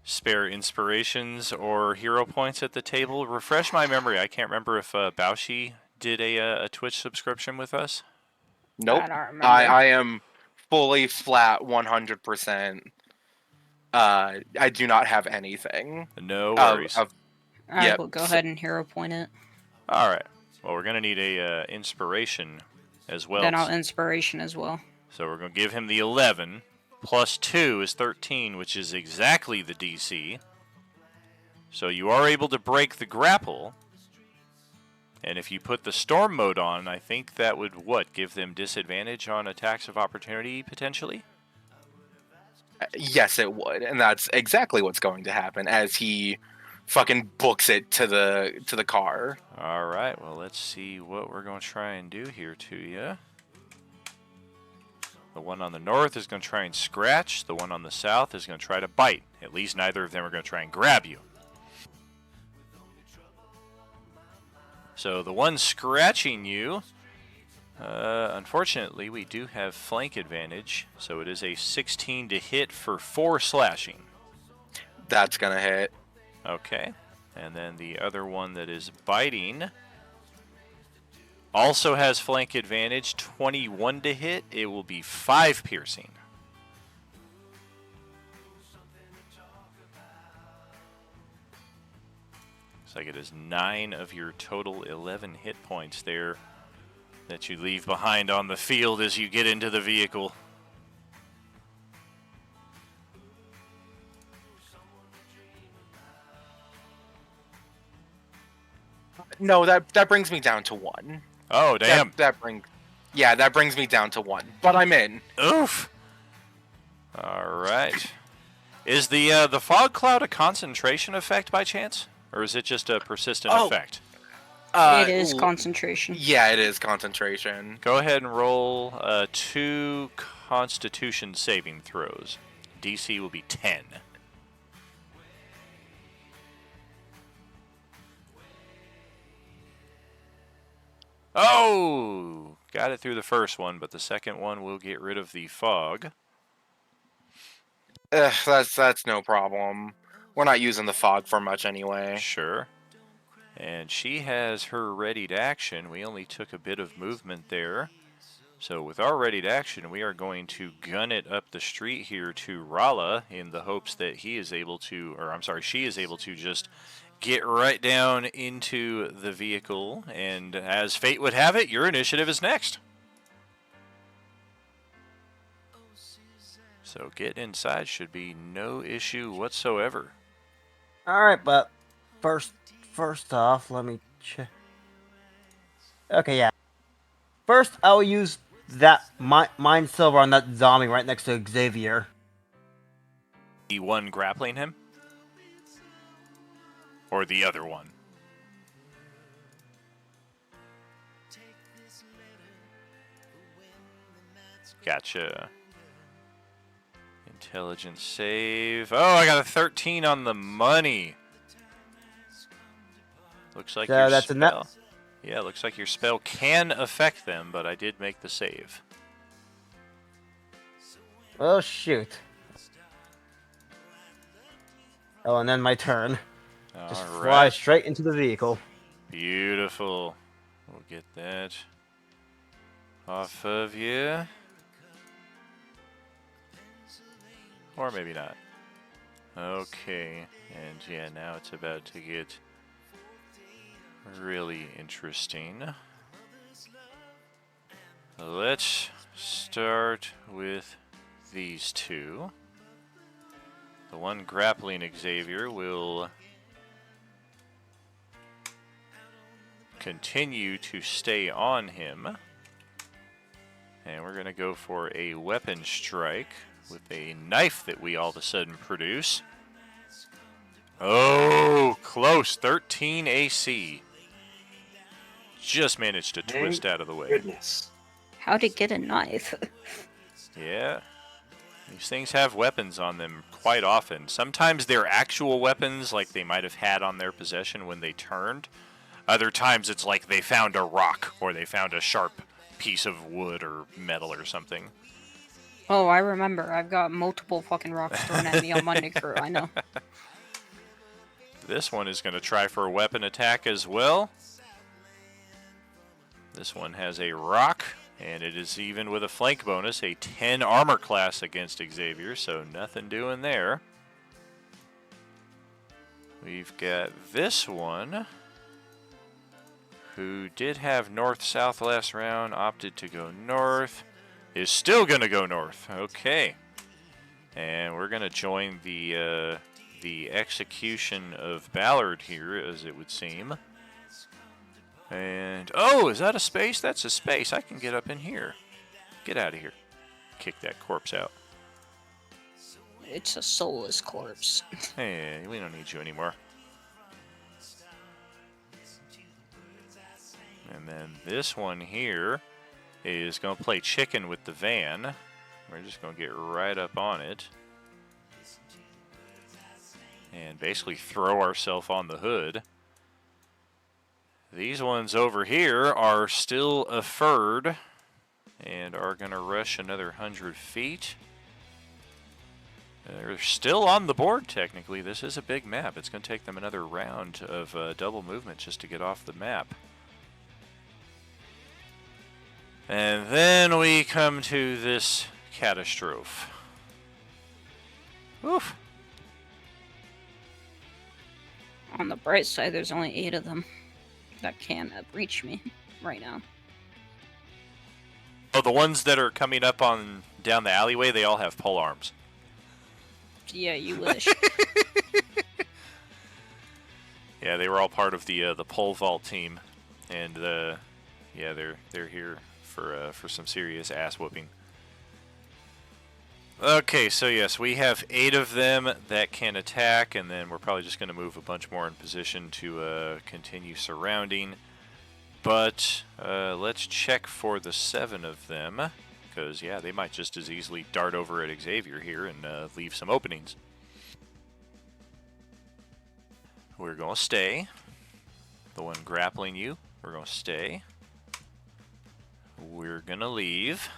spare inspirations or hero points at the table? Refresh my memory. I can't remember if Baushi did a Twitch subscription with us. Nope. I don't remember. I am fully flat 100%. I do not have anything. No worries. Alright, Yep. we'll go ahead and hero point it. All right. Well, we're gonna need a inspiration as well. Then I'll inspiration as well. So we're gonna give him the 11. Plus 2 is 13, which is exactly the DC. So you are able to break the grapple. And if you put the storm mode on, I think that would, give them disadvantage on attacks of opportunity, potentially? Yes, it would, and that's exactly what's going to happen as he fucking books it to the car. All right, well, let's see what we're going to try and do here to you. The one on the north is going to try and scratch. The one on the south is going to try to bite. At least neither of them are going to try and grab you. So the one scratching you, unfortunately, we do have flank advantage. So it is a 16 to hit for 4 slashing. That's gonna hit. Okay. And then the other one that is biting also has flank advantage, 21 to hit. It will be 5 piercing. Looks like it is 9 of your total 11 hit points there that you leave behind on the field as you get into the vehicle. No, that brings me down to 1. Oh, damn. That brings me down to 1. But I'm in. Oof. All right. Is the fog cloud a concentration effect by chance? Or is it just a persistent effect? It is concentration. Yeah, it is concentration. Go ahead and roll 2 Constitution saving throws. DC will be 10. Oh! Got it through the first one, but the second one will get rid of the fog. That's no problem. We're not using the fog for much anyway. Sure. And she has her readied action. We only took a bit of movement there. So with our readied action, we are going to gun it up the street here to Rala in the hopes that he is able to, or I'm sorry, she is able to just get right down into the vehicle. And as fate would have it, your initiative is next. So get inside should be no issue whatsoever. Alright, but first off, let me check. Okay, yeah. First, I'll use that Mind Silver on that zombie right next to Xavier. The one grappling him? Or the other one? Gotcha. Intelligence save. Oh, I got a 13 on the money. Looks like So your that's spell. Yeah, looks like your spell can affect them, but I did make the save. Oh, shoot. Oh, and then my turn. Just All fly right. straight into the vehicle. Beautiful. We'll get that off of you. Or maybe not. Okay. And yeah, now it's about to get really interesting. Let's start with these two. The one grappling Xavier will continue to stay on him. And we're going to go for a weapon strike with a knife that we all of a sudden produce. Oh, close. 13 AC. Just managed to twist out of the way. Goodness. How'd he get a knife? Yeah. These things have weapons on them quite often. Sometimes they're actual weapons, like they might have had on their possession when they turned. Other times it's like they found a rock or they found a sharp piece of wood or metal or something. Oh, I remember. I've got multiple fucking rocks thrown at me on Monday Crew. I know. This one is going to try for a weapon attack as well. This one has a rock, and it is even with a flank bonus, a 10 armor class against Xavier, so nothing doing there. We've got this one, who did have north-south last round, opted to go north, is still going to go north. Okay. And we're going to join the execution of Ballard here, as it would seem. And, oh, is that a space? That's a space. I can get up in here. Get out of here. Kick that corpse out. It's a soulless corpse. Hey, we don't need you anymore. And then this one here is going to play chicken with the van. We're just going to get right up on it. And basically throw ourselves on the hood. These ones over here are still a third and are going to rush another 100 feet. They're still on the board, technically. This is a big map. It's going to take them another round of double movement just to get off the map. And then we come to this catastrophe. Oof. On the bright side, there's only 8 of them that can reach me right now. Oh, the ones that are coming up on down the alleyway, they all have pole arms. Yeah, you wish. Yeah, they were all part of the pole vault team, and yeah, they're here for some serious ass whooping. Okay, so yes, we have 8 of them that can attack, and then we're probably just going to move a bunch more in position to continue surrounding. But let's check for the 7 of them, because, yeah, they might just as easily dart over at Xavier here and leave some openings. We're going to stay. The one grappling you, we're going to stay. We're going to leave.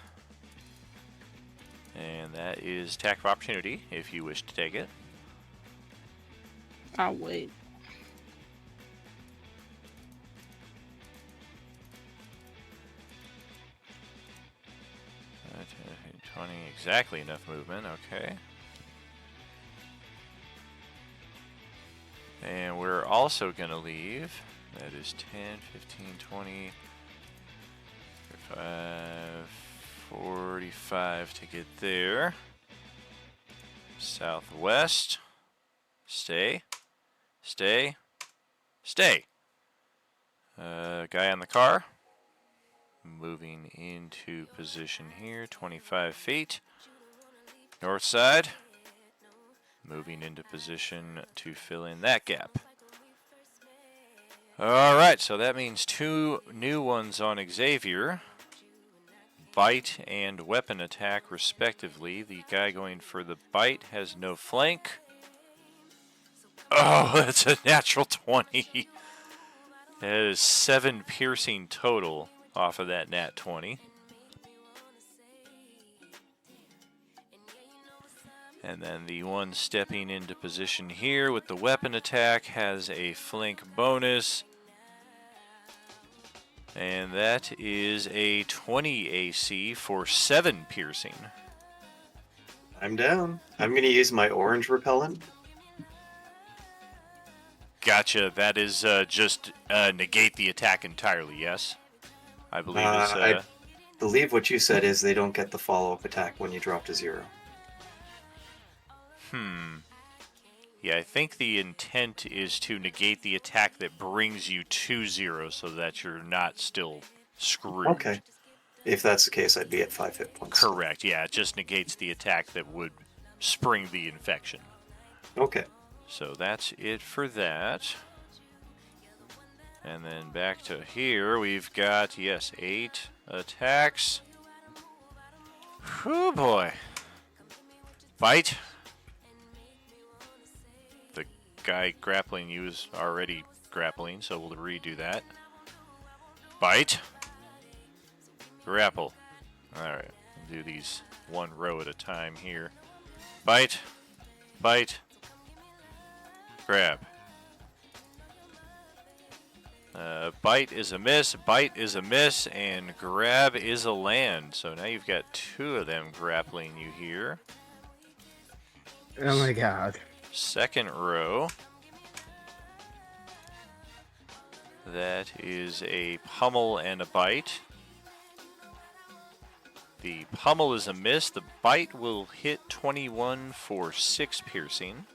And that is attack of opportunity, if you wish to take it. I'll wait. Uh, 20, exactly enough movement, okay. And we're also going to leave. That is 10, 15, 20, 35, 45 to get there. Southwest. Stay. Stay. Stay. Guy on the car. Moving into position here, 25 feet. North side. Moving into position to fill in that gap. Alright, so that means 2 new ones on Xavier. Bite and weapon attack, respectively. The guy going for the bite has no flank. Oh, that's a natural 20. That is 7 piercing total off of that nat 20. And then the one stepping into position here with the weapon attack has a flank bonus. And that is a 20 AC for 7 piercing. I'm down. I'm going to use my orange repellent. Gotcha. That is just negate the attack entirely, yes? I believe is... I believe what you said is they don't get the follow-up attack when you drop to 0. Yeah, I think the intent is to negate the attack that brings you to 0 so that you're not still screwed. Okay. If that's the case, I'd be at 5 hit points. Correct, yeah. It just negates the attack that would spring the infection. Okay. So that's it for that. And then back to here, we've got, yes, 8 attacks. Whew, boy. Bite. The guy grappling you is already grappling, so we'll redo that. Bite. Grapple. Alright, we'll do these one row at a time here. Bite. Bite. Grab. Bite is a miss, bite is a miss, and grab is a land. So now you've got 2 of them grappling you here. Oh my god. Second row. That is a pummel and a bite. The pummel is a miss. The bite will hit 21 for 6 piercing.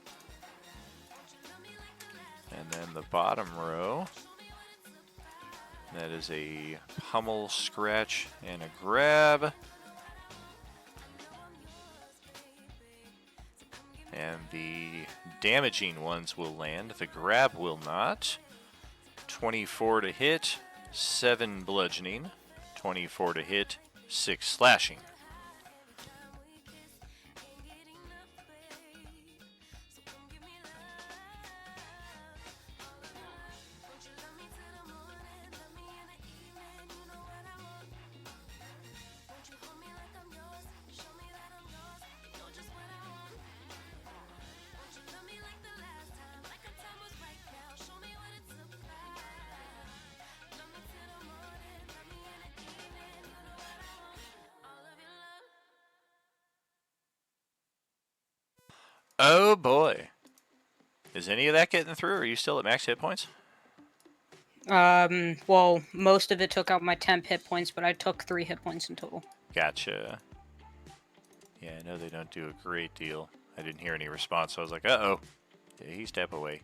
And then the bottom row. That is a pummel, scratch, and a grab. And the damaging ones will land. The grab will not. 24 to hit, 7 bludgeoning. 24 to hit, 6 slashing. Oh boy. Is any of that getting through, or are you still at max hit points? Well, most of it took out my temp hit points, but I took 3 hit points in total. Gotcha. Yeah, I know they don't do a great deal. I didn't hear any response, so I was like, uh-oh. Did he step away?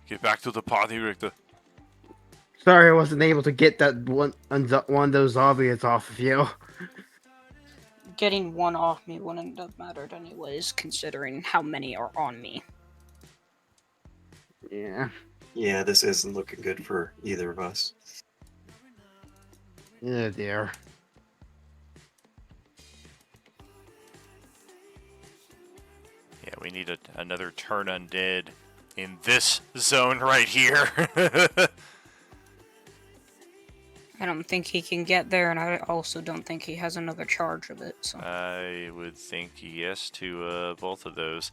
Get back to the party, Richter. Sorry I wasn't able to get that one of those zombies off of you. Getting one off me wouldn't have mattered anyways, considering how many are on me. Yeah. Yeah, this isn't looking good for either of us. Oh dear. Yeah, we need another turn undead in this zone right here. I don't think he can get there, and I also don't think he has another charge of it. So I would think yes to both of those.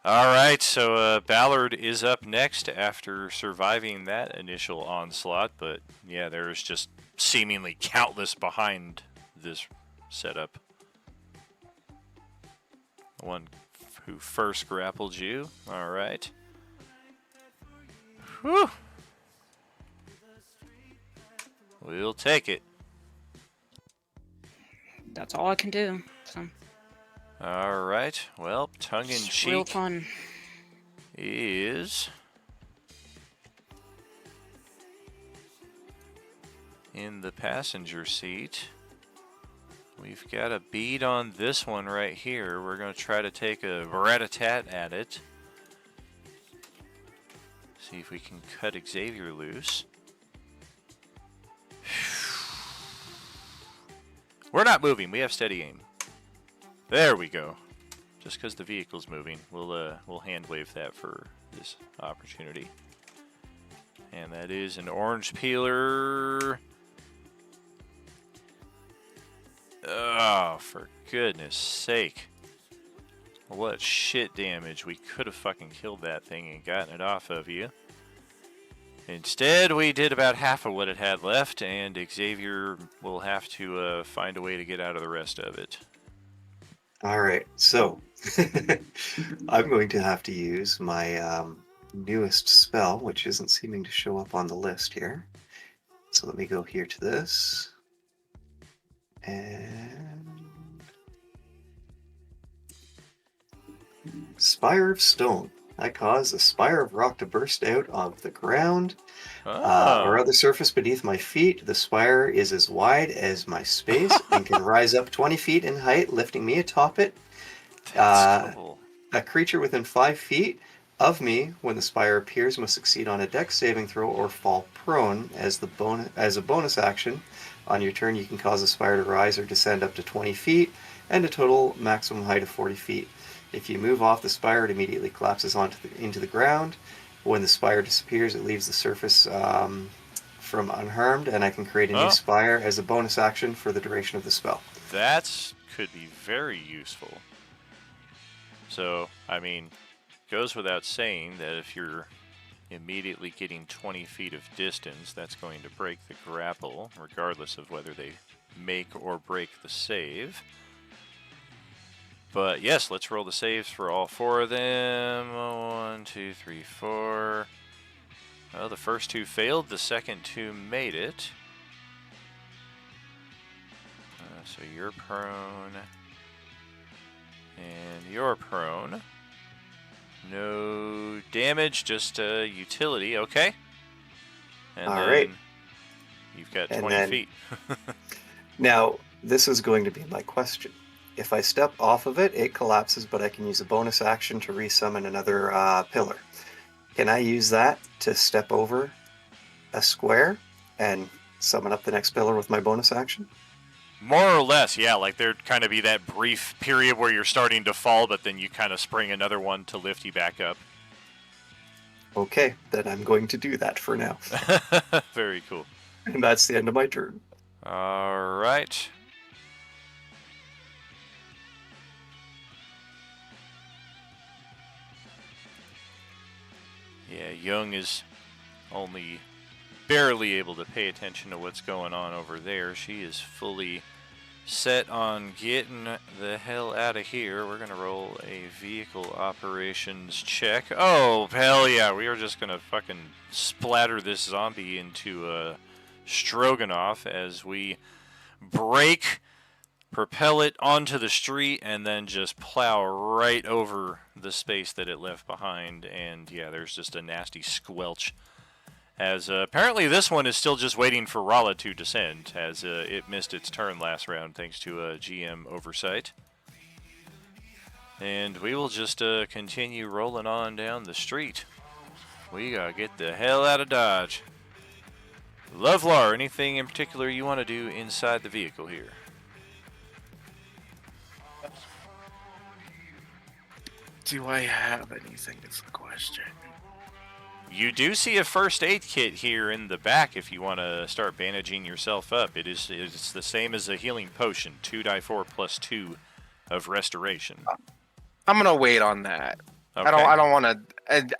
Alright, so Ballard is up next after surviving that initial onslaught, but yeah, there's just seemingly countless behind this setup. The one who first grappled you. Alright. Whew. We'll take it. that's all I can do. So Alright, well, it's tongue-in-cheek real fun. is in the passenger seat. We've got a bead on this one right here. We're going to try to take a rat-a-tat at it. See if we can cut Xavier loose. We're not moving. We have steady aim. There we go. Just because the vehicle's moving, we'll hand wave that for this opportunity. And that is an orange peeler. Oh, for goodness sake. What shit damage. We could have fucking killed that thing and gotten it off of you. Instead, we did about half of what it had left, and Xavier will have to find a way to get out of the rest of it. Alright, so I'm going to have to use my newest spell, which isn't seeming to show up on the list here. So let me go here to this. And Spire of Stone. I cause a spire of rock to burst out of the ground or other surface beneath my feet. The spire is as wide as my space and can rise up 20 feet in height, lifting me atop it. That's cool. A creature within 5 feet of me, when the spire appears, must succeed on a dex saving throw or fall prone. As a bonus action, on your turn, you can cause the spire to rise or descend up to 20 feet and a total maximum height of 40 feet. If you move off the spire, it immediately collapses into the ground. When the spire disappears, it leaves the surface from unharmed, and I can create a new spire as a bonus action for the duration of the spell. That could be very useful. So, I mean, goes without saying that if you're immediately getting 20 feet of distance, that's going to break the grapple, regardless of whether they make or break the save. But yes, let's roll the saves for all 4 of them. 1, 2, 3, 4. Well, the first 2 failed, the second 2 made it. So you're prone. And you're prone. No damage, just utility, okay. And all then right. You've got And 20 then- feet. Now, this is going to be my question. If I step off of it, it collapses, but I can use a bonus action to resummon another pillar. Can I use that to step over a square and summon up the next pillar with my bonus action? More or less, yeah, like there'd kind of be that brief period where you're starting to fall, but then you kind of spring another one to lift you back up. Okay, then I'm going to do that for now. Very cool. And that's the end of my turn. All right. Yeah, Young is only barely able to pay attention to what's going on over there. She is fully set on getting the hell out of here. We're going to roll a vehicle operations check. Oh, hell yeah. We are just going to fucking splatter this zombie into stroganoff as we brake, propel it onto the street, and then just plow right over the space that it left behind. And yeah, there's just a nasty squelch. As apparently this one is still just waiting for Rala to descend, as it missed its turn last round thanks to GM oversight. And we will just continue rolling on down the street. We gotta get the hell out of Dodge. Lovelar, anything in particular you want to do inside the vehicle here? Do I have anything is the question. You do see a first aid kit here in the back if you want to start bandaging yourself up. It's the same as a healing potion, 2d4 plus 2 of restoration. I'm gonna wait on that. Okay. I don't want to.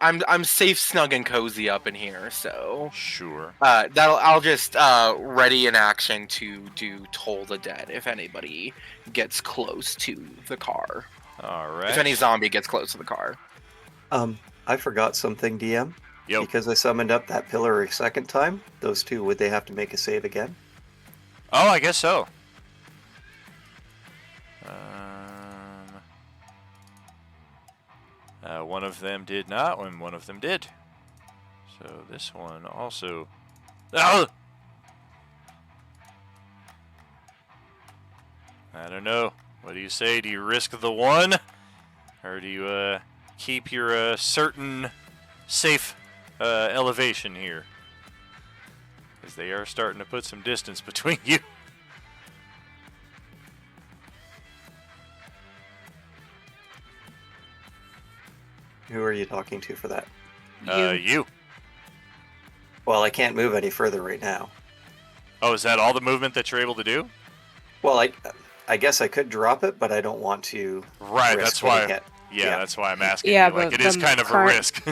I'm safe, snug, and cozy up in here. So Sure. I'll just ready in action to do Toll the Dead if anybody gets close to the car. All right. If any zombie gets close to the car. I forgot something, DM. Yep. Because I summoned up that pillar a second time, those two, would they have to make a save again? Oh, I guess so. One of them did not, and one of them did. So this one also... Oh! I don't know. What do you say? Do you risk the one? Or do you keep your certain safe elevation here? Because they are starting to put some distance between you. Who are you talking to for that? You. Well, I can't move any further right now. Oh, is that all the movement that you're able to do? Well, I guess I could drop it, but I don't want to Right, risk that's what why. I get. Yeah, that's why I'm asking Yeah, you. Like, but it is the kind of a current- risk.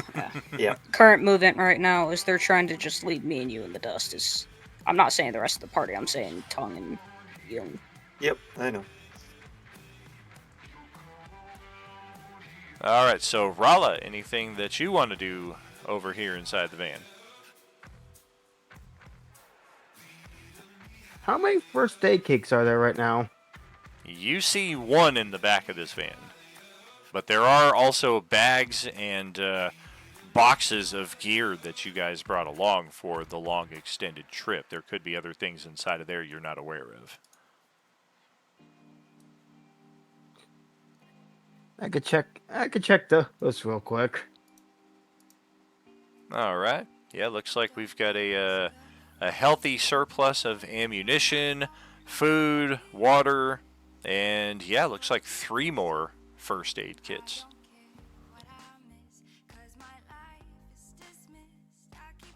Yeah. Current movement right now is they're trying to just leave me and you in the dust. I'm not saying the rest of the party. I'm saying Tongue and Young. Yep, I know. All right, so Rala, anything that you want to do over here inside the van? How many first aid kits are there right now? You see one in the back of this van, but there are also bags and boxes of gear that you guys brought along for the long extended trip. There could be other things inside of there you're not aware of. I could check those real quick. All right. Yeah, looks like we've got a healthy surplus of ammunition, food, water, and yeah, looks like 3 more first aid kits.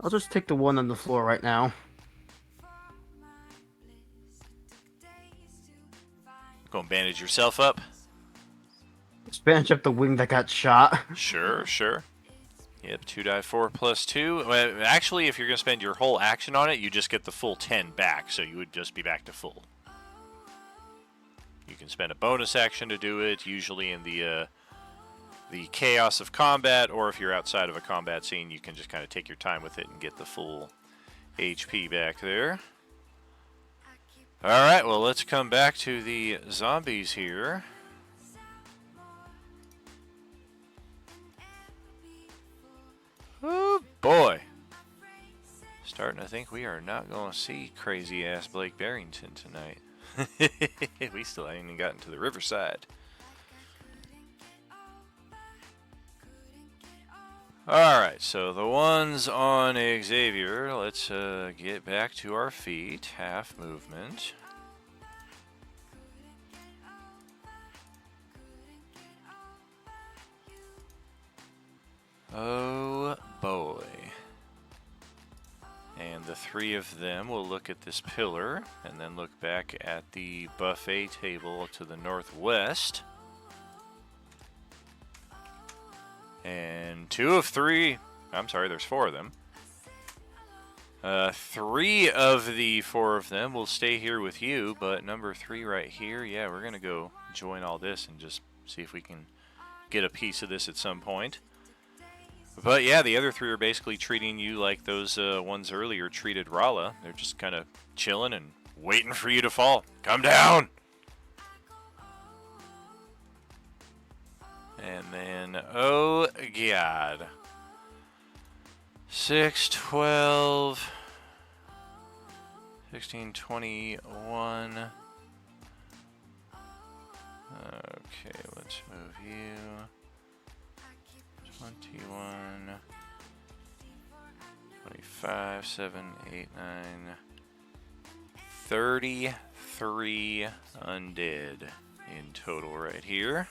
I'll just take the one on the floor right now. Go and bandage yourself up. Just bandage up the wing that got shot. Sure, sure. Yep, 2 die 4 plus 2. Well, actually, if you're going to spend your whole action on it, you just get the full 10 back, so you would just be back to full. You can spend a bonus action to do it, usually in the chaos of combat, or if you're outside of a combat scene, you can just kind of take your time with it and get the full HP back there. Alright, well, let's come back to the zombies here. Oh boy. Starting to think we are not going to see crazy ass Blake Barrington tonight. We still haven't even gotten to the riverside. Alright, so the ones on Xavier, let's get back to our feet. Half movement. Oh boy. And the 3 of them will look at this pillar and then look back at the buffet table to the northwest. And 2 of 3, I'm sorry, there's 4 of them. 3 of the 4 of them will stay here with you, but number 3 right here, yeah, we're going to go join all this and just see if we can get a piece of this at some point. But yeah, the other 3 are basically treating you like those ones earlier treated Rala. They're just kind of chilling and waiting for you to fall. Come down! And then, oh god. 6, 12, 16, 21. Okay, let's move you. 21, 25, 7, 8, 9, 33 undead in total right here.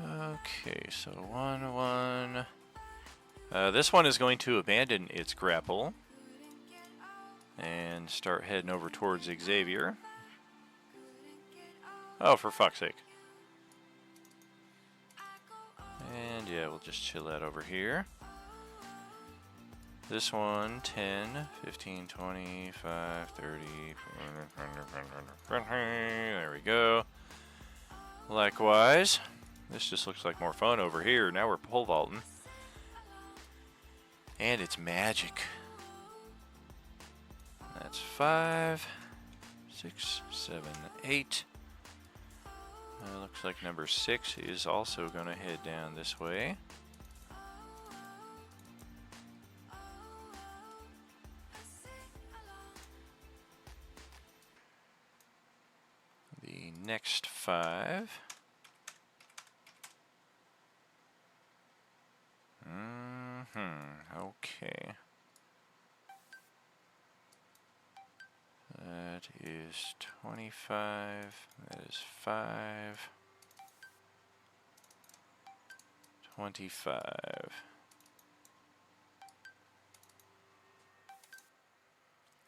Okay, so 1, 1. This one is going to abandon its grapple and start heading over towards Xavier. Oh, for fuck's sake. And yeah, we'll just chill that over here. This one, 10, 15, 25, 30, 40, there we go. Likewise, this just looks like more fun over here. Now we're pole vaulting. And it's magic. That's 5, 6, 7, 8. Looks like number 6 is also going to head down this way. The next 5. Okay. That is 25. That is 5. 25.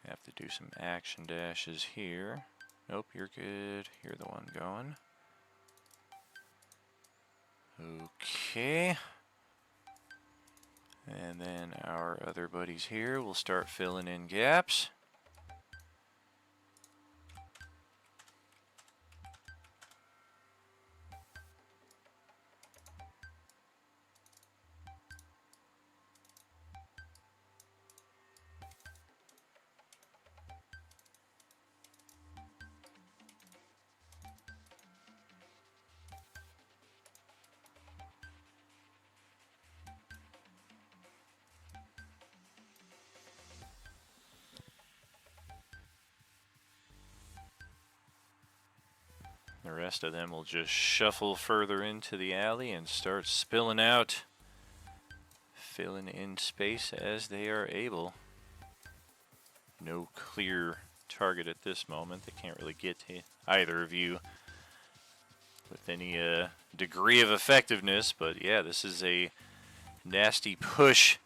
Have to do some action dashes here. Nope, you're good. You're the one going. Okay. And then our other buddies here will start filling in gaps. The rest of them will just shuffle further into the alley and start spilling out, filling in space as they are able. No clear target at this moment. They can't really get to either of you with any degree of effectiveness, but yeah, this is a nasty push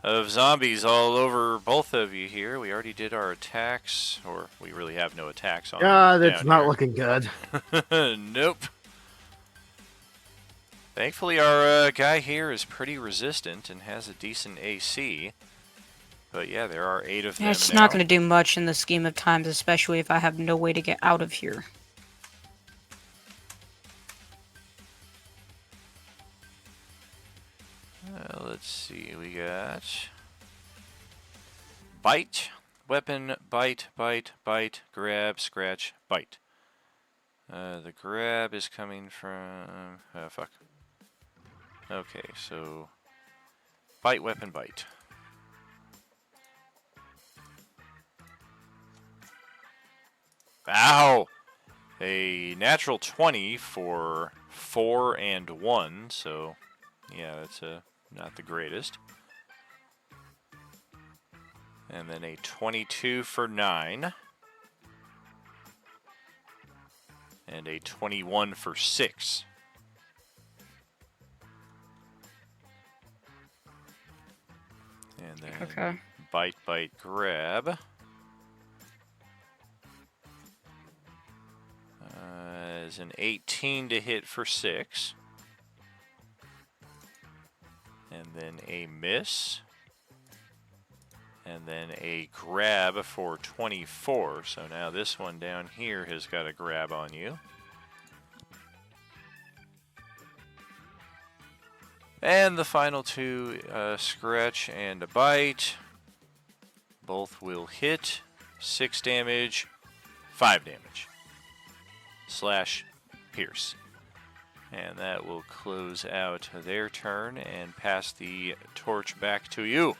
of zombies all over both of you here. We already did our attacks, or we really have no attacks on God, it's down not here. looking good. Nope. Thankfully, our guy here is pretty resistant and has a decent AC. But yeah, there are 8 of them Yeah, it's now. not going to do much in the scheme of times, especially if I have no way to get out of here. Let's see, we got bite, weapon, bite, bite, bite, grab, scratch, bite. The grab is coming from, fuck. Okay, so bite, weapon, bite. Ow! A natural 20 for 4 and 1, so yeah, that's not the greatest. And then a 22 for 9. And a 21 for 6. And then Okay. bite, bite, grab. Is an 18 to hit for 6. And then a miss. And then a grab for 24. So now this one down here has got a grab on you. And the final 2, scratch and a bite. Both will hit. 6 damage, 5 damage. Slash pierce. And that will close out their turn and pass the torch back to you.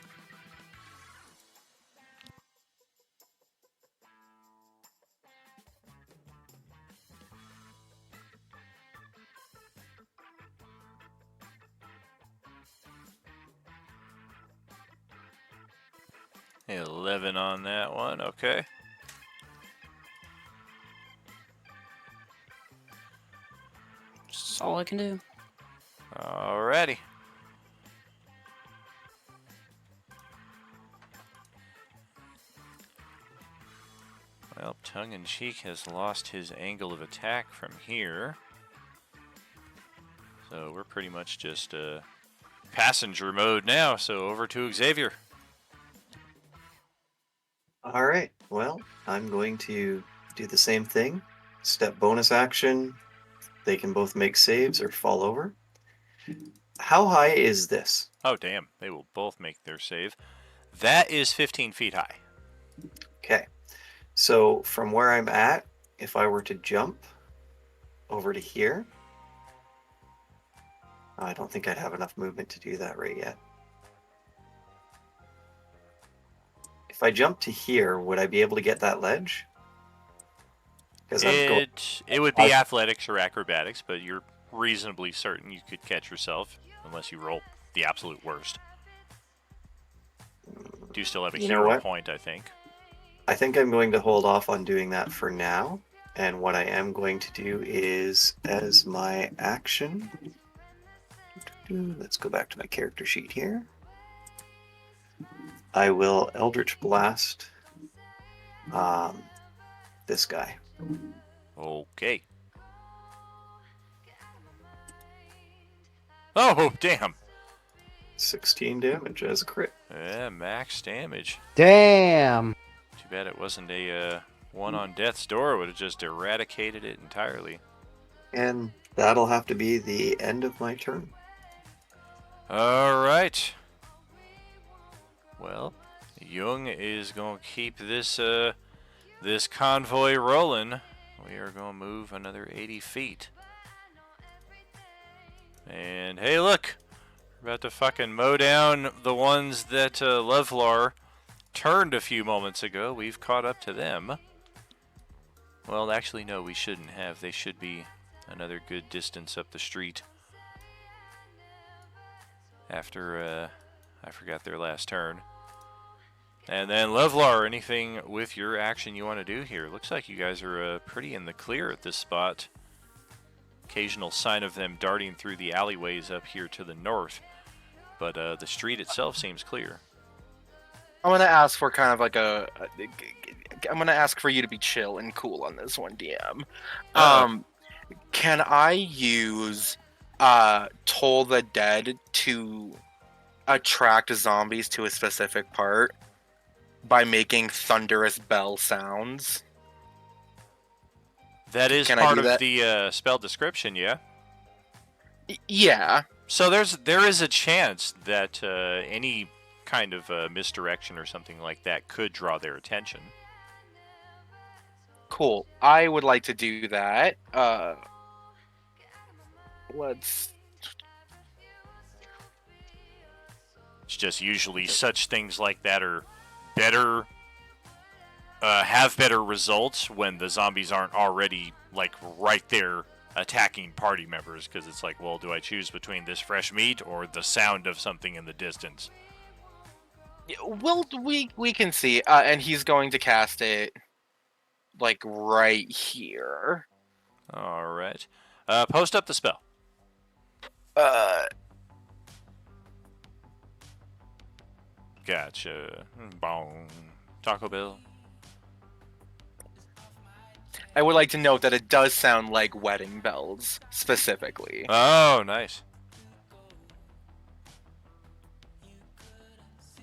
$11 on that one, okay. That's all I can do. Alrighty. Well, Tongue-in-Cheek has lost his angle of attack from here. So we're pretty much just passenger mode now, so over to Xavier. Alright, well, I'm going to do the same thing. Step bonus action. They can both make saves or fall over. How high is this? Oh, damn. They will both make their save. That is 15 feet high. Okay. So from where I'm at, if I were to jump over to here, I don't think I'd have enough movement to do that right yet. If I jump to here, would I be able to get that ledge? It would be athletics or acrobatics, but you're reasonably certain you could catch yourself, unless you roll the absolute worst. Do still have a hero point, I think. I think I'm going to hold off on doing that for now. And what I am going to do is, as my action, Let's go back to my character sheet here. I will Eldritch Blast this guy. Okay. Oh, damn. 16 damage as a crit. Yeah, max damage. Damn. Too bad it wasn't a one on death's door. Would have just eradicated it entirely. And that'll have to be the end of my turn. All right. Well, Jung is going to keep this this convoy rolling. We are going to move another 80 feet. And hey, look, we're about to fucking mow down the ones that Levlar turned a few moments ago. We've caught up to them. Well, actually, no, we shouldn't have. They should be another good distance up the street. After, I forgot their last turn. And then Levlar, anything with your action you want to do here? Looks like you guys are pretty in the clear at this spot. Occasional sign of them darting through the alleyways up here to the north. But the street itself seems clear. I'm gonna ask for kind of like I'm gonna ask for you to be chill and cool on this one, DM. Can I use Toll the Dead to attract zombies to a specific part by making thunderous bell sounds? That is Can I part do of that? the spell description, yeah? Yeah. So there is a chance that any kind of misdirection or something like that could draw their attention. Cool. I would like to do that. Let's. It's just usually such things like that are better, have better results when the zombies aren't already like right there attacking party members, because it's like, well, do I choose between this fresh meat or the sound of something in the distance? Well, we can see, and he's going to cast it like right here. All right. Post up the spell. Gotcha. Bong. Taco Bell. I would like to note that it does sound like wedding bells, specifically. Oh, nice.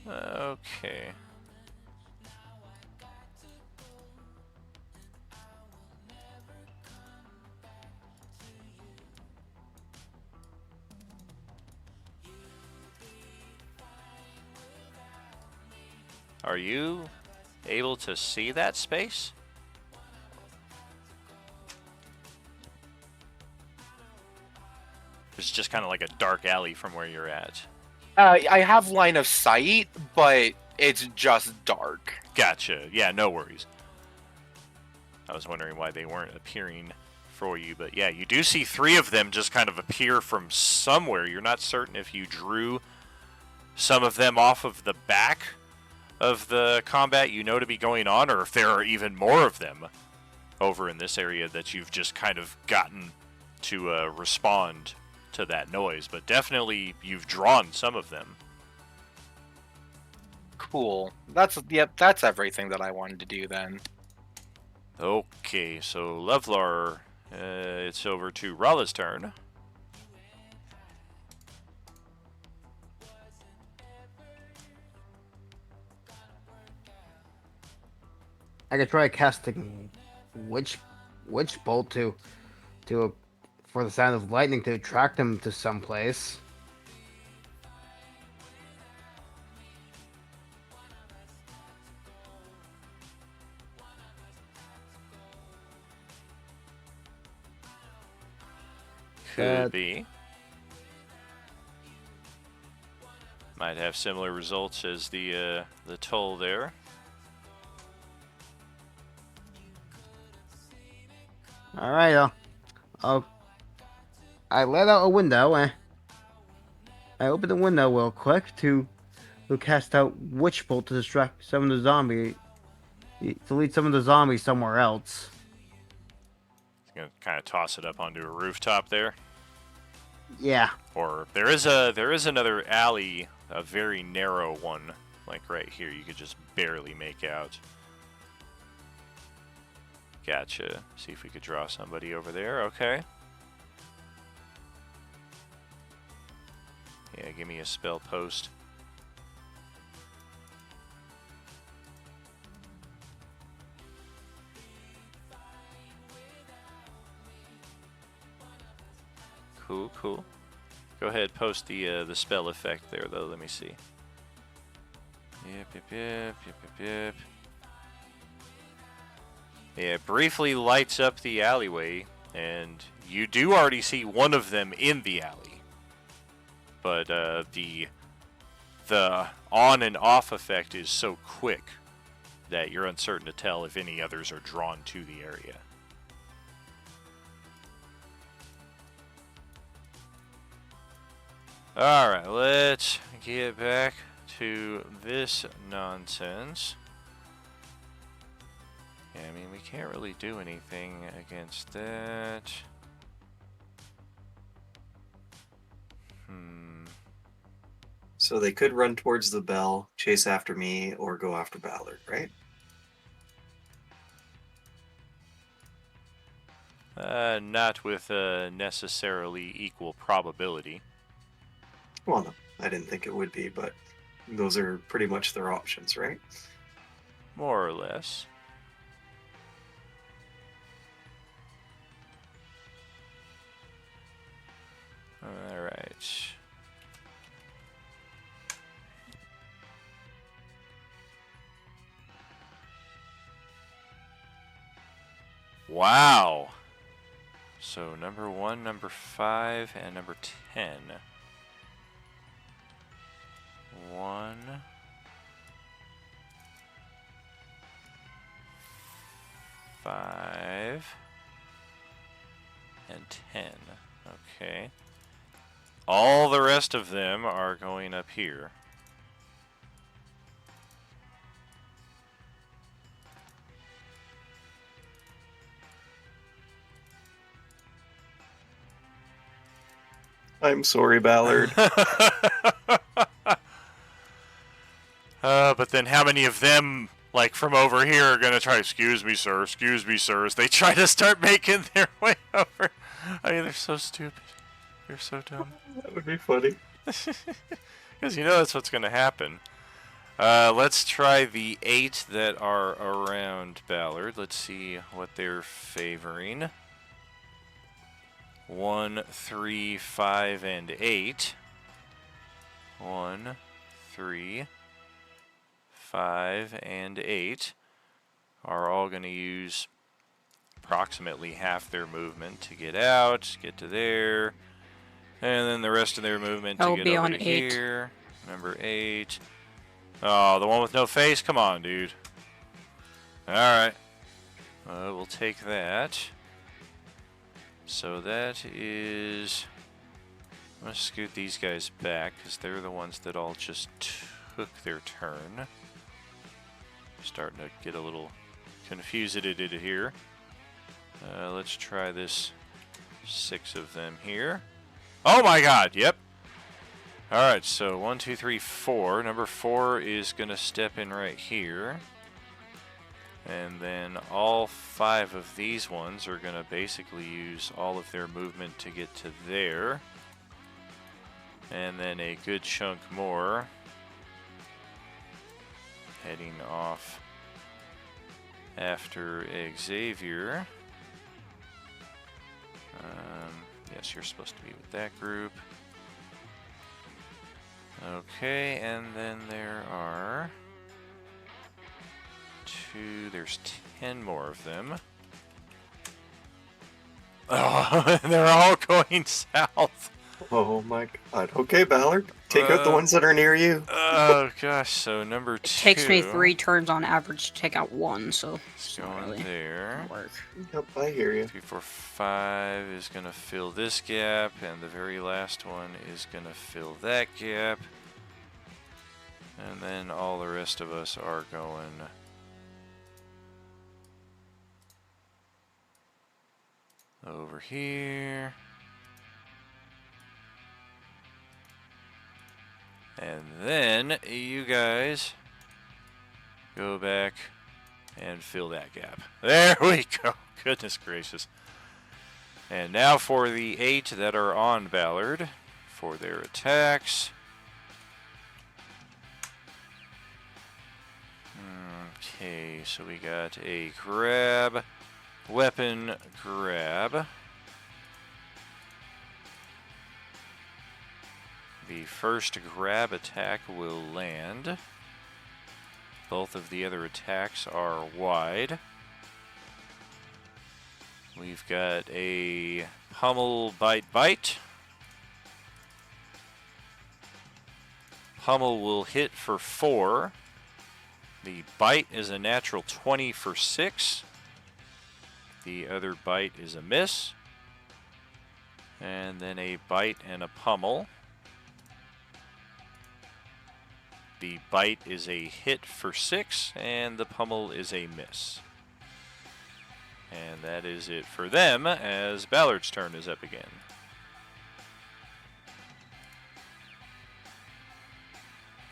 Okay. Are you able to see that space? It's just kind of like a dark alley from where you're at. I have line of sight, but it's just dark. Gotcha. Yeah, no worries. I was wondering why they weren't appearing for you, but yeah, you do see three of them just kind of appear from somewhere. You're not certain if you drew some of them off of the back of the combat you know to be going on, or if there are even more of them over in this area that you've just kind of gotten to respond to that noise. But definitely you've drawn some of them. Cool. That's everything that I wanted to do then. Okay, so Levlar, it's over to Rala's turn. I could try casting witch bolt for the sound of lightning to attract them to someplace. Could be. Might have similar results as the toll there. All right, I let out a window and I opened the window real quick to cast out witch bolt to distract some of the to lead some of the zombies somewhere else. Gonna kind of toss it up onto a rooftop there. Yeah. Or there is another alley, a very narrow one, like right here. You could just barely make out. Gotcha. See if we could draw somebody over there. Okay. Yeah, give me a spell post. Cool, cool. Go ahead, post the spell effect there, though. Let me see. Yep, yep, yep, yep, yep, yep. Yeah, it briefly lights up the alleyway, and you do already see one of them in the alley. But the on and off effect is so quick that you're uncertain to tell if any others are drawn to the area. Alright, let's get back to this nonsense. Yeah, I mean, we can't really do anything against that. So they could run towards the bell, chase after me, or go after Ballard, right? Not with necessarily equal probability. Well, no, I didn't think it would be, but those are pretty much their options, right? More or less. Alright. Wow. So number 1, number 5, and number 10. 1, 5, and 10. Okay. All the rest of them are going up here. I'm sorry, Ballard. But then how many of them, like, from over here are going to try, excuse me, sir, as they try to start making their way over? I mean, they're so stupid. They're so dumb. That would be funny. Because you know that's what's going to happen. Let's try the 8 that are around Ballard. Let's see what they're favoring. 1, 3, 5, and 8. 1, 3, 5, and 8 are all going to use approximately half their movement to get out, get to there, and then the rest of their movement to get over to here. Number 8. Oh, the one with no face? Come on, dude. Alright. We'll take that. So that is... I'm going to scoot these guys back, because they're the ones that all just took their turn. Starting to get a little confused here. Let's try this 6 of them here. Oh my god, yep. Alright, so 1, 2, 3, 4. Number 4 is going to step in right here. And then all 5 of these ones are going to basically use all of their movement to get to there. And then a good chunk more heading off after Xavier. Yes, you're supposed to be with that group. Okay, and then there are 2, there's 10 more of them. Oh, they're all going south. Oh my god. Okay, Ballard. Take out the ones that are near you. Oh gosh, so number 2. It takes me 3 turns on average to take out 1, so it's going really there. Work. Yep, I hear you. 3, 4, 5 is gonna fill this gap, and the very last one is gonna fill that gap. And then all the rest of us are going over here. And then you guys go back and fill that gap. There we go. Goodness gracious. And now for the 8 that are on Ballard for their attacks. Okay, so we got a grab, weapon, grab. The first grab attack will land. Both of the other attacks are wide. We've got a pummel, bite, bite. Pummel will hit for 4. The bite is a natural 20 for 6. The other bite is a miss. And then a bite and a pummel. The bite is a hit for 6, and the pummel is a miss. And that is it for them, as Ballard's turn is up again.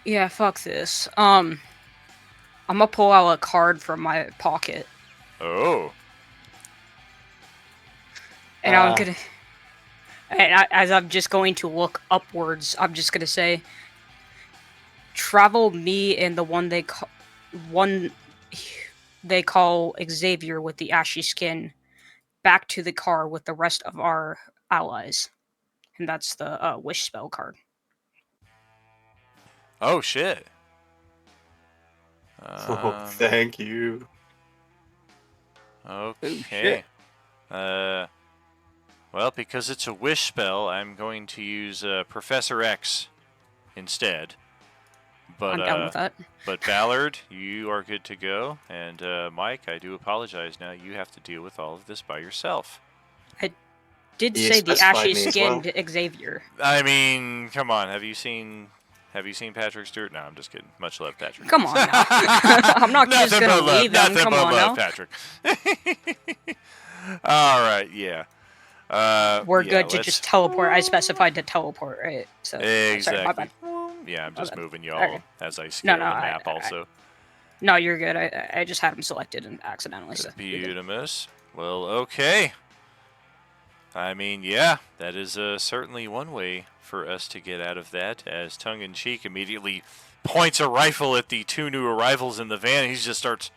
Yeah, fuck this. I'm gonna pull out a card from my pocket. Oh. And I'm gonna... And as I'm just going to look upwards, I'm just gonna say... Travel me and the one they call Xavier with the ashy skin back to the car with the rest of our allies. And that's the wish spell card. Oh, shit. Oh, thank you. Okay. Well, because it's a wish spell, I'm going to use Professor X instead. But, I'm down with that. But Ballard, you are good to go. And Mike, I do apologize now. You have to deal with all of this by yourself. I did You say the specified ashy me as skinned Xavier. I mean, come on. Have you seen Patrick Stewart? No, I'm just kidding. Much love, Patrick. Come on now. I'm not just Nothing gonna but love. leave them. Nothing Come but on love, now. Patrick. All right, yeah. We're yeah, good to let's- just teleport. I specified to teleport, right? So Exactly. sorry, my bad. Yeah, I'm just bad. moving y'all Okay. as I scale no, the I- map I- also. No, you're good. I just had them selected and accidentally. So you're good. Beautimus. Well, okay. I mean, yeah, that is certainly one way for us to get out of that, as tongue-in-cheek immediately points a rifle at the 2 new arrivals in the van. He just starts...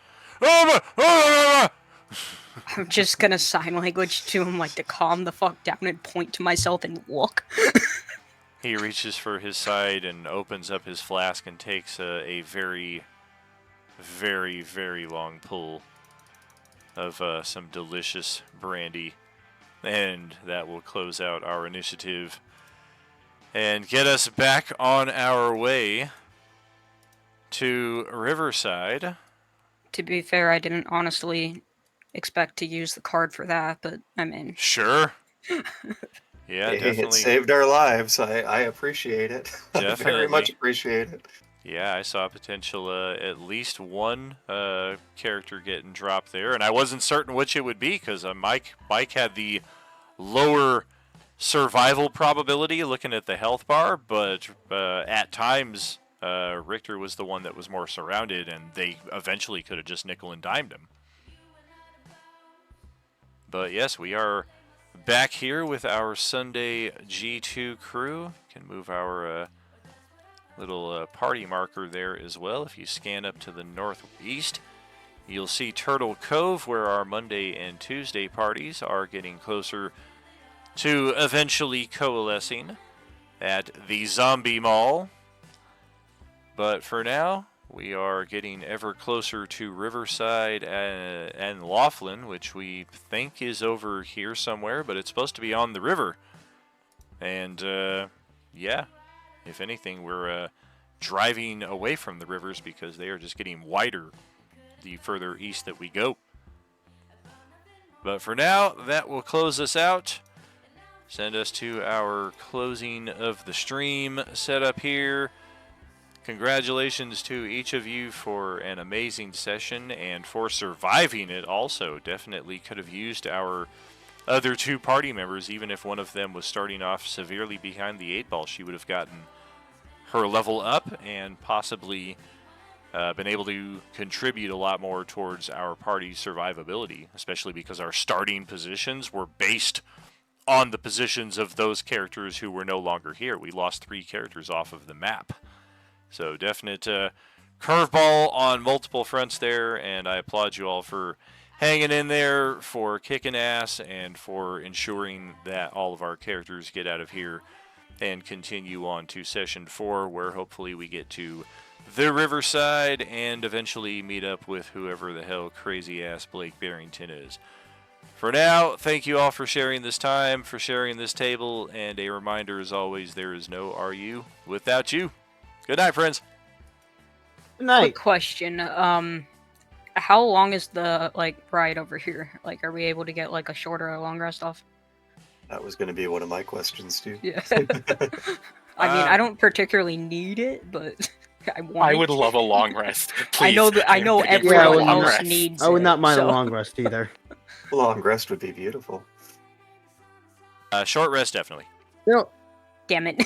I'm just gonna sign language to him, like to calm the fuck down and point to myself and look. He reaches for his side and opens up his flask and takes a very, very, very long pull of some delicious brandy. And that will close out our initiative and get us back on our way to Riverside. To be fair, I didn't honestly expect to use the card for that, but I mean, Sure. Yeah, Hey, definitely. it saved our lives. I appreciate it. I very Definitely. much appreciate it. Yeah, I saw potential at least one character getting dropped there, and I wasn't certain which it would be because Mike had the lower survival probability looking at the health bar, but at times Richter was the one that was more surrounded, and they eventually could have just nickel and dimed him. But yes, we are back here with our Sunday G2 crew. Can move our little party marker there as well. If you scan up to the northeast, you'll see Turtle Cove, where our Monday and Tuesday parties are getting closer to eventually coalescing at the Zombie Mall. But for now, we are getting ever closer to Riverside and Laughlin, which we think is over here somewhere, but it's supposed to be on the river. And, yeah, if anything, we're driving away from the rivers because they are just getting wider the further east that we go. But for now, that will close us out. Send us to our closing of the stream setup here. Congratulations to each of you for an amazing session and for surviving it also. Definitely could have used our other 2 party members, even if one of them was starting off severely behind the 8 ball. She would have gotten her level up and possibly been able to contribute a lot more towards our party's survivability, especially because our starting positions were based on the positions of those characters who were no longer here. We lost 3 characters off of the map. So definite curveball on multiple fronts there, and I applaud you all for hanging in there, for kicking ass, and for ensuring that all of our characters get out of here and continue on to Session 4, where hopefully we get to the Riverside and eventually meet up with whoever the hell crazy-ass Blake Barrington is. For now, thank you all for sharing this time, for sharing this table, and a reminder as always, there is no RU without you. Good night, friends. Good night. Quick question. How long is the ride over here? Like, are we able to get a short or a long rest off? That was going to be one of my questions too. Yeah. I mean, I don't particularly need it, but I want. I would love a long rest. I know Please. that. I know Give me a everyone long else rest. needs. I would not mind so. a long rest either. A long rest would be beautiful. Short rest, definitely. No. Damn it.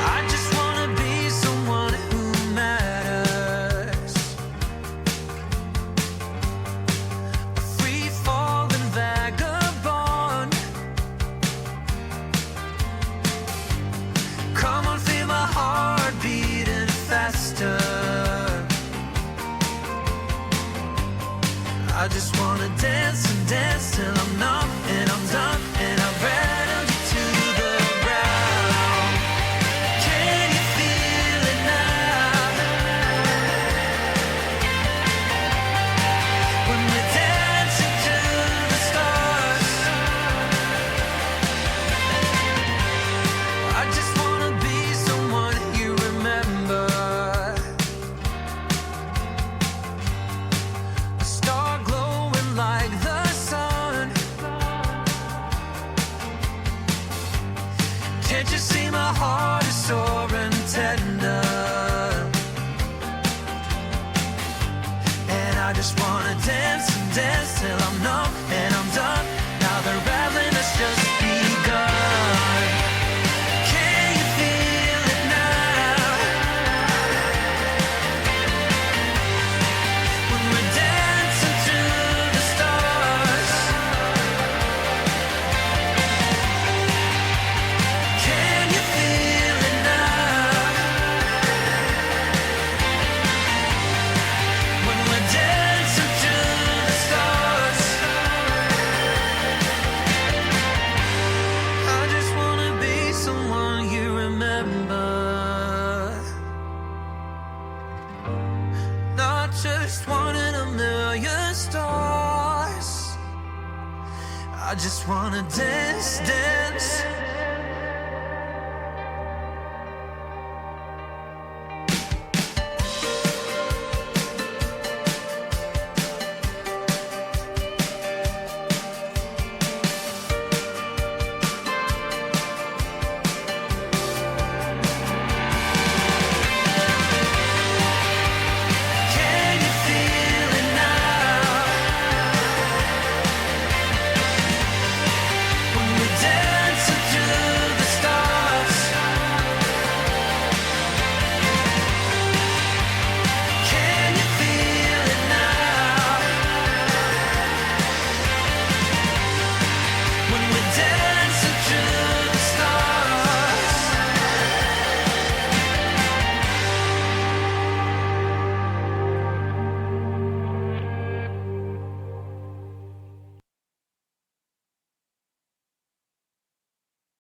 I just wanna be someone who matters. A free-falling vagabond. Come on, feel my heart beating faster. I just wanna dance and dance till I'm numb and I'm done and I'm ready to the ground. Can you feel it now? When we're dancing to the stars. I just wanna be someone you remember. A star glowing like the sun. Can't you see my heart is sore and tender? And I just wanna dance and dance till I'm numb and I'm done. Now the rattling has just begun. Can you feel it now? When we're dancing to the stars. Can you feel it now? When we're dancing to the stars. I just wanna be someone you remember. Not just one in a million stars. I just wanna dance, dance.